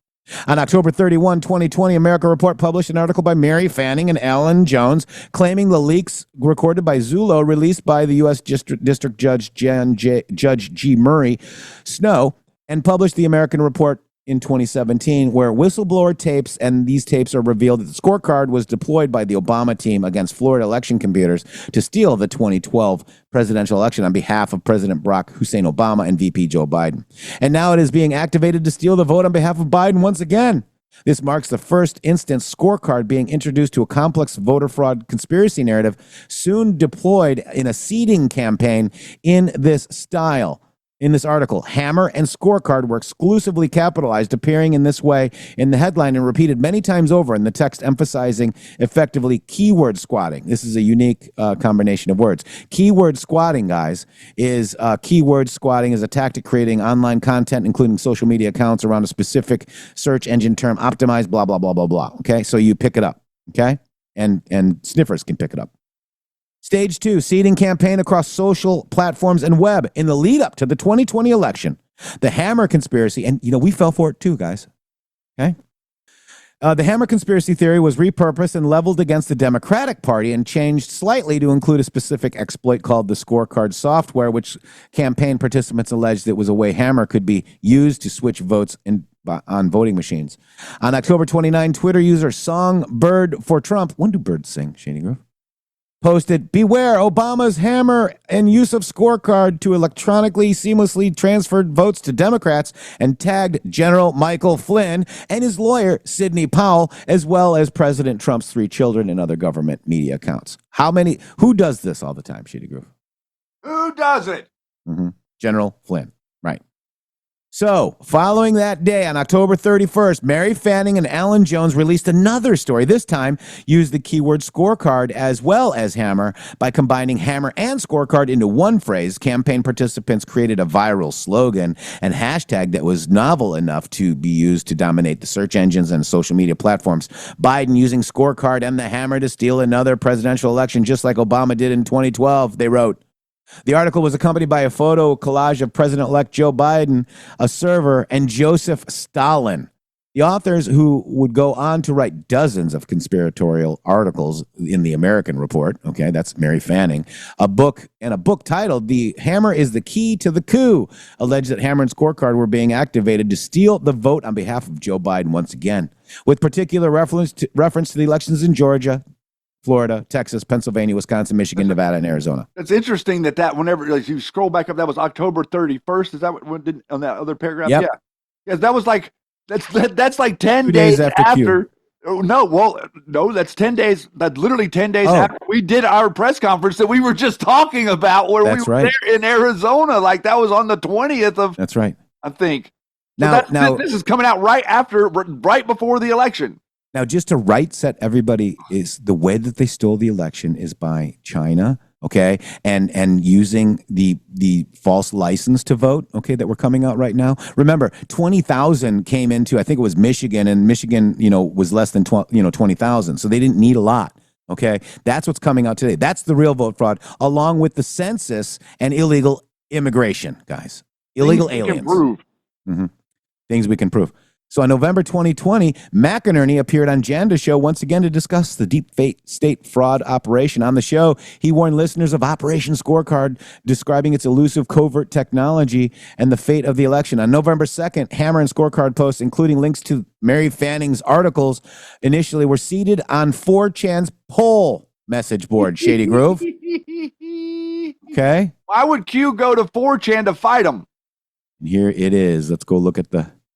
On October 31, 2020, American Report published an article by Mary Fanning and Alan Jones claiming the leaks recorded by Zulo released by the U.S. District Judge Judge G. Murray Snow and published the American Report in 2017, where whistleblower tapes, and these tapes are revealed that the scorecard was deployed by the Obama team against Florida election computers to steal the 2012 presidential election on behalf of President Barack Hussein Obama and VP Joe Biden. And now it is being activated to steal the vote on behalf of Biden once again. This marks the first instance scorecard being introduced to a complex voter fraud conspiracy narrative, soon deployed in a seeding campaign in this style. In this article, Hammer and Scorecard were exclusively capitalized, appearing in this way in the headline and repeated many times over in the text, emphasizing effectively keyword squatting. This is a unique combination of words. Keyword squatting, guys, is keyword squatting is a tactic creating online content, including social media accounts, around a specific search engine term, optimized, blah, blah, blah, blah, blah. Okay, so you pick it up, okay? And sniffers can pick it up. Stage 2, seeding campaign across social platforms and web in the lead up to the 2020 election. The Hammer conspiracy, and we fell for it too, guys. Okay? The Hammer conspiracy theory was repurposed and leveled against the Democratic Party and changed slightly to include a specific exploit called the Scorecard software, which campaign participants alleged it was a way Hammer could be used to switch votes on voting machines. On October 29, Twitter user Songbird for Trump, when do birds sing, Shady Grove? Posted, "Beware Obama's Hammer and use of Scorecard to electronically seamlessly transferred votes to Democrats," and tagged General Michael Flynn and his lawyer, Sidney Powell, as well as President Trump's 3 children and other government media accounts. Who does this all the time, Shady Groove? Who does it? General Flynn, right. So, following that day, on October 31st, Mary Fanning and Alan Jones released another story. This time, used the keyword scorecard as well as Hammer. By combining Hammer and scorecard into one phrase, campaign participants created a viral slogan and hashtag that was novel enough to be used to dominate the search engines and social media platforms. Biden using scorecard and the Hammer to steal another presidential election, just like Obama did in 2012, they wrote. The article was accompanied by a photo collage of President-elect Joe Biden, a server, and Joseph Stalin. The authors, who would go on to write dozens of conspiratorial articles in the American Report, okay, that's Mary Fanning, a book titled "The Hammer is the Key to the Coup," alleged that Hammer and Scorecard were being activated to steal the vote on behalf of Joe Biden once again, with particular reference to the elections in Georgia, Florida, Texas, Pennsylvania, Wisconsin, Michigan, Nevada, and Arizona. It's interesting that whenever you scroll back up, that was October 31st. Is that what did on that other paragraph? Yep. Yeah. Yes, that was like that's like 10 2 days after. Q. Oh, no, that's 10 days. That's literally 10 days after we did our press conference that we were just talking about, where we were there in Arizona. Like that was on the 20th of. That's right. I think. So now this is coming out right before the election. Now, just to set everybody, is the way that they stole the election is by China, okay, and using the false license to vote, okay, that were coming out right now. Remember, 20,000 came into, I think it was Michigan, and Michigan, was less than 20,000, so they didn't need a lot. Okay, that's what's coming out today. That's the real vote fraud, along with the census and illegal immigration, guys. Illegal aliens. Things we can prove. So on November 2020, McInerney appeared on Janda's show once again to discuss the deep state fraud operation. On the show, he warned listeners of Operation Scorecard, describing its elusive covert technology and the fate of the election. On November 2nd, Hammer and Scorecard posts, including links to Mary Fanning's articles, initially were seeded on 4chan's poll message board, Shady Grove. Okay. Why would Q go to 4chan to fight him? Here it is. Let's go look at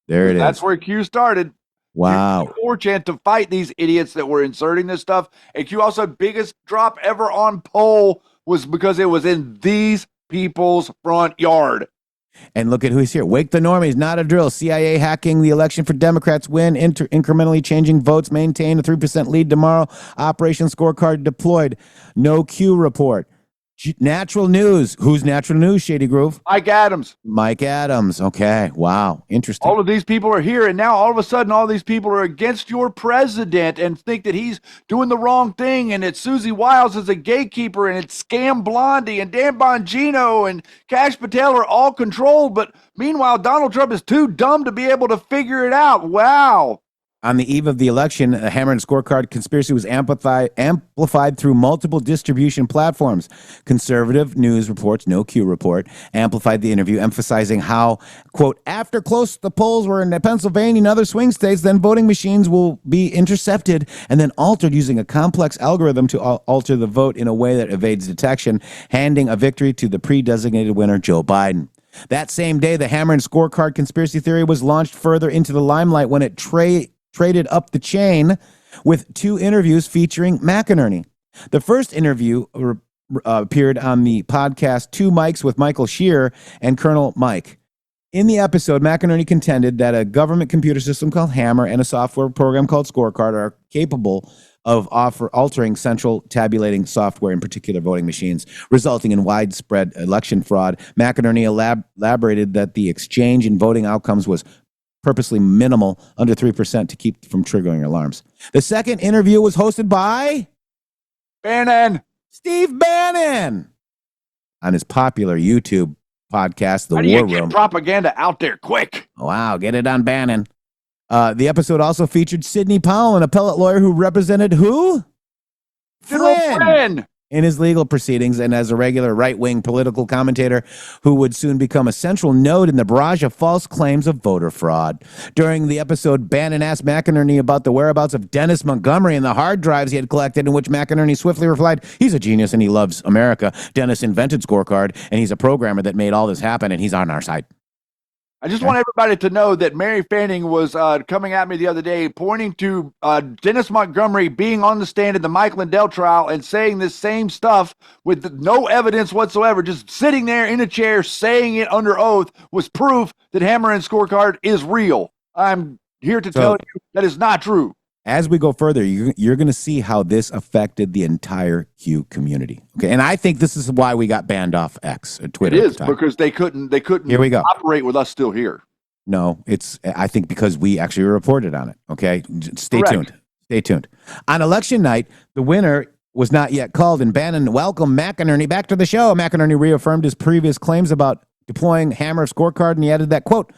there it is. That's where Q started. Wow. 4chan to fight these idiots that were inserting this stuff. And Q also, biggest drop ever on poll was because it was in these people's front yard. And look at who's here. Wake the normies, not a drill. CIA hacking the election for Democrats win, incrementally changing votes, maintain a 3% lead tomorrow. Operation Scorecard deployed. No Q report. Natural news. Who's natural news, Shady Grove? Mike Adams. Mike Adams. Okay. Wow. Interesting. All of these people are here, and now all of a sudden all these people are against your president and think that he's doing the wrong thing, and that Susie Wiles is a gatekeeper, and it's Scam Blondie and Dan Bongino and Kash Patel are all controlled, but meanwhile Donald Trump is too dumb to be able to figure it out. Wow. On the eve of the election, a Hammer and Scorecard conspiracy was amplified through multiple distribution platforms. Conservative news reports, no Q report, amplified the interview, emphasizing how, quote, after close the polls were in Pennsylvania and other swing states, then voting machines will be intercepted and then altered using a complex algorithm to alter the vote in a way that evades detection, handing a victory to the pre-designated winner, Joe Biden. That same day, the Hammer and Scorecard conspiracy theory was launched further into the limelight when it traded up the chain with 2 interviews featuring McInerney. The first interview appeared on the podcast Two Mics with Michael Shear and Colonel Mike. In the episode, McInerney contended that a government computer system called Hammer and a software program called Scorecard are capable of altering central tabulating software, in particular voting machines, resulting in widespread election fraud. McInerney elaborated that the exchange in voting outcomes was purposely minimal, under 3%, to keep from triggering alarms. The second interview was hosted by Steve Bannon, on his popular YouTube podcast, The How War do you Room. get propaganda out there quick? Wow, get it on Bannon. The episode also featured Sidney Powell, an appellate lawyer who represented who? Flynn. In his legal proceedings, and as a regular right-wing political commentator who would soon become a central node in the barrage of false claims of voter fraud. During the episode, Bannon asked McInerney about the whereabouts of Dennis Montgomery and the hard drives he had collected, in which McInerney swiftly replied, he's a genius and he loves America. Dennis invented Scorecard, and he's a programmer that made all this happen, and he's on our side. I just want everybody to know that Mary Fanning was coming at me the other day, pointing to Dennis Montgomery being on the stand in the Mike Lindell trial and saying this same stuff with no evidence whatsoever, just sitting there in a chair saying it under oath was proof that Hammer and Scorecard is real. I'm here to tell you that is not true. As we go further, you're going to see how this affected the entire Q community. Okay, and I think this is why we got banned off X or Twitter. It is because they couldn't Here we go. operate with us still here. No, I think because we actually reported on it. Okay, stay tuned. Stay tuned. On election night, the winner was not yet called, and Bannon welcomed McInerney back to the show. McInerney reaffirmed his previous claims about deploying Hammer Scorecard, and he added that, quote,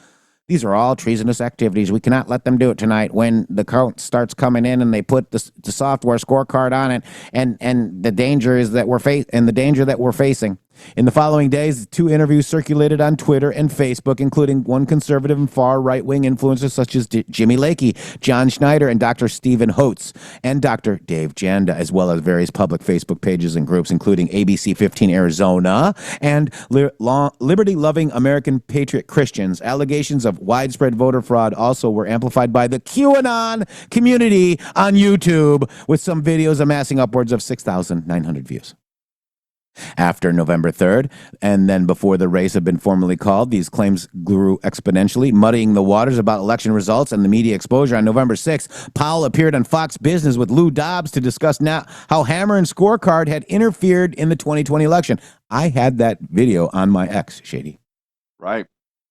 these are all treasonous activities. We cannot let them do it tonight. When the count starts coming in and they put the software Scorecard on it, and the danger is that we're facing. In the following days, 2 interviews circulated on Twitter and Facebook, including one conservative and far right-wing influencers such as Jimmy Lakey, John Schneider, and Dr. Stephen Holtz, and Dr. Dave Janda, as well as various public Facebook pages and groups, including ABC 15 Arizona and liberty-loving American Patriot Christians. Allegations of widespread voter fraud also were amplified by the QAnon community on YouTube, with some videos amassing upwards of 6,900 views. After November 3rd, and then before the race had been formally called, these claims grew exponentially, muddying the waters about election results and the media exposure. On November 6th, Powell appeared on Fox Business with Lou Dobbs to discuss now how Hammer and Scorecard had interfered in the 2020 election. I had that video on my X, Shady. Right.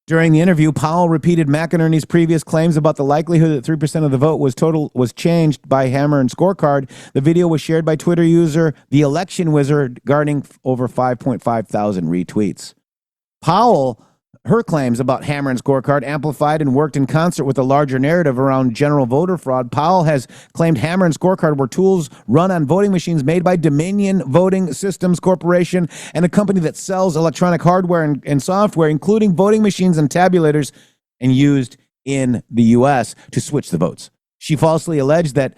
During the interview, Powell repeated McInerney's previous claims about the likelihood that 3% of the vote was changed by Hammer and Scorecard. The video was shared by Twitter user The Election Wizard, garnering over 5.5 thousand retweets. Powell, her claims about Hammer and Scorecard amplified and worked in concert with a larger narrative around general voter fraud. Powell has claimed Hammer and Scorecard were tools run on voting machines made by Dominion Voting Systems Corporation, and a company that sells electronic hardware and software, including voting machines and tabulators, and used in the U.S. to switch the votes. She falsely alleged that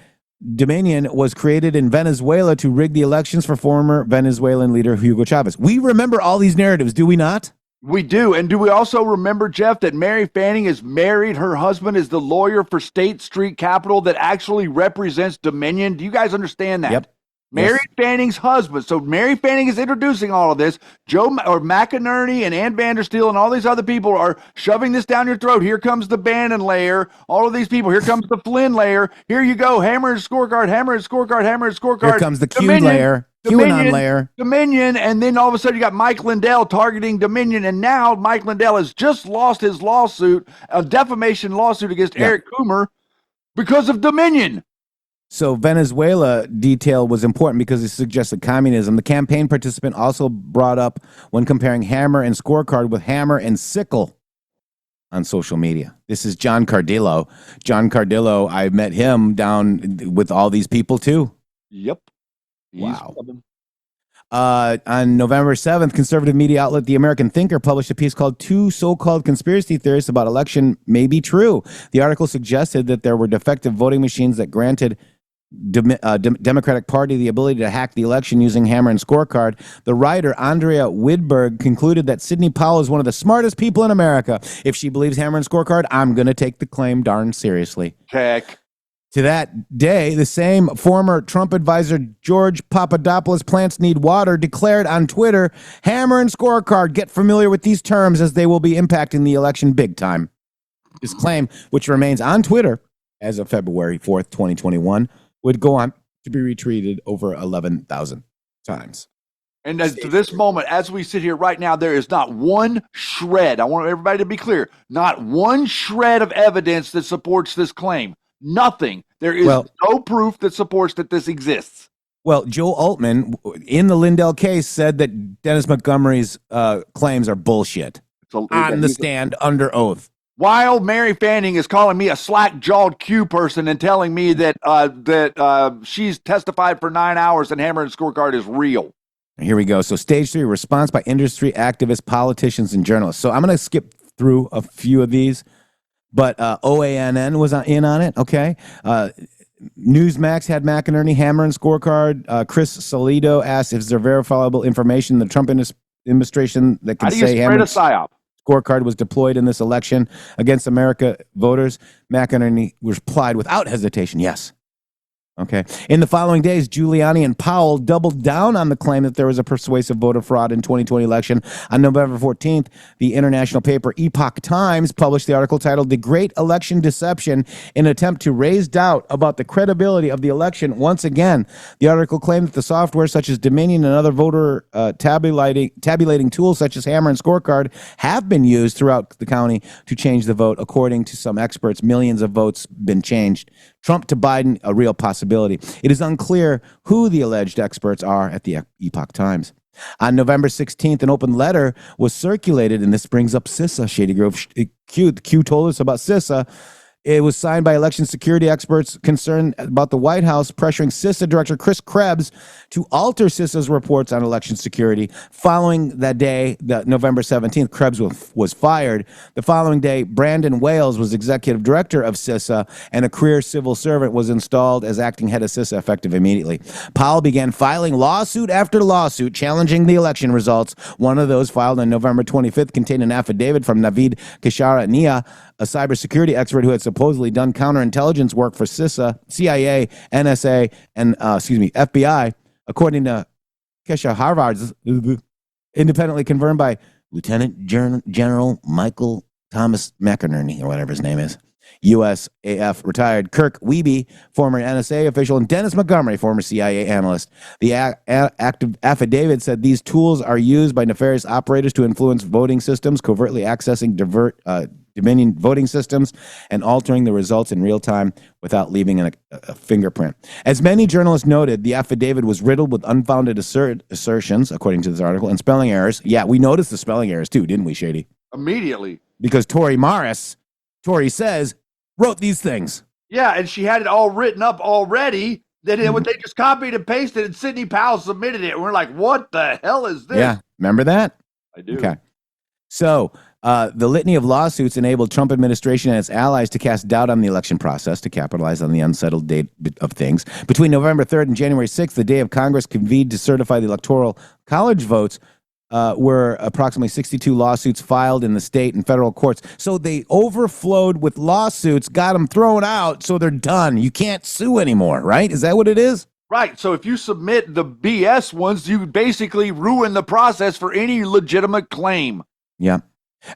Dominion was created in Venezuela to rig the elections for former Venezuelan leader Hugo Chavez. We remember all these narratives, do we not? We do. And do we also remember, Jeff, that Mary Fanning is married? Her husband is the lawyer for State Street Capital that actually represents Dominion. Do you guys understand that? Yep. Mary Fanning's husband. So Mary Fanning is introducing all of this. McInerney and Ann Vandersteel and all these other people are shoving this down your throat. Here comes the Bannon layer. All of these people. Here comes the Flynn layer. Here you go. Hammer and Scorecard, Hammer and Scorecard, Hammer and Scorecard. Here comes the Q layer. QAnon layer. Dominion, and then all of a sudden you got Mike Lindell targeting Dominion, and now Mike Lindell has just lost his lawsuit, a defamation lawsuit against Eric Coomer because of Dominion. So Venezuela detail was important because it suggested communism. The campaign participant also brought up when comparing Hammer and Scorecard with Hammer and Sickle on social media. This is John Cardillo. John Cardillo, I met him down with all these people too. Yep. Wow. On November 7th, conservative media outlet The American Thinker published a piece called Two So-Called Conspiracy Theories About Election May Be True. The article suggested that there were defective voting machines that granted Democratic Party the ability to hack the election using Hammer and Scorecard. The writer, Andrea Widberg, concluded that Sidney Powell is one of the smartest people in America. If she believes Hammer and Scorecard, I'm going to take the claim darn seriously. Heck. To that day, the same former Trump advisor George Papadopoulos, plants need water, declared on Twitter, Hammer and Scorecard, get familiar with these terms as they will be impacting the election big time. This claim, which remains on Twitter as of February 4th, 2021, would go on to be retweeted over 11,000 times. And to this moment, as we sit here right now, there is not one shred, I want everybody to be clear, not one shred of evidence that supports this claim. Nothing. There is no proof that supports that this exists. Well, Joe Altman, in the Lindell case, said that Dennis Montgomery's claims are bullshit on the stand under oath. While Mary Fanning is calling me a slack-jawed Q person and telling me that she's testified for 9 hours and Hammer and Scorecard is real. Here we go. So stage 3, response by industry activists, politicians, and journalists. So I'm going to skip through a few of these. But OANN was in on it, okay? Newsmax had McInerney, Hammer and Scorecard. Chris Salido asked if there verifiable information in the Trump administration that can say Hammer and Scorecard was deployed in this election against America voters. McInerney replied without hesitation, yes. Okay. In the following days, Giuliani and Powell doubled down on the claim that there was a persuasive voter fraud in 2020 election. On November 14th, the international paper Epoch Times published the article titled The Great Election Deception in an attempt to raise doubt about the credibility of the election once again. The article claimed that the software such as Dominion and other voter tabulating tools such as Hammer and Scorecard have been used throughout the county to change the vote. According to some experts, millions of votes been changed. Trump to Biden, a real possibility. It is unclear who the alleged experts are at the Epoch Times. On November 16th, an open letter was circulated, and this brings up CISA, Shady Grove. Q told us about CISA. It was signed by election security experts concerned about the White House pressuring CISA Director Chris Krebs to alter CISA's reports on election security. Following that day, November 17th, Krebs was fired. The following day, Brandon Wales was executive director of CISA, and a career civil servant was installed as acting head of CISA effective immediately. Powell began filing lawsuit after lawsuit challenging the election results. One of those filed on November 25th contained an affidavit from Navid Kashara-Nia, a cybersecurity expert who had supposedly done counterintelligence work for CISA, CIA, NSA, and FBI. According to Kesha Harvard's independently confirmed by Lieutenant General Michael Thomas McInerney, or whatever his name is, USAF retired Kirk Wiebe, former NSA official, and Dennis Montgomery, former CIA analyst. The active affidavit said these tools are used by nefarious operators to influence voting systems, covertly accessing Dominion voting systems, and altering the results in real time without leaving a fingerprint. As many journalists noted, the affidavit was riddled with unfounded assertions, according to this article, and spelling errors. Yeah, we noticed the spelling errors too, didn't we, Shady? Immediately. Because Tori says, wrote these things. Yeah, and she had it all written up already. Then they just copied and pasted, and Sidney Powell submitted it. And we're like, what the hell is this? Yeah, remember that? I do. Okay. So the litany of lawsuits enabled Trump administration and its allies to cast doubt on the election process to capitalize on the unsettled date of things. Between November 3rd and January 6th, the day of Congress convened to certify the Electoral College votes, were approximately 62 lawsuits filed in the state and federal courts. So they overflowed with lawsuits, got them thrown out, so they're done. You can't sue anymore, right? Is that what it is? Right. So if you submit the BS ones, you basically ruin the process for any legitimate claim. Yeah.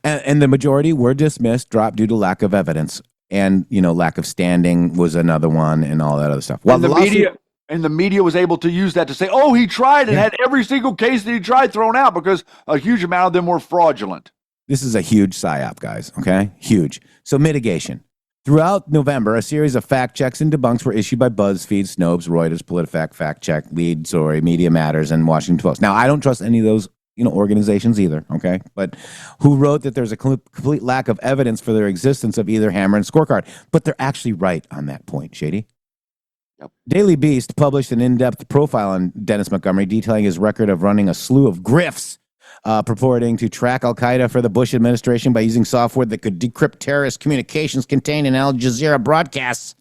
And the majority were dismissed, dropped due to lack of evidence. And, lack of standing was another one and all that other stuff. Well, the media was able to use that to say, oh, he tried and had every single case that he tried thrown out because a huge amount of them were fraudulent. This is a huge psyop, guys, okay? Huge. So mitigation. Throughout November, a series of fact checks and debunks were issued by BuzzFeed, Snopes, Reuters, PolitiFact, Fact Check, Lead, Story, Media Matters, and Washington Post. Now, I don't trust any of those organizations either, okay? But who wrote that there's a complete lack of evidence for their existence of either Hammer and Scorecard. But they're actually right on that point, Shady. Yep. Daily Beast published an in-depth profile on Dennis Montgomery, detailing his record of running a slew of grifts, purporting to track Al-Qaeda for the Bush administration by using software that could decrypt terrorist communications contained in Al Jazeera broadcasts,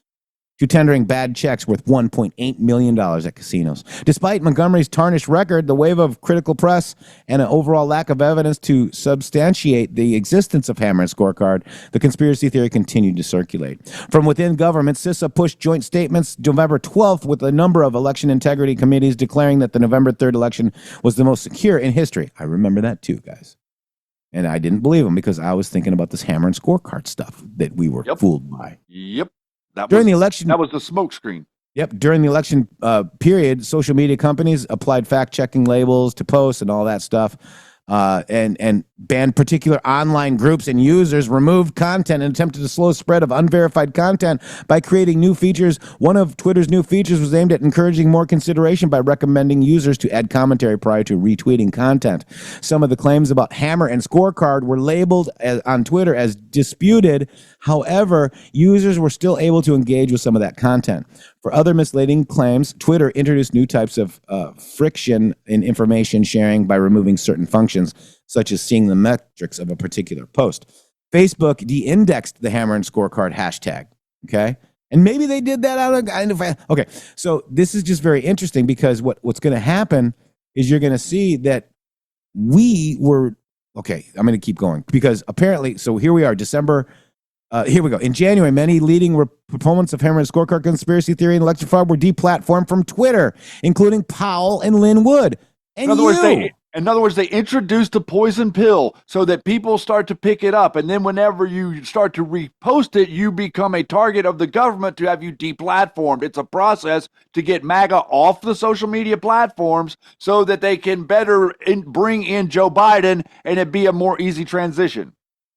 to tendering bad checks worth $1.8 million at casinos. Despite Montgomery's tarnished record, the wave of critical press, and an overall lack of evidence to substantiate the existence of Hammer and Scorecard, the conspiracy theory continued to circulate. From within government, CISA pushed joint statements November 12th with a number of election integrity committees declaring that the November 3rd election was the most secure in history. I remember that too, guys. And I didn't believe them because I was thinking about this Hammer and Scorecard stuff that we were fooled by. Yep. During the election, that was the smoke screen. Yep. During the election period, social media companies applied fact-checking labels to posts and all that stuff, and banned particular online groups and users, removed content, and attempted to slow spread of unverified content by creating new features. One of Twitter's new features was aimed at encouraging more consideration by recommending users to add commentary prior to retweeting content. Some of the claims about Hammer and Scorecard were labeled on Twitter as disputed. However, users were still able to engage with some of that content. For other misleading claims, Twitter introduced new types of friction in information sharing by removing certain functions, such as seeing the metrics of a particular post. Facebook de-indexed the Hammer and Scorecard hashtag, okay? And maybe they did that out of... Okay, so this is just very interesting because what's going to happen is you're going to see that we were... Okay, I'm going to keep going because apparently... So here we are, December... here we go. In January, many leading proponents of Hammer and Scorecard conspiracy theory and election fraud were deplatformed from Twitter, including Powell and Lynn Wood. And in other words, they introduced the poison pill so that people start to pick it up. And then whenever you start to repost it, you become a target of the government to have you deplatformed. It's a process to get MAGA off the social media platforms so that they can better bring in Joe Biden and it be a more easy transition.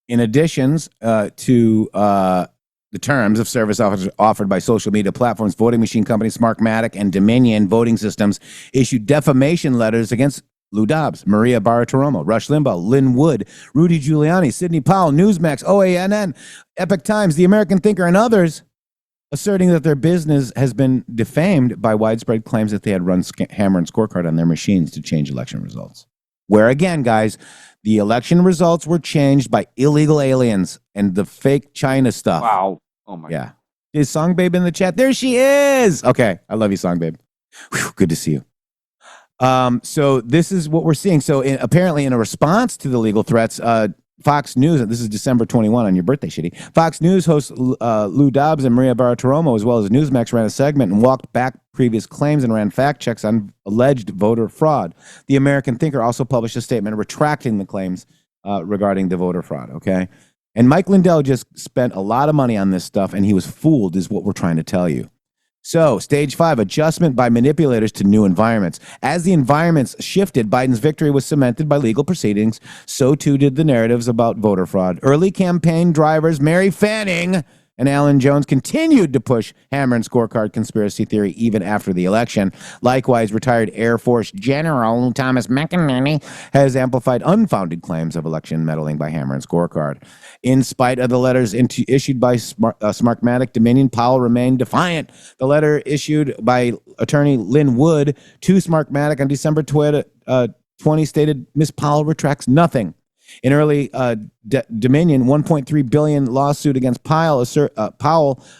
In addition to the terms of service offered by social media platforms, voting machine companies Smartmatic and Dominion Voting Systems issued defamation letters against Lou Dobbs, Maria Bartiromo, Rush Limbaugh, Lynn Wood, Rudy Giuliani, Sidney Powell, Newsmax, OANN, Epoch Times, The American Thinker, and others, asserting that their business has been defamed by widespread claims that they had run Hammer and Scorecard on their machines to change election results. Where again, guys, the election results were changed by illegal aliens and the fake China stuff. Wow. Oh, my God. Is Song Babe in the chat? There she is. Okay. I love you, Song Babe. Whew, good to see you. So this is what we're seeing. So apparently in a response to the legal threats, Fox News, and this is December 21 on your birthday, shitty. Fox News hosts Lou Dobbs and Maria Bartiromo, as well as Newsmax, ran a segment and walked back previous claims and ran fact checks on alleged voter fraud. The American Thinker also published a statement retracting the claims regarding the voter fraud, okay? And Mike Lindell just spent a lot of money on this stuff, and he was fooled, is what we're trying to tell you. So, stage 5, adjustment by manipulators to new environments. As the environments shifted, Biden's victory was cemented by legal proceedings. So too did the narratives about voter fraud. Early campaign drivers Mary Fanning and Alan Jones continued to push Hammer and Scorecard conspiracy theory even after the election. Likewise, retired Air Force General Thomas McInerney has amplified unfounded claims of election meddling by Hammer and Scorecard. In spite of the letters issued by Smartmatic Dominion, Powell remained defiant. The letter issued by attorney Lynn Wood to Smartmatic on December 20 stated, Ms. Powell retracts nothing. In early Dominion, $1.3 billion lawsuit against Powell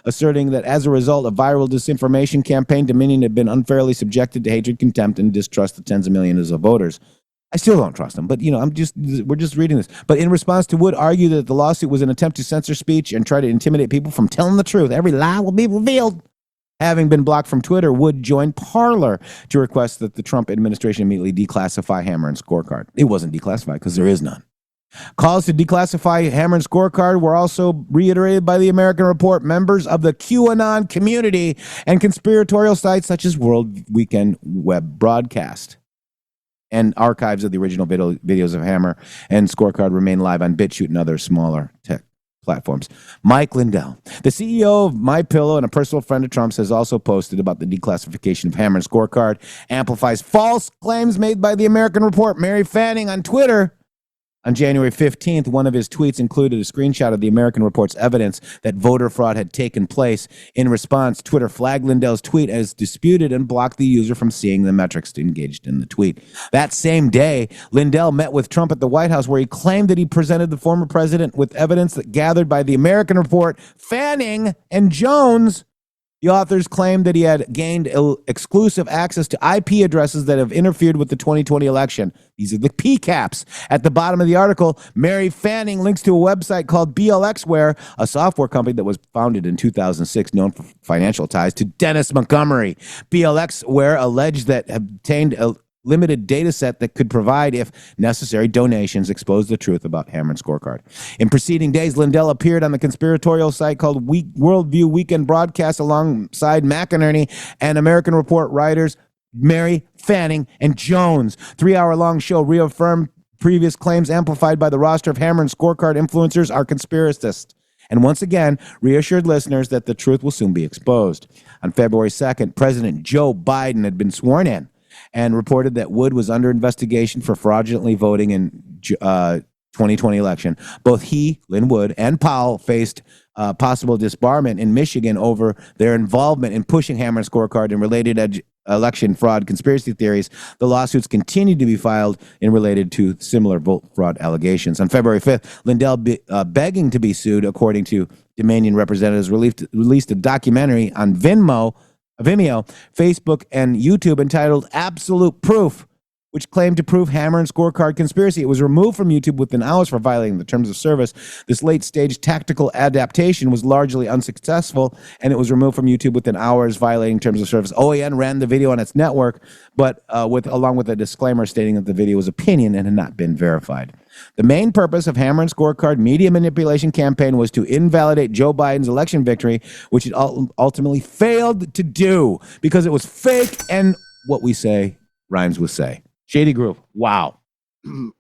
asserting that as a result of viral disinformation campaign, Dominion had been unfairly subjected to hatred, contempt, and distrust of tens of millions of voters. I still don't trust them, but we're just reading this. But in response to Wood argued that the lawsuit was an attempt to censor speech and try to intimidate people from telling the truth. Every lie will be revealed. Having been blocked from Twitter, Wood joined Parler to request that the Trump administration immediately declassify Hammer and Scorecard. It wasn't declassified because there is none. Calls to declassify Hammer and Scorecard were also reiterated by the American Report, members of the QAnon community, and conspiratorial sites such as World Weekend Web Broadcast. And archives of the original videos of Hammer and Scorecard remain live on BitChute and other smaller tech platforms. Mike Lindell, the CEO of MyPillow and a personal friend of Trump's, has also posted about the declassification of Hammer and Scorecard, amplifies false claims made by the American Report. Mary Fanning on Twitter. On January 15th, one of his tweets included a screenshot of the American Report's evidence that voter fraud had taken place. In response, Twitter flagged Lindell's tweet as disputed and blocked the user from seeing the metrics engaged in the tweet. That same day, Lindell met with Trump at the White House, where he claimed that he presented the former president with evidence that gathered by the American Report, Fanning, and Jones. The authors claimed that he had gained exclusive access to IP addresses that have interfered with the 2020 election. These are the PCAPs. At the bottom of the article, Mary Fanning links to a website called BLXware, a software company that was founded in 2006, known for financial ties to Dennis Montgomery. BLXware alleged that obtained a limited data set that could provide, if necessary, donations, expose the truth about Hammer and Scorecard. In preceding days, Lindell appeared on the conspiratorial site called Worldview Weekend Broadcast alongside McInerney and American Report writers Mary Fanning and Jones. 3-hour-long show reaffirmed previous claims amplified by the roster of Hammer and Scorecard influencers are conspiracists, and once again reassured listeners that the truth will soon be exposed. On February 2nd, President Joe Biden had been sworn in and reported that Wood was under investigation for fraudulently voting in 2020 election. Both he, Lynn Wood, and Powell faced possible disbarment in Michigan over their involvement in pushing Hammer and Scorecard and related election fraud conspiracy theories. The lawsuits continued to be filed and related to similar vote fraud allegations. On February 5th, Lindell, begging to be sued, according to Dominion representatives, released a documentary on Vimeo, Facebook, and YouTube entitled Absolute Proof, which claimed to prove Hammer and Scorecard conspiracy. It was removed from YouTube within hours for violating the terms of service. This late-stage tactical adaptation was largely unsuccessful, and it was removed from YouTube within hours, violating terms of service. OAN ran the video on its network, but along with a disclaimer stating that the video was opinion and had not been verified. The main purpose of Hammer and Scorecard media manipulation campaign was to invalidate Joe Biden's election victory, which it ultimately failed to do because it was fake and what we say rhymes with say. Shady Groove. Wow.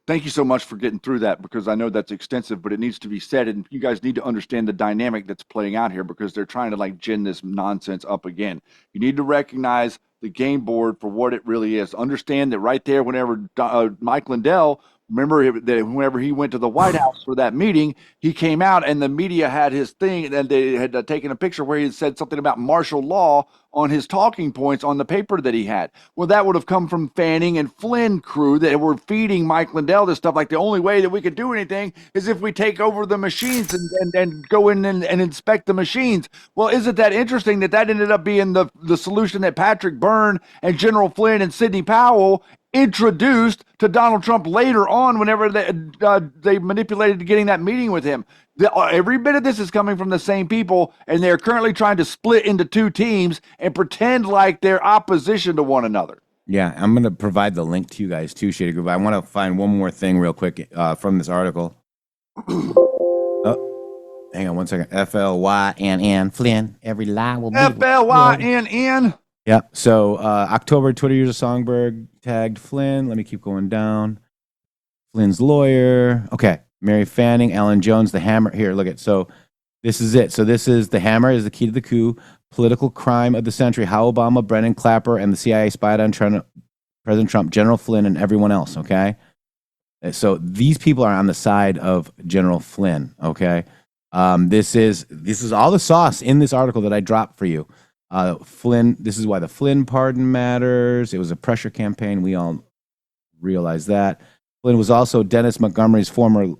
Thank you so much for getting through that, because I know that's extensive, but it needs to be said, and you guys need to understand the dynamic that's playing out here, because they're trying to gin this nonsense up again. You need to recognize the game board for what it really is. Understand that right there, whenever Mike Lindell, remember that whenever he went to the White House for that meeting, he came out and the media had his thing, and they had taken a picture where he had said something about martial law on his talking points on the paper that he had. Well, that would have come from Fanning and Flynn crew that were feeding Mike Lindell this stuff. Like, the only way that we could do anything is if we take over the machines and go in and inspect the machines. Well, isn't that interesting that ended up being the solution that Patrick Byrne and General Flynn and Sidney Powell introduced to Donald Trump later on whenever they manipulated getting that meeting with him. Every bit of this is coming from the same people, and they're currently trying to split into two teams and pretend like they're opposition to one another. Yeah, I'm going to provide the link to you guys too, Shady Group. I want to find one more thing real quick from this article. Oh, hang on one second. Flynn, Flynn, every lie will be. Flynn. Yeah. So October, Twitter user Songberg tagged Flynn. Let me keep going down. Flynn's lawyer. Okay. Mary Fanning, Alan Jones, the Hammer. Here, look at. So this is it. So this is the Hammer is the key to the coup. Political crime of the century. How Obama, Brennan Clapper, and the CIA spied on President Trump, General Flynn, and everyone else. Okay. So these people are on the side of General Flynn. Okay. This is all the sauce in this article that I dropped for you. Flynn. This is why the Flynn pardon matters. It was a pressure campaign. We all realize that. Flynn was also Dennis Montgomery's former.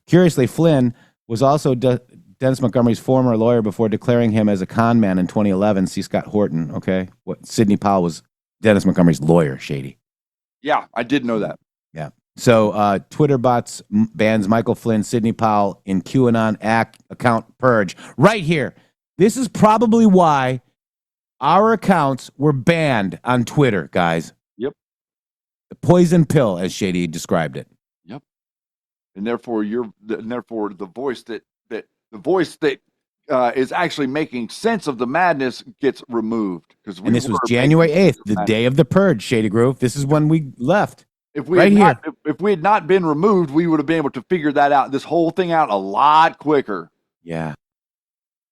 Curiously, Flynn was also Dennis Montgomery's former lawyer before declaring him as a con man in 2011. See Scott Horton. Okay, Sidney Powell was Dennis Montgomery's lawyer. Shady. Yeah, I did know that. Yeah. So Twitter bots bans Michael Flynn, Sidney Powell in QAnon account purge. Right here. This is probably why our accounts were banned on Twitter, guys. Yep. The poison pill, as Shady described it. Yep. And therefore, the voice that is actually making sense of the madness gets removed. And this was January 8th, the day of the purge, Shady Grove. This is when we left. If we had not been removed, we would have been able to figure that out, this whole thing out a lot quicker. Yeah.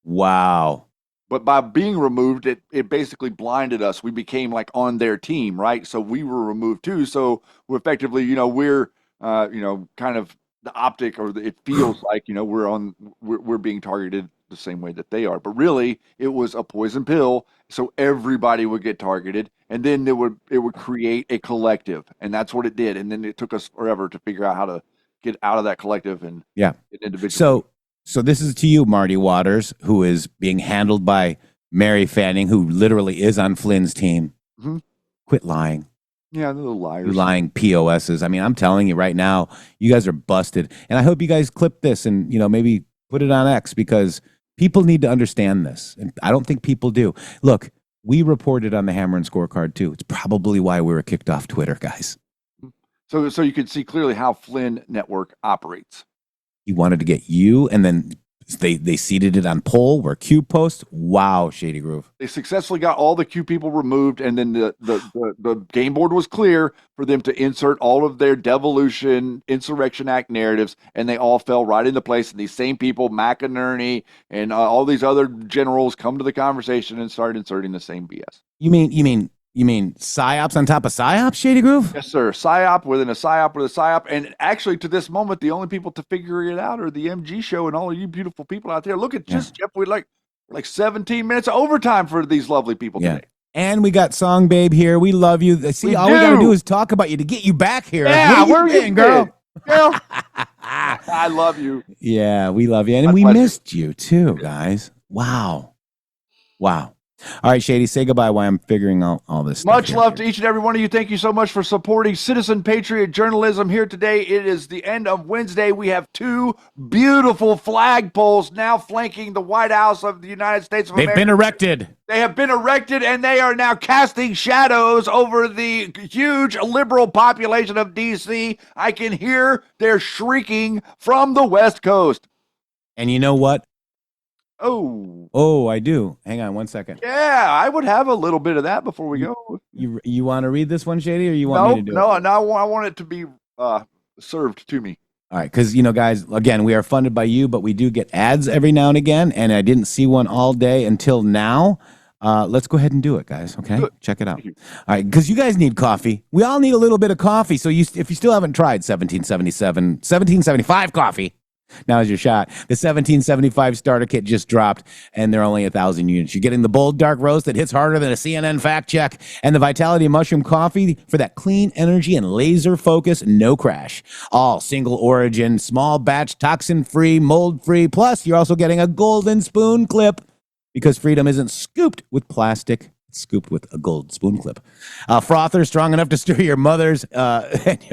Wow. But by being removed, it basically blinded us. We became like on their team, right? So we were removed too. So we're effectively, we're, kind of the optic, or it feels like, we're being targeted the same way that they are. But really, it was a poison pill. So everybody would get targeted, and then it would create a collective, and that's what it did. And then it took us forever to figure out how to get out of that collective and get individual. So this is to you, Marty Waters, who is being handled by Mary Fanning, who literally is on Flynn's team. Mm-hmm. Quit lying. Yeah, the little liars. You're lying POSs. I mean, I'm telling you right now, you guys are busted. And I hope you guys clip this and, maybe put it on X, because people need to understand this. And I don't think people do. Look, we reported on the Hammer and Scorecard too. It's probably why we were kicked off Twitter, guys. So you can see clearly how Flynn Network operates. He wanted to get you, and then they seeded it on poll where Q posts. Wow, Shady Groove. They successfully got all the Q people removed, and then the game board was clear for them to insert all of their devolution, Insurrection Act narratives, and they all fell right into place. And these same people, McInerney and all these other generals, come to the conversation and start inserting the same BS. You mean psyops on top of psyops, Shady Groove? Yes, sir. Psyop within a psyop with a psyop. And actually, to this moment, the only people to figure it out are the MG show and all of you beautiful people out there. Look at Jeff. We're like 17 minutes of overtime for these lovely people today. And we got Song Babe here. We love you. See, all we got to do is talk about you to get you back here. Yeah, where are you, girl? Girl. I love you. Yeah, we love you. And we missed you too, guys. Wow. All right, Shady, say goodbye while I'm figuring out all this stuff. Much love to each and every one of you. Thank you so much for supporting Citizen Patriot Journalism here today. It is the end of Wednesday. We have two beautiful flagpoles now flanking the White House of the United States of America. They've been erected. They have been erected, and they are now casting shadows over the huge liberal population of D.C. I can hear their shrieking from the West Coast. And you know what? Oh, I do. Hang on one second. Yeah, I would have a little bit of that before we go. You want to read this one, Shady, or you want me to do it? No, I want it to be served to me. All right, because, guys, again, we are funded by you, but we do get ads every now and again, and I didn't see one all day until now. Let's go ahead and do it, guys, okay? Good. Check it out. All right, because you guys need coffee. We all need a little bit of coffee, so if you still haven't tried 1775 coffee, now is your shot. The 1775 starter kit just dropped, and they're only 1,000 units. You're getting the bold dark roast that hits harder than a CNN fact check, and the Vitality Mushroom Coffee for that clean energy and laser focus, no crash. All single origin, small batch, toxin-free, mold-free. Plus, you're also getting a golden spoon clip, because freedom isn't scooped with plastic. scooped with a gold spoon clip. Frother strong enough to stir your mother's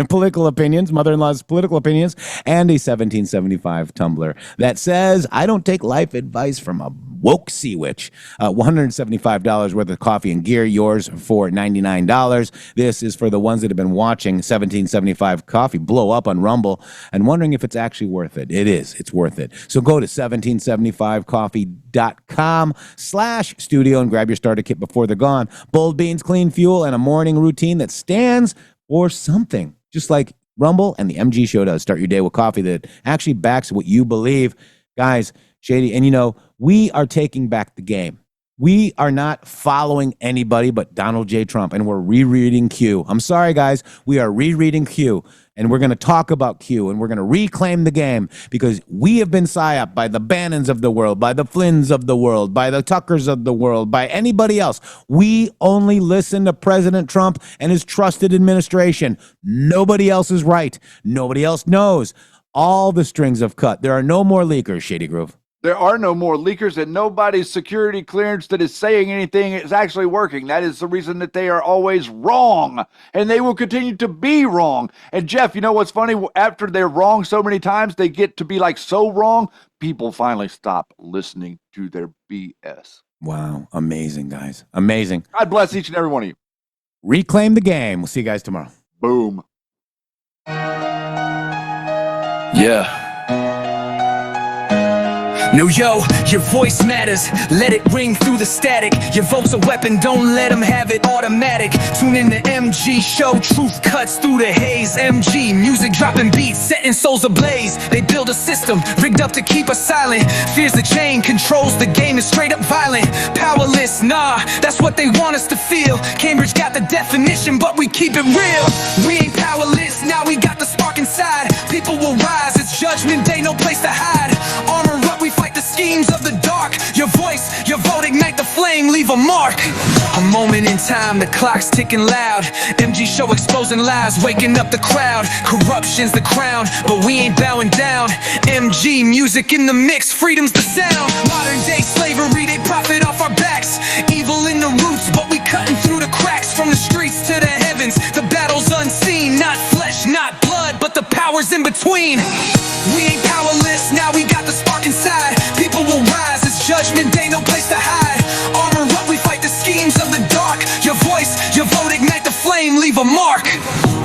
political opinions, mother-in-law's political opinions, and a 1775 tumbler that says, I don't take life advice from a woke sea witch. $175 worth of coffee and gear, yours for $99. This is for the ones that have been watching 1775 Coffee blow up on Rumble and wondering if it's actually worth it. It is. It's worth it. So go to 1775coffee.com/studio and grab your starter kit before they're gone. Bold beans, clean fuel, and a morning routine that stands for something. Just like Rumble and the MG Show does. Start your day with coffee that actually backs what you believe. Guys, Shady, and we are taking back the game. We are not following anybody but Donald J. Trump, and we're rereading Q. I'm sorry, guys. We are rereading Q, and we're going to talk about Q, and we're going to reclaim the game because we have been psyoped by the Bannons of the world, by the Flynns of the world, by the Tuckers of the world, by anybody else. We only listen to President Trump and his trusted administration. Nobody else is right. Nobody else knows. All the strings have cut. There are no more leakers, Shady Groove. There are no more leakers, and nobody's security clearance that is saying anything is actually working. That is the reason that they are always wrong, and they will continue to be wrong. And Jeff, you know what's funny? After they're wrong so many times, they get to be like so wrong, people finally stop listening to their BS. Wow. Amazing, guys. Amazing. God bless each and every one of you. Reclaim the game. We'll see you guys tomorrow. Boom. Yeah. No, yo, your voice matters. Let it ring through the static. Your vote's a weapon, don't let them have it automatic. Tune in to MG Show, truth cuts through the haze. MG, music dropping beats, setting souls ablaze. They build a system, rigged up to keep us silent. Fears the chain, controls the game, is straight up violent. Powerless, nah, that's what they want us to feel. Cambridge got the definition, but we keep it real. We ain't powerless, now we got the spark inside. People will rise, it's judgment day, no place to hide. Armor up, we fight the schemes of the dark. Your voice, your vote, ignite the flame, leave a mark. A moment in time, the clock's ticking loud. MG Show exposing lies, waking up the crowd. Corruption's the crown, but we ain't bowing down. MG music in the mix, freedom's the sound. Modern day slavery, they profit off our backs. Evil in the roots, but we cutting through the cracks. From the streets to the heavens, the battle's unseen. Not flesh, not blood, but the powers in between. We ain't powerless, now we got the spark inside. People will rise, it's judgment day, no place to hide. Armor up, we fight the schemes of the dark. Your voice, your vote, ignite the flame, leave a mark.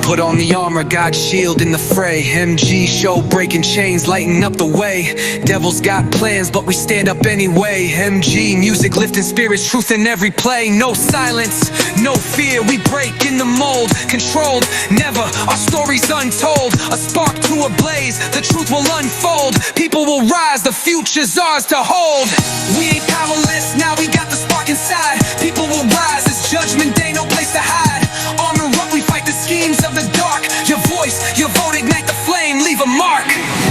Put on the armor, God's shield in the fray. MG Show breaking chains, lighting up the way. Devils got plans, but we stand up anyway. MG music lifting spirits, truth in every play. No silence, no fear, we break in the mold. Controlled, never, our story's untold. A spark to a blaze, the truth will unfold. People will rise, the future's ours to hold. We ain't powerless, now we got the spark inside. People will rise, it's judgment day, no place to hide. Armor up, we fight the schemes of the dark. Your voice, your vote, ignite the flame, leave a mark.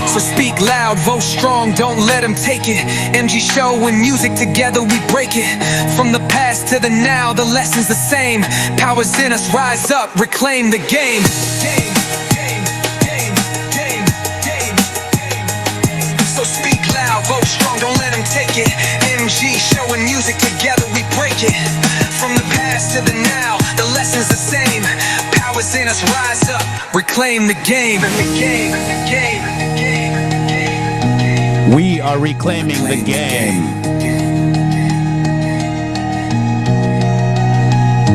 So speak loud, vote strong, don't let them take it. MG Show and music together we break it. From the past to the now, the lesson's the same. Powers in us, rise up, reclaim the game. So speak loud, vote strong, don't let them take it. MG Show and music together we break it. From the past to the now, the lesson's the same. Powers in us, rise up, reclaim the game. We are reclaiming the game.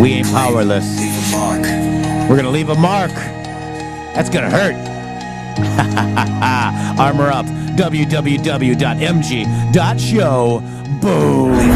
We ain't powerless. We're gonna leave a mark. That's gonna hurt. Armor up. www.mg.show. Boom.